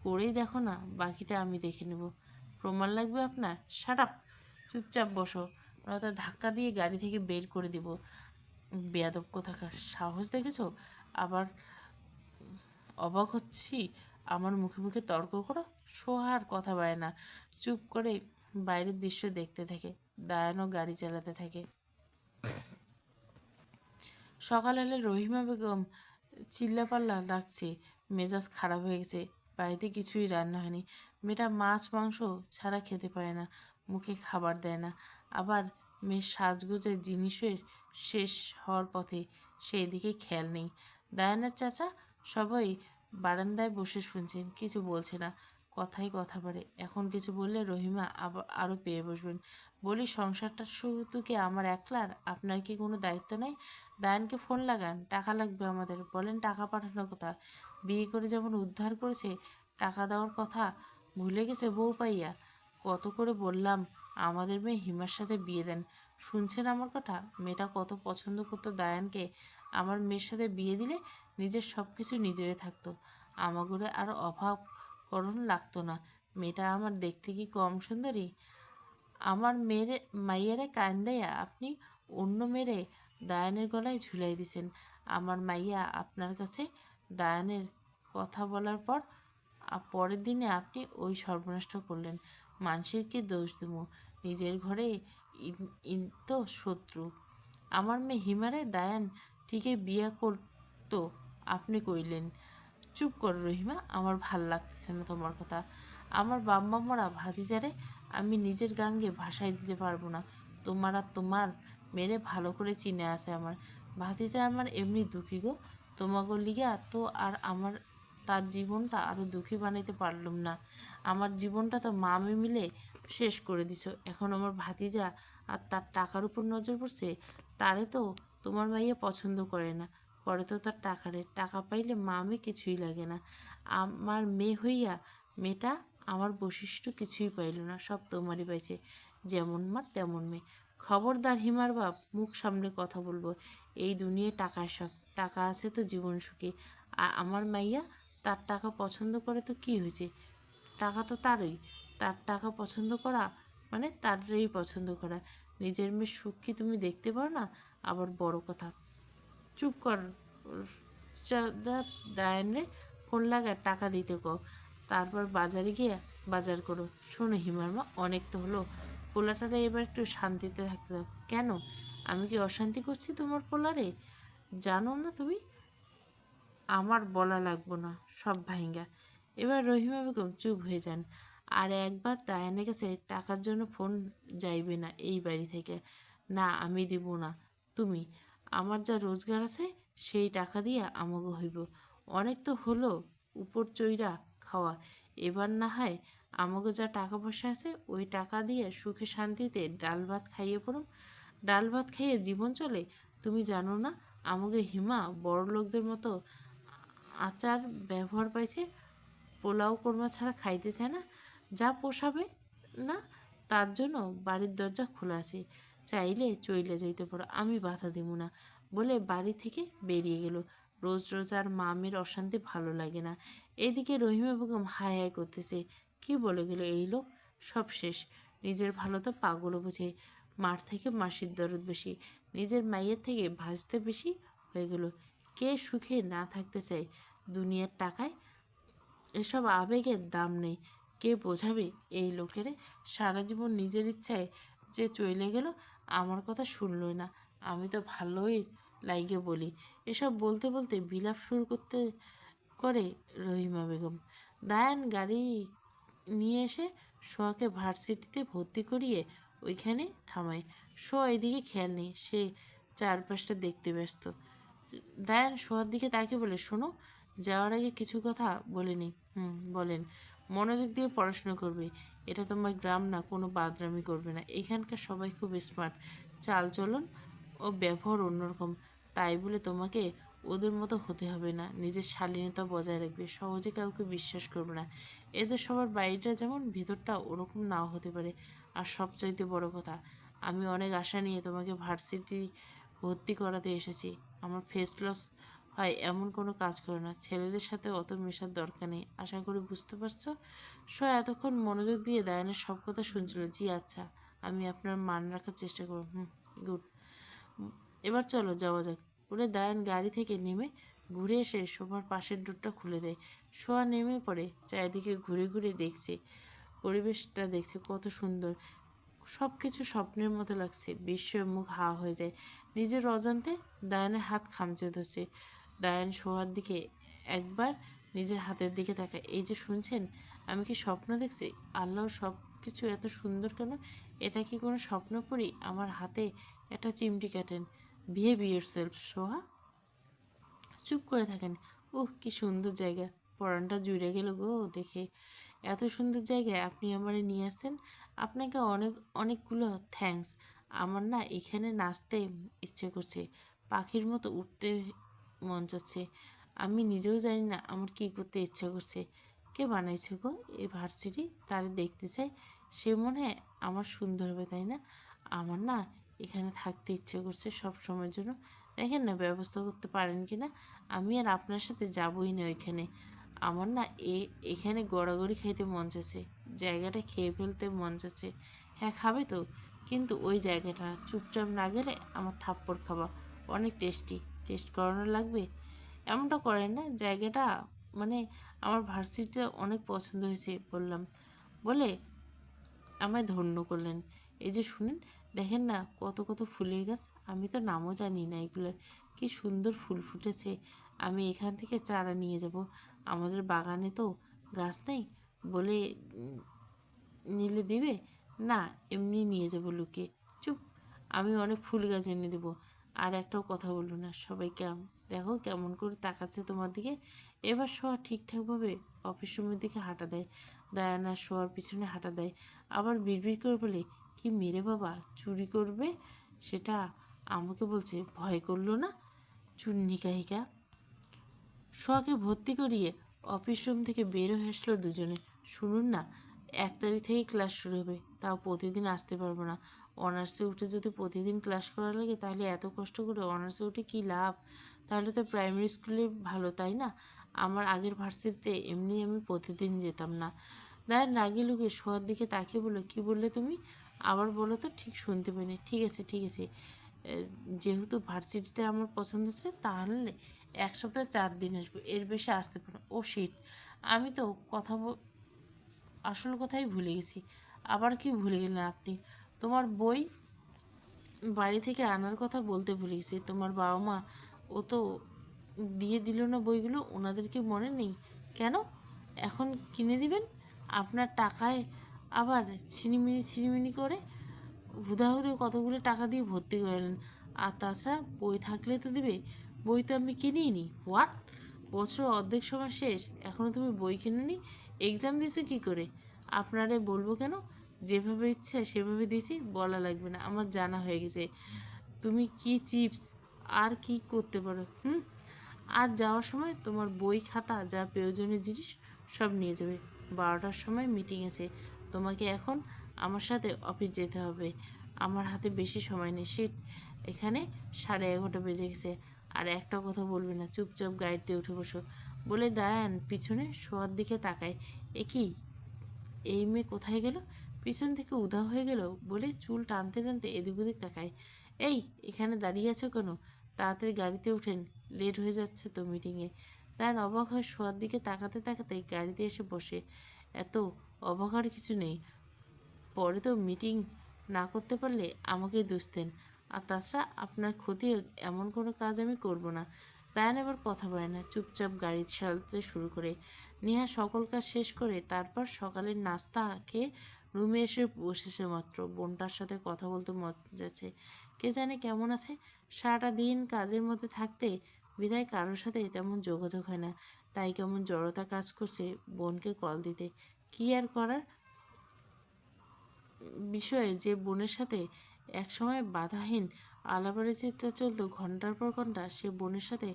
করেই দেখো না, বাকিটা আমি দেখে নেব। প্রমাণ লাগবে আপনার? শাট আপ, চুপচাপ বসো, নয়তো ধাক্কা দিয়ে গাড়ি থেকে বের করে দিব। বেয়াদব কোথাকার, সাহস দেখেছো? আবার অবাক হচ্ছি আমার মুখে মুখে তর্ক করো। সোহার কথা বাড়ে না, চুপ করে বাইরের দৃশ্য দেখতে থাকে। দায়ানও গাড়ি চালাতে থাকে। সকাল হলে রহিমা বেগম চিল্লাপাল্লা ডাকছে। মেজাজ খারাপ হয়ে গেছে। বাড়িতে কিছুই রান্না হয়নি। মেয়েটা মাছ মাংস ছাড়া খেতে পারে না, মুখে খাবার দেয় না। আবার মেয়ের সাজগোজের জিনিসের শেষ হওয়ার পথে, সেই দিকে খেয়াল নেই। দায়ানের চাচা সবাই বারান্দায় বসে শুনছেন, কিছু বলছে না। কথাই কথা বাড়ে। এখন কিছু বললে রহিমা আবার আরও পেয়ে বসবেন। বলি, সংসারটা শুধু কি আমার একলার? আপনার কি কোনো দায়িত্ব নেই? দায়ানকে ফোন লাগান, টাকা লাগবে আমাদের। বলেন টাকা পাঠানোর কথা। বিয়ে করে যেমন উদ্ধার করেছে, টাকা দেওয়ার কথা ভুলে গেছে বউ পাইয়া। কত করে বললাম আমাদের মেয়ে হিমার সাথে বিয়ে দেন, শুনছেন আমার কথা? মেয়েটা কত পছন্দ করতো দায়ানকে। আমার মেয়ের সাথে বিয়ে দিলে নিজের সব কিছু নিজেরে থাকতো, আমাগুলো আর অভাব করণ লাগতো না। মেয়েটা আমার দেখতে কি কম সুন্দরী? আমার মেয়েরে মাইয়ারে কান্দাইয়া আপনি অন্য মেরে দায়ানের গলায় ঝুলাই দিছেন। আমার মাইয়া আপনার কাছে দায়ানের কথা বলার পর পরের দিনে আপনি ওই সর্বনাশটা করলেন। মানুষের কি দোষ দেবো? নিজের ঘরে তো শত্রু। আমার মেয়ে হিমারে দায়ান ঠিকই বিয়া করতো, আপনি কইলেন। চুপ করো রহিমা, আমার ভাল লাগতেছে না তোমার কথা। আমার বাম্মা মরা ভাতিজারে আমি নিজের গাঙ্গে ভাসায় দিতে পারবো না। তোমার আর তোমার মেরে ভালো করে চিনে আছে আমার ভাতিজা। আমার এমনি দুঃখী গো, তোমাগো লিগা তো আর আমার তার জীবনটা আরও দুঃখী বানাইতে পারলুম না। আমার জীবনটা তো মামি মিলে শেষ করে দিছো। এখন আমার ভাতিজা আর তার টাকার উপর নজর পড়ছে। তারে তো তোমার মাইয়া পছন্দ করে না, করে তো তার টাকারে। টাকা পাইলে মামি কিছুই লাগে না। আমার মেয়ে হইয়া মেয়েটা আমার বৈশিষ্ট্য কিছুই পাইল না, সব তোমারই পাইছে। যেমন মা তেমন মেয়ে। খবরদার হিমার বাপ, মুখ সামলে কথা বলবো। এই দুনিয়ায় টাকার সব, টাকা আছে তো জীবন সুখী। আর আমার মাইয়া তার টাকা পছন্দ করে তো কি হয়েছে? টাকা তো তারই। তার টাকা পছন্দ করা মানে তারই পছন্দ করা। নিজের মেয়ের সুখ কি তুমি দেখতে পারো না? আবার বড় কথা। চুপ কর দায়ানরে ফোন লাগায় টাকা দিতে কও। তারপর বাজারে গিয়ে বাজার করো। শোনো হিমার মা, অনেক তো হলো। পোলাটারে এবার একটু শান্তিতে থাকতে দাও। কেন, আমি কি অশান্তি করছি তোমার পোলারে? জানো না তুমি? আমার বলা লাগবো না, সব ভাইঙ্গা। এবার রহিমা বেগম চুপ হয়ে যান। আর একবার দায়ানের কাছে টাকার জন্য ফোন যাইবে না এই বাড়ি থেকে। না, আমি দিব না। তুমি, আমার যা রোজগার আছে সেই টাকা দিয়া আমাকে হইব। অনেক তো হলো উপর চইরা খাওয়া। এবার না হয় আমাকে যা টাকা পয়সা আছে ওই টাকা দিয়ে সুখে শান্তিতে ডাল ভাত খাইয়ে পড়ুন। ডাল ভাত খাইয়ে জীবন চলে? তুমি জানো না আমাকে হিমা বড় লোকদের মতো আচার ব্যবহার পাইছে? পোলাও কোরমা ছাড়া খাইতে চায় না। যা পোষাবে না তার জন্য বাড়ির দরজা খোলা আছে, চাইলে চইলে যাইতে পারো, আমি বাধা দেব না। বলে বাড়ি থেকে বেরিয়ে গেল। রোজ রোজ আর মামের অশান্তি ভালো লাগে না। এদিকে রহিমা বেগম হাই হাই করতেছে, কি বলে গেল এই লোক? সব শেষ। নিজের ভালো তো পাগলও বুঝে। মার থেকে মাসির দরদ বেশি, নিজের মাইয়ের থেকে ভাজতে বেশি হয়ে গেল। কে সুখে না থাকতে চায় দুনিয়ার টাকায়? এসব আবেগের দাম নেই। কে বোঝাবে এই লোকেরে? সারা জীবন নিজের ইচ্ছায় যে চলে গেল, আমার কথা শুনলই না। আমি তো ভালোই লাইগে বলি। এসব বলতে বলতে বিলাপ শুরু করে রহিমা বেগম। দায়ান গাড়ি নিয়ে এসে সোয়াকে ভার্সিটিতে ভর্তি করিয়ে ওইখানে থামায়। সোয়া এদিকে খেয়াল নেই, সে চারপাশটা দেখতে ব্যস্ত। দায়ান সোয়ার দিকে তাকে বলে, শোনো, যাওয়ার আগে কিছু কথা বলিনি। বলেন। মনোযোগ দিয়ে পড়াশোনা করবে। এটা তোমার গ্রাম না, কোনো বাদরামি করবে না। এখানকার সবাই খুব স্মার্ট, চালচলন ও ব্যবহার অন্যরকম। তাই বলে তোমাকে ওদের মতো হতে হবে না। নিজের শালীনতা বজায় রাখবে, সহজে কাউকে বিশ্বাস করবে না। এদের সবার বাইরেটা যেমন, ভেতরটা ওরকম নাও হতে পারে। আর সবচাইতে বড় কথা, আমি অনেক আশা নিয়ে তোমাকে ভার্সিটি ভর্তি করাতে এসেছি। আমার ফেস লস হয় এমন কোনো কাজ করে না। ছেলেদের সাথে অত মেশার দরকার নেই, আশা করি বুঝতে পারছো। সো এতক্ষণ মনোযোগ দিয়ে দায়ানের সব কথা শুনছিল। জি আচ্ছা, আমি আপনার মান রাখার চেষ্টা করব। গুড। এবার চলো যাওয়া যাক। বলে দায়ান গাড়ি থেকে নেমে ঘুরে এসে শোভার পাশের ডোরটা খুলে দেয়। শোয়া নেমে পড়ে, চারিদিকে ঘুরে ঘুরে দেখছে, পরিবেশটা দেখছে কত সুন্দর। সব কিছু স্বপ্নের মতো লাগছে। বিস্ময়ে মুখ হা হয়ে যায়। নিজের অজান্তে দায়ানের হাত খামচে ধরছে। দায়ান সোহার দিকে একবার নিজের হাতের দিকে তাকায়। এই যে শুনছেন, আমি কি স্বপ্ন দেখছি? আল্লাহ, সব কিছু এত সুন্দর কেন? এটা কি কোনো স্বপ্ন পড়ি? আমার হাতে একটা চিমটি কাটেন। বিহেভ ইয়োরসেলফ সোহা। চুপ করে থাকেন। ওহ, কি সুন্দর জায়গা! পরানটা জুড়ে গেল গো দেখে। এত সুন্দর জায়গায় আপনি আমারে নিয়ে আসছেন। আপনাকে অনেক অনেকগুলো থ্যাঙ্কস। আমার না এখানে নাচতে ইচ্ছে করছে, পাখির মতো উঠতে মন চাচ্ছে। আমি নিজেও জানি না আমার কী করতে ইচ্ছে করছে। কে বানাইছে গো এই ভার্সিটি? তারে দেখতে চাই। সে মনে হয় আমার সুন্দর হবে, তাই না? আমার না এখানে থাকতে ইচ্ছে করছে সব সময়ের জন্য। দেখেন না ব্যবস্থা করতে পারেন কি না। আমি আর আপনার সাথে যাবই না ওইখানে। আমার না এখানে গড়াগড়ি খাইতে মন চাচ্ছে, জায়গাটা খেয়ে ফেলতে মন চাচ্ছে। হ্যাঁ, খাবে তো, কিন্তু ওই জায়গাটা চুপচাপ না গেলে আমার থাপ্পড় খাওয়া। অনেক টেস্টি। টেস্ট করানো লাগবে? এমনটা করেন না, জায়গাটা মানে আমার ভার্সিটিটা অনেক পছন্দ হয়েছে বললাম। বলে আমায় ধন্য করলেন। এই যে শুনেন, দেখেন না কত কত ফুলের গাছ। আমি তো নামও জানি না এগুলোর। কি সুন্দর ফুল ফুটেছে। আমি এখান থেকে চারা নিয়ে যাব। আমাদের বাগানে তো গাছ নেই। বলে নিলে দিবে? না, এমনি নিয়ে যাব লুকিয়ে। চুপ, আমি অনেক ফুল গাছ এনে দেবো। আর একটাও কথা বললো না। সবাই দেখো কেমন করে তাকাচ্ছে তোমার দিকে। এবার শোয়া ঠিকঠাকভাবে অফিস রুমের দিকে হাঁটা দেয়। দায়ানা শোয়ার পিছনে হাঁটা দেয়। আবার বিড়বিড় করে বলে, কি মেরে বাবা, চুরি করবে সেটা আমাকে বলছে, ভয় করলো না? চুন্নি কাহিকা। সোয়াকে ভর্তি করিয়ে অফিস রুম থেকে বের হয়ে আসলো দুজনে। শুনুন না, 1 তারিখ থেকে ক্লাস শুরু হবে, তাও প্রতিদিন আসতে পারবো না। অনার্সে উঠে যদি প্রতিদিন ক্লাস করা লাগে, তাহলে এত কষ্ট করে অনার্সে উঠে কী লাভ? তাহলে তো প্রাইমারি স্কুলে ভালো, তাই না? আমার আগের ভার্সিটিতে এমনি আমি প্রতিদিন যেতাম না। দায়ের রাগে লুকে সোয়ার দিকে তাকিয়ে বললো, কী বললে তুমি? আবার বলো তো, ঠিক শুনতে পাইনি। ঠিক আছে ঠিক আছে, যেহেতু ভার্সিটিতে আমার পছন্দ ছিল, তাহলে 1 সপ্তাহে 4 দিন আসবো, এর বেশি আসতে পারো। ও শিট, আমি তো আসল কথাই ভুলে গেছি। আবার কি ভুলে গেলেন আপনি? তোমার বই বাড়ি থেকে আনার কথা বলতে ভুলে গেছি। তোমার বাবা মা ও তো দিয়ে দিল না বইগুলো, ওনাদের কি মনে নেই? কেন এখন কিনে দিবেন? আপনার টাকায় আবার ছিনিমিনি ছিনিমিনি করে হুদাহুদে কতগুলো টাকা দিয়ে ভর্তি করলেন। আর তাছাড়া বই থাকলে তো দিবে। বই তো আমি কিনিই নি। হোয়াট? বছর অর্ধেক সময় শেষ, এখনও তুমি বই কিনোনি? এক্সাম দিয়েছো কী করে? আপনারে বলবো কেন? যেভাবে ইচ্ছে সেভাবে দিয়েছি, বলা লাগবে না, আমার জানা হয়ে গেছে তুমি কি চিপস আর কি করতে পারো। আজ যাওয়ার সময় তোমার বই খাতা যা প্রয়োজনীয় জিনিস সব নিয়ে যাবে। 12টার সময় মিটিং আছে, তোমাকে এখন আমার সাথে অফিস যেতে হবে। আমার হাতে বেশি সময় নেই। সিট, এখানে 11:30 বেজে গেছে। আর একটা কথা বলবে না, চুপচাপ গাড়িতে উঠে বসো। বলে দায়ান পিছনে শোয়ার দিকে তাকায়। এ কি, এই মেয়ে কোথায় গেল? পিছন থেকে উধাও হয়ে গেল বলে চুল টানতে টানতে এদিক ওদিক তাকায়। এই, এখানে দাঁড়িয়ে আছো কেন? তাড়াতাড়ি গাড়িতে উঠেন, লেট হয়ে যাচ্ছে তো মিটিংয়ে। তার অবাক হয়ে শোয়ার দিকে তাকাতে তাকাতে গাড়িতে এসে বসে। এত অবাক হওয়ার কিছু নেই, পরে তো মিটিং না করতে পারলে আমাকেই দোষ দেন। আর তাছাড়া আপনার ক্ষতি হোক এমন কোনো কাজ আমি করব না। দায়ান এবার কথা বলে না, চুপচাপ গাড়ি চালাতে শুরু করে। নেহা সকল কাজ শেষ করে তারপর সকালের নাস্তা খেয়ে রুমে এসে বসেছে মাত্র। বোনটার সাথে কথা বলতে মন যাচ্ছে, কে জানে কেমন আছে। সারাটা দিন কাজের মধ্যে থাকতে বিধায় কারোর সাথে তেমন যোগাযোগ হয় না। তাই কেমন জড়তা কাজ করছে বোনকে কল দিতে। কি আর করার, বিষয়ে যে বোনের সাথে একসময় বাধাহীন আলাপরিচিতা চলতো ঘন্টার পর ঘন্টা, সে বোনের সাথে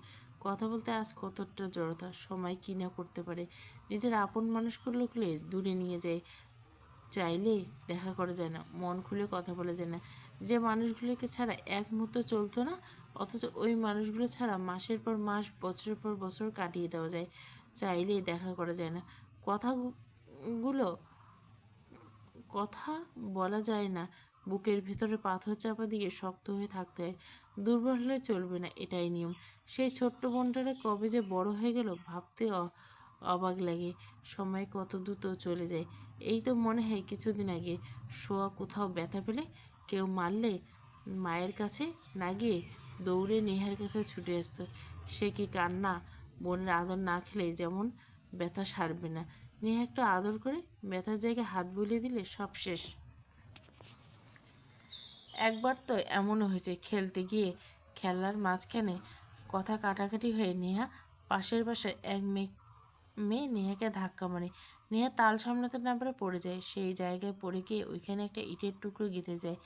কথা বলতে আজ কতটা জড়তা। সময় কি না করতে পারে। নিজের আপন মানুষগুলোকে দূরে নিয়ে যায়, চাইলে দেখা করা যায় না, মন খুলে কথা বলা যায় না। যে মানুষগুলোকে ছাড়া এক মুহূর্ত চলতো না, অথচ ওই মানুষগুলো ছাড়া মাসের পর মাস, বছরের পর বছর কাটিয়ে দেওয়া যায়, চাইলেই দেখা করা যায় না। কথাগুলো কথা বলা যায় না, বুকের ভেতরে পাথর চাপা দিয়ে শক্ত হয়ে থাকতে হয়। দুর্বল হলে চলবে না, এটাই নিয়ম। সেই ছোট্ট বোনটারে কবে যে বড় হয়ে গেল ভাবতে অবাক লাগে। সময় কত দ্রুত চলে যায়। এই তো মনে হয় কিছুদিন আগে শোয়া কোথাও ব্যথা পেলে, কেউ মারলে মায়ের কাছে না গিয়ে দৌড়ে নেহার কাছে ছুটে আসতো। সে কি কান্না! বোনের আদর না খেলে যেমন ব্যথা সারবে না। নেহা একটু আদর করে ব্যথার জায়গায় হাত বুলিয়ে দিলে সব শেষ। একবার তো এমনও হয়েছে, খেলতে গিয়ে খেলার মাঝখানে কথা কাটাকাটি হয়ে নেহা পাশের বাসার এক মেয়ে নেহাকে ধাক্কা মারে। নেহা তাল সামলাতে না পারে পড়ে যায়। সেই জায়গায় পড়ে গিয়ে ওইখানে একটা ইটের টুকরো গেঁথে যায়।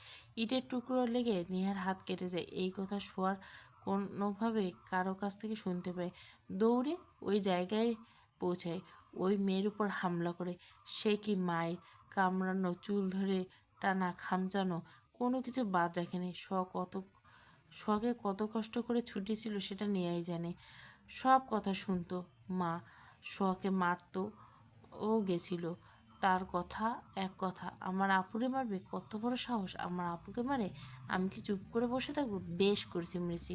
ইটের টুকরো লেগে নেহার হাত কেটে যায়। এই কথা শোয়ার কোনোভাবে কারো কাছ থেকে শুনতে পায়। দৌড়ে ওই জায়গায় পৌঁছায়, ওই মেয়ের উপর হামলা করে। সে কি মায়ের কামড়ানো, চুল ধরে টানা, খামচানো, কোনো কিছু বাদ রাখেনি। শখে কত কষ্ট করে ছুটেছিল সেটা নেয়াই জানে। সব কথা শুনতো মা। শখে মারতো, ও গেছিল। তার কথা এক কথা, আমার আপুরে মারবে, কত বড় সাহস, আমার আপুকে মারে, আমি কি চুপ করে বসে থাকবো? বেশ করেছি, মেরেছি,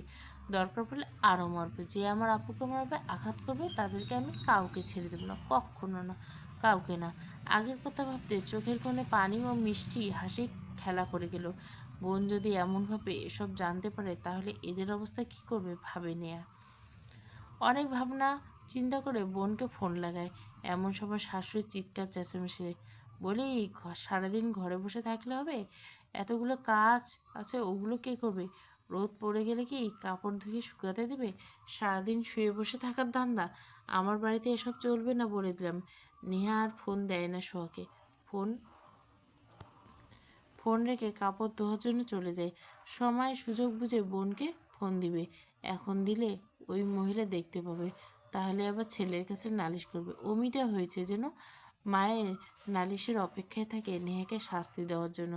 দরকার পড়লে আরও মারবে। যে আমার আপুকে মারবে, আঘাত করবে, তাদেরকে আমি কাউকে ছেড়ে দেবো না, কখনো না, কাউকে না। আগের কথা ভাবতে চোখের কোণে পানি ও মিষ্টি হাসি খেলা করে গেল। বোন যদি এমনভাবে এসব জানতে পারে তাহলে এদের অবস্থা কী করবে ভাবে নেয়া। অনেক ভাবনা চিন্তা করে বোনকে ফোন লাগায়। এমন সময় শাশুড়ির চিৎকার চেঁচামেচি। বলি, সারাদিন ঘরে বসে থাকলে হবে? এতগুলো কাজ আছে, ওগুলো কে করবে? রোদ পড়ে গেলে কি কাপড় ধুয়ে শুকাতে দেবে? সারাদিন শুয়ে বসে থাকার ধান্দা? আমার বাড়িতে এসব চলবে না বলে দিলাম। নেহা আর ফোন দেয় না সোহাকে। ফোন ফোন রেখে কাপড় ধোয়ার জন্য চলে যায়। সময় সুযোগ বুঝে বোনকে ফোন দিবে। এখন দিলে ওই মহিলা দেখতে পাবে, তাহলে আবার ছেলের কাছে নালিশ করবে। অমিটা হয়েছে যেন মায়ের নালিশের অপেক্ষায় থাকে নেহাকে শাস্তি দেওয়ার জন্য।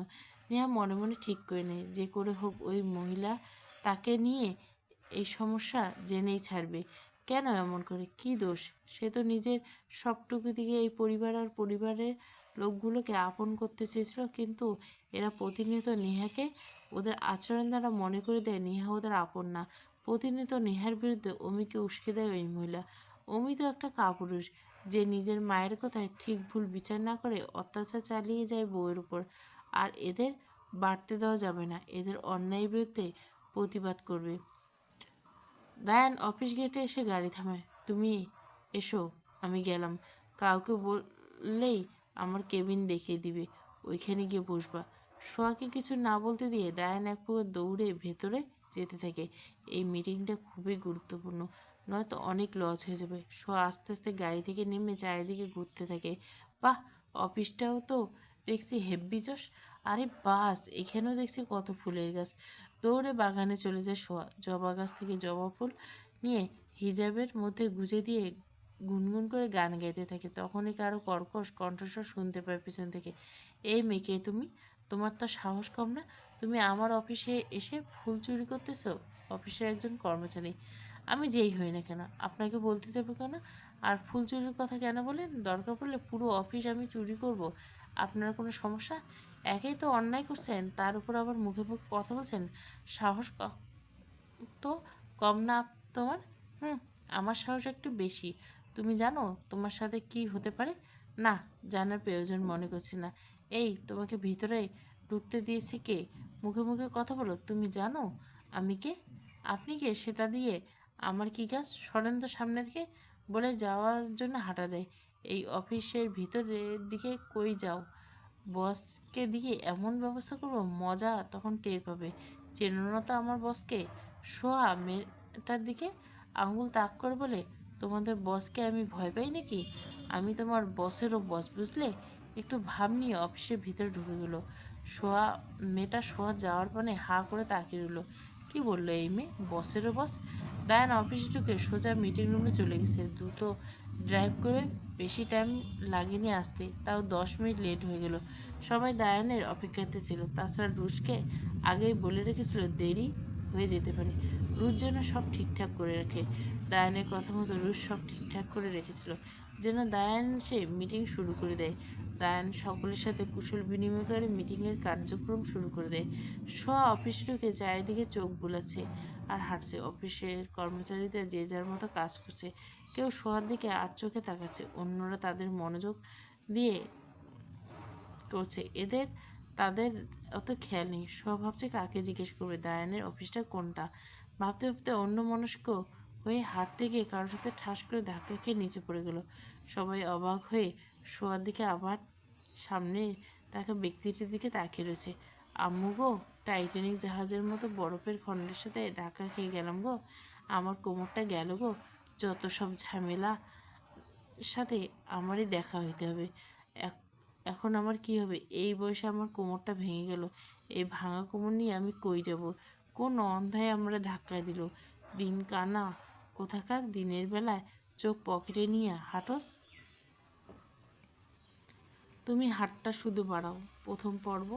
নেহা মনে মনে ঠিক করে নেয়, যে করে হোক ওই মহিলা তাকে নিয়ে এই সমস্যা জেনেই ছাড়বে। কেন এমন করে? কি দোষ? সে তো নিজের সবটুকু দিকে এই পরিবার আর পরিবারের লোকগুলোকে আপন করতে চেয়েছিল, কিন্তু এরা প্রতিনিয়ত নেহাকে ওদের আচরণ দ্বারা মনে করে দেয় নেহা ওদের আপন না। প্রতিনিয়ত নেহার বিরুদ্ধে অমিকে উস্কে দেয় ওই মহিলা। অমি তো একটা কাপুরুষ, যে নিজের মায়ের কথায় ঠিক ভুল বিচার না করে অত্যাচার চালিয়ে যায় বউয়ের উপর। আর এদের বাড়তে দেওয়া যাবে না, এদের অন্যায়ের বিরুদ্ধে প্রতিবাদ করবে। দায়ান অফিস গেটে এসে গাড়ি থামায়। তুমি এসো, আমি গেলাম। কাউকে বললেই আমার কেবিন দেখিয়ে দিবে, ওইখানে গিয়ে বসবা। সোয়াকে কিছু না বলতে দিয়ে দায়ান এক প্রকার দৌড়ে ভেতরে যেতে থাকে। এই মিটিংটা খুবই গুরুত্বপূর্ণ, নয়তো অনেক লস হয়ে যাবে। সোয়া আস্তে আস্তে গাড়ি থেকে নেমে চারিদিকে ঘুরতে থাকে। বাহ, অফিসটাও তো দেখছি হেব্বি জোশ। আরে বাস, এখানেও দেখছি কত ফুলের গাছ। দৌড়ে বাগানে চলে যায় সোয়া। জবা গাছ থেকে জবা ফুল নিয়ে হিজাবের মধ্যে গুজে দিয়ে গুনগুন করে গান গাইতে থাকে। তখনই কারো কর্কশ কণ্ঠস্বর শুনতে পায় পেছন থেকে। এই মেয়েকে তুমি, তোমার তো সাহস কম না, তুমি আমার অফিসে এসে ফুল চুরি করতেছো? অফিসের একজন কর্মচারী। আমি যেই হই না কেন, আপনাকে বলতে যাবো কেন? আর ফুল চুরির কথা কেন বলেন? দরকার পড়লে পুরো অফিস আমি চুরি করব, আপনার কোনো সমস্যা? একেই তো অন্যায় করছেন, তার উপর আবার মুখে মুখে কথা বলছেন। সাহস তো কম না তোমার? হুম, আমার সাহস একটু বেশি। তুমি জানো তোমার সাথে কি হতে পারে? না, জানার প্রয়োজন মনে করছি না। এই, তোমাকে ভিতরে ঢুকতে দিয়েছে কে? মুখে মুখে কথা বলো। তুমি জানো আমি কে? আপনি কে সেটা দিয়ে আমার কি কাজ, সরেন তো সামনে থেকে বলে যাওয়ার জন্য হাঁটা দেয়। এই অফিসের ভিতরের দিকে কই যাও? বসকে দিয়ে এমন ব্যবস্থা করবো, মজা তখন টের পাবে। চেনো না তো আমার বসকে। সোয়া মেয়েটার দিকে আঙুল তাক করে বলে, তোমাদের বসকে আমি ভয় পাই নাকি? আমি তোমার বসেরও বস, বুঝলে? একটু ভাব নিয়ে অফিসের ভিতরে ঢুকে গেল। সোয়া মেয়েটা সোয়া যাওয়ার পরে হাঁ করে তাকিয়ে রইল। কি বললো এই মেয়ে, বসেরও বস? ডায়ান অফিসে ঢুকে সোজা মিটিং রুমে চলে গেছে। দ্রুত ড্রাইভ করে, বেশি টাইম লাগেনি আসতে, তাও 10 মিনিট লেট হয়ে গেল। সবাই ডায়ানের অপেক্ষাতে ছিল। তাছাড়া রুশকে আগেই বলে রেখেছিল দেরি হয়ে যেতে পারে। রুশ যেন সব ঠিকঠাক করে রাখে। ডায়ানের কথা মতো রুশ সব ঠিকঠাক করে রেখেছিল যেন ডায়ান সে মিটিং শুরু করে দেয়। ডায়ান সকলের সাথে কুশল বিনিময় করে মিটিংয়ের কার্যক্রম শুরু করে দেয়। সোয়া অফিসে ঢুকে চারিদিকে চোখ বুলাচ্ছে আর হাঁটছে। অফিসের কর্মচারীদের যে যার মতো কাজ করছে। কেউ সোয়ার দিকে আর চোখে তাকাচ্ছে, অন্যরা তাদের মনোযোগ দিয়ে করছে। তাদের অত খেয়াল নেই। সোয়া ভাবছে কাকে জিজ্ঞেস করবে, ডায়ানের অফিসটা কোনটা। ভাবতে ভাবতে অন্য মনস্ক হয়ে হাঁটতে গিয়ে কারোর সাথে ঠাস করে ধাক্কা খেয়ে নিচে পড়ে গেল। সবাই অবাক হয়ে সোয়ার দিকে আবার সামনে তাকে ব্যক্তিটির দিকে তাকিয়ে রয়েছে। আম্মু গো, টাইটানিক জাহাজের মতো বরফের খণ্ডের সাথে ধাক্কা খেয়ে গেলাম গো। আমার কোমরটা গেল গো। যত সব ঝামেলা সাথে আমারই দেখা হইতে হবে। এখন আমার কি হবে? এই বয়সে আমার কোমরটা ভেঙে গেল। এই ভাঙা কোমর নিয়ে আমি কই যাব? কোন অন্ধায় আমরা ধাক্কা দিল? দিন কানা কোথাকার! দিনের বেলায় চোখ পকেটে নিয়ে হাঁটোস। তুমি হাতটা শুধু বাড়াও। প্রথম পর্ব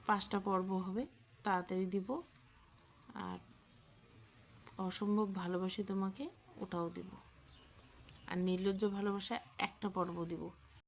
5টা পর্ব হবে, তাড়াতাড়ি দিব। আর অসম্ভব ভালোবাসি তোমাকে, ওটাও দিব। আর নির্লজ্জ ভালোবাসা একটা পর্ব দিব।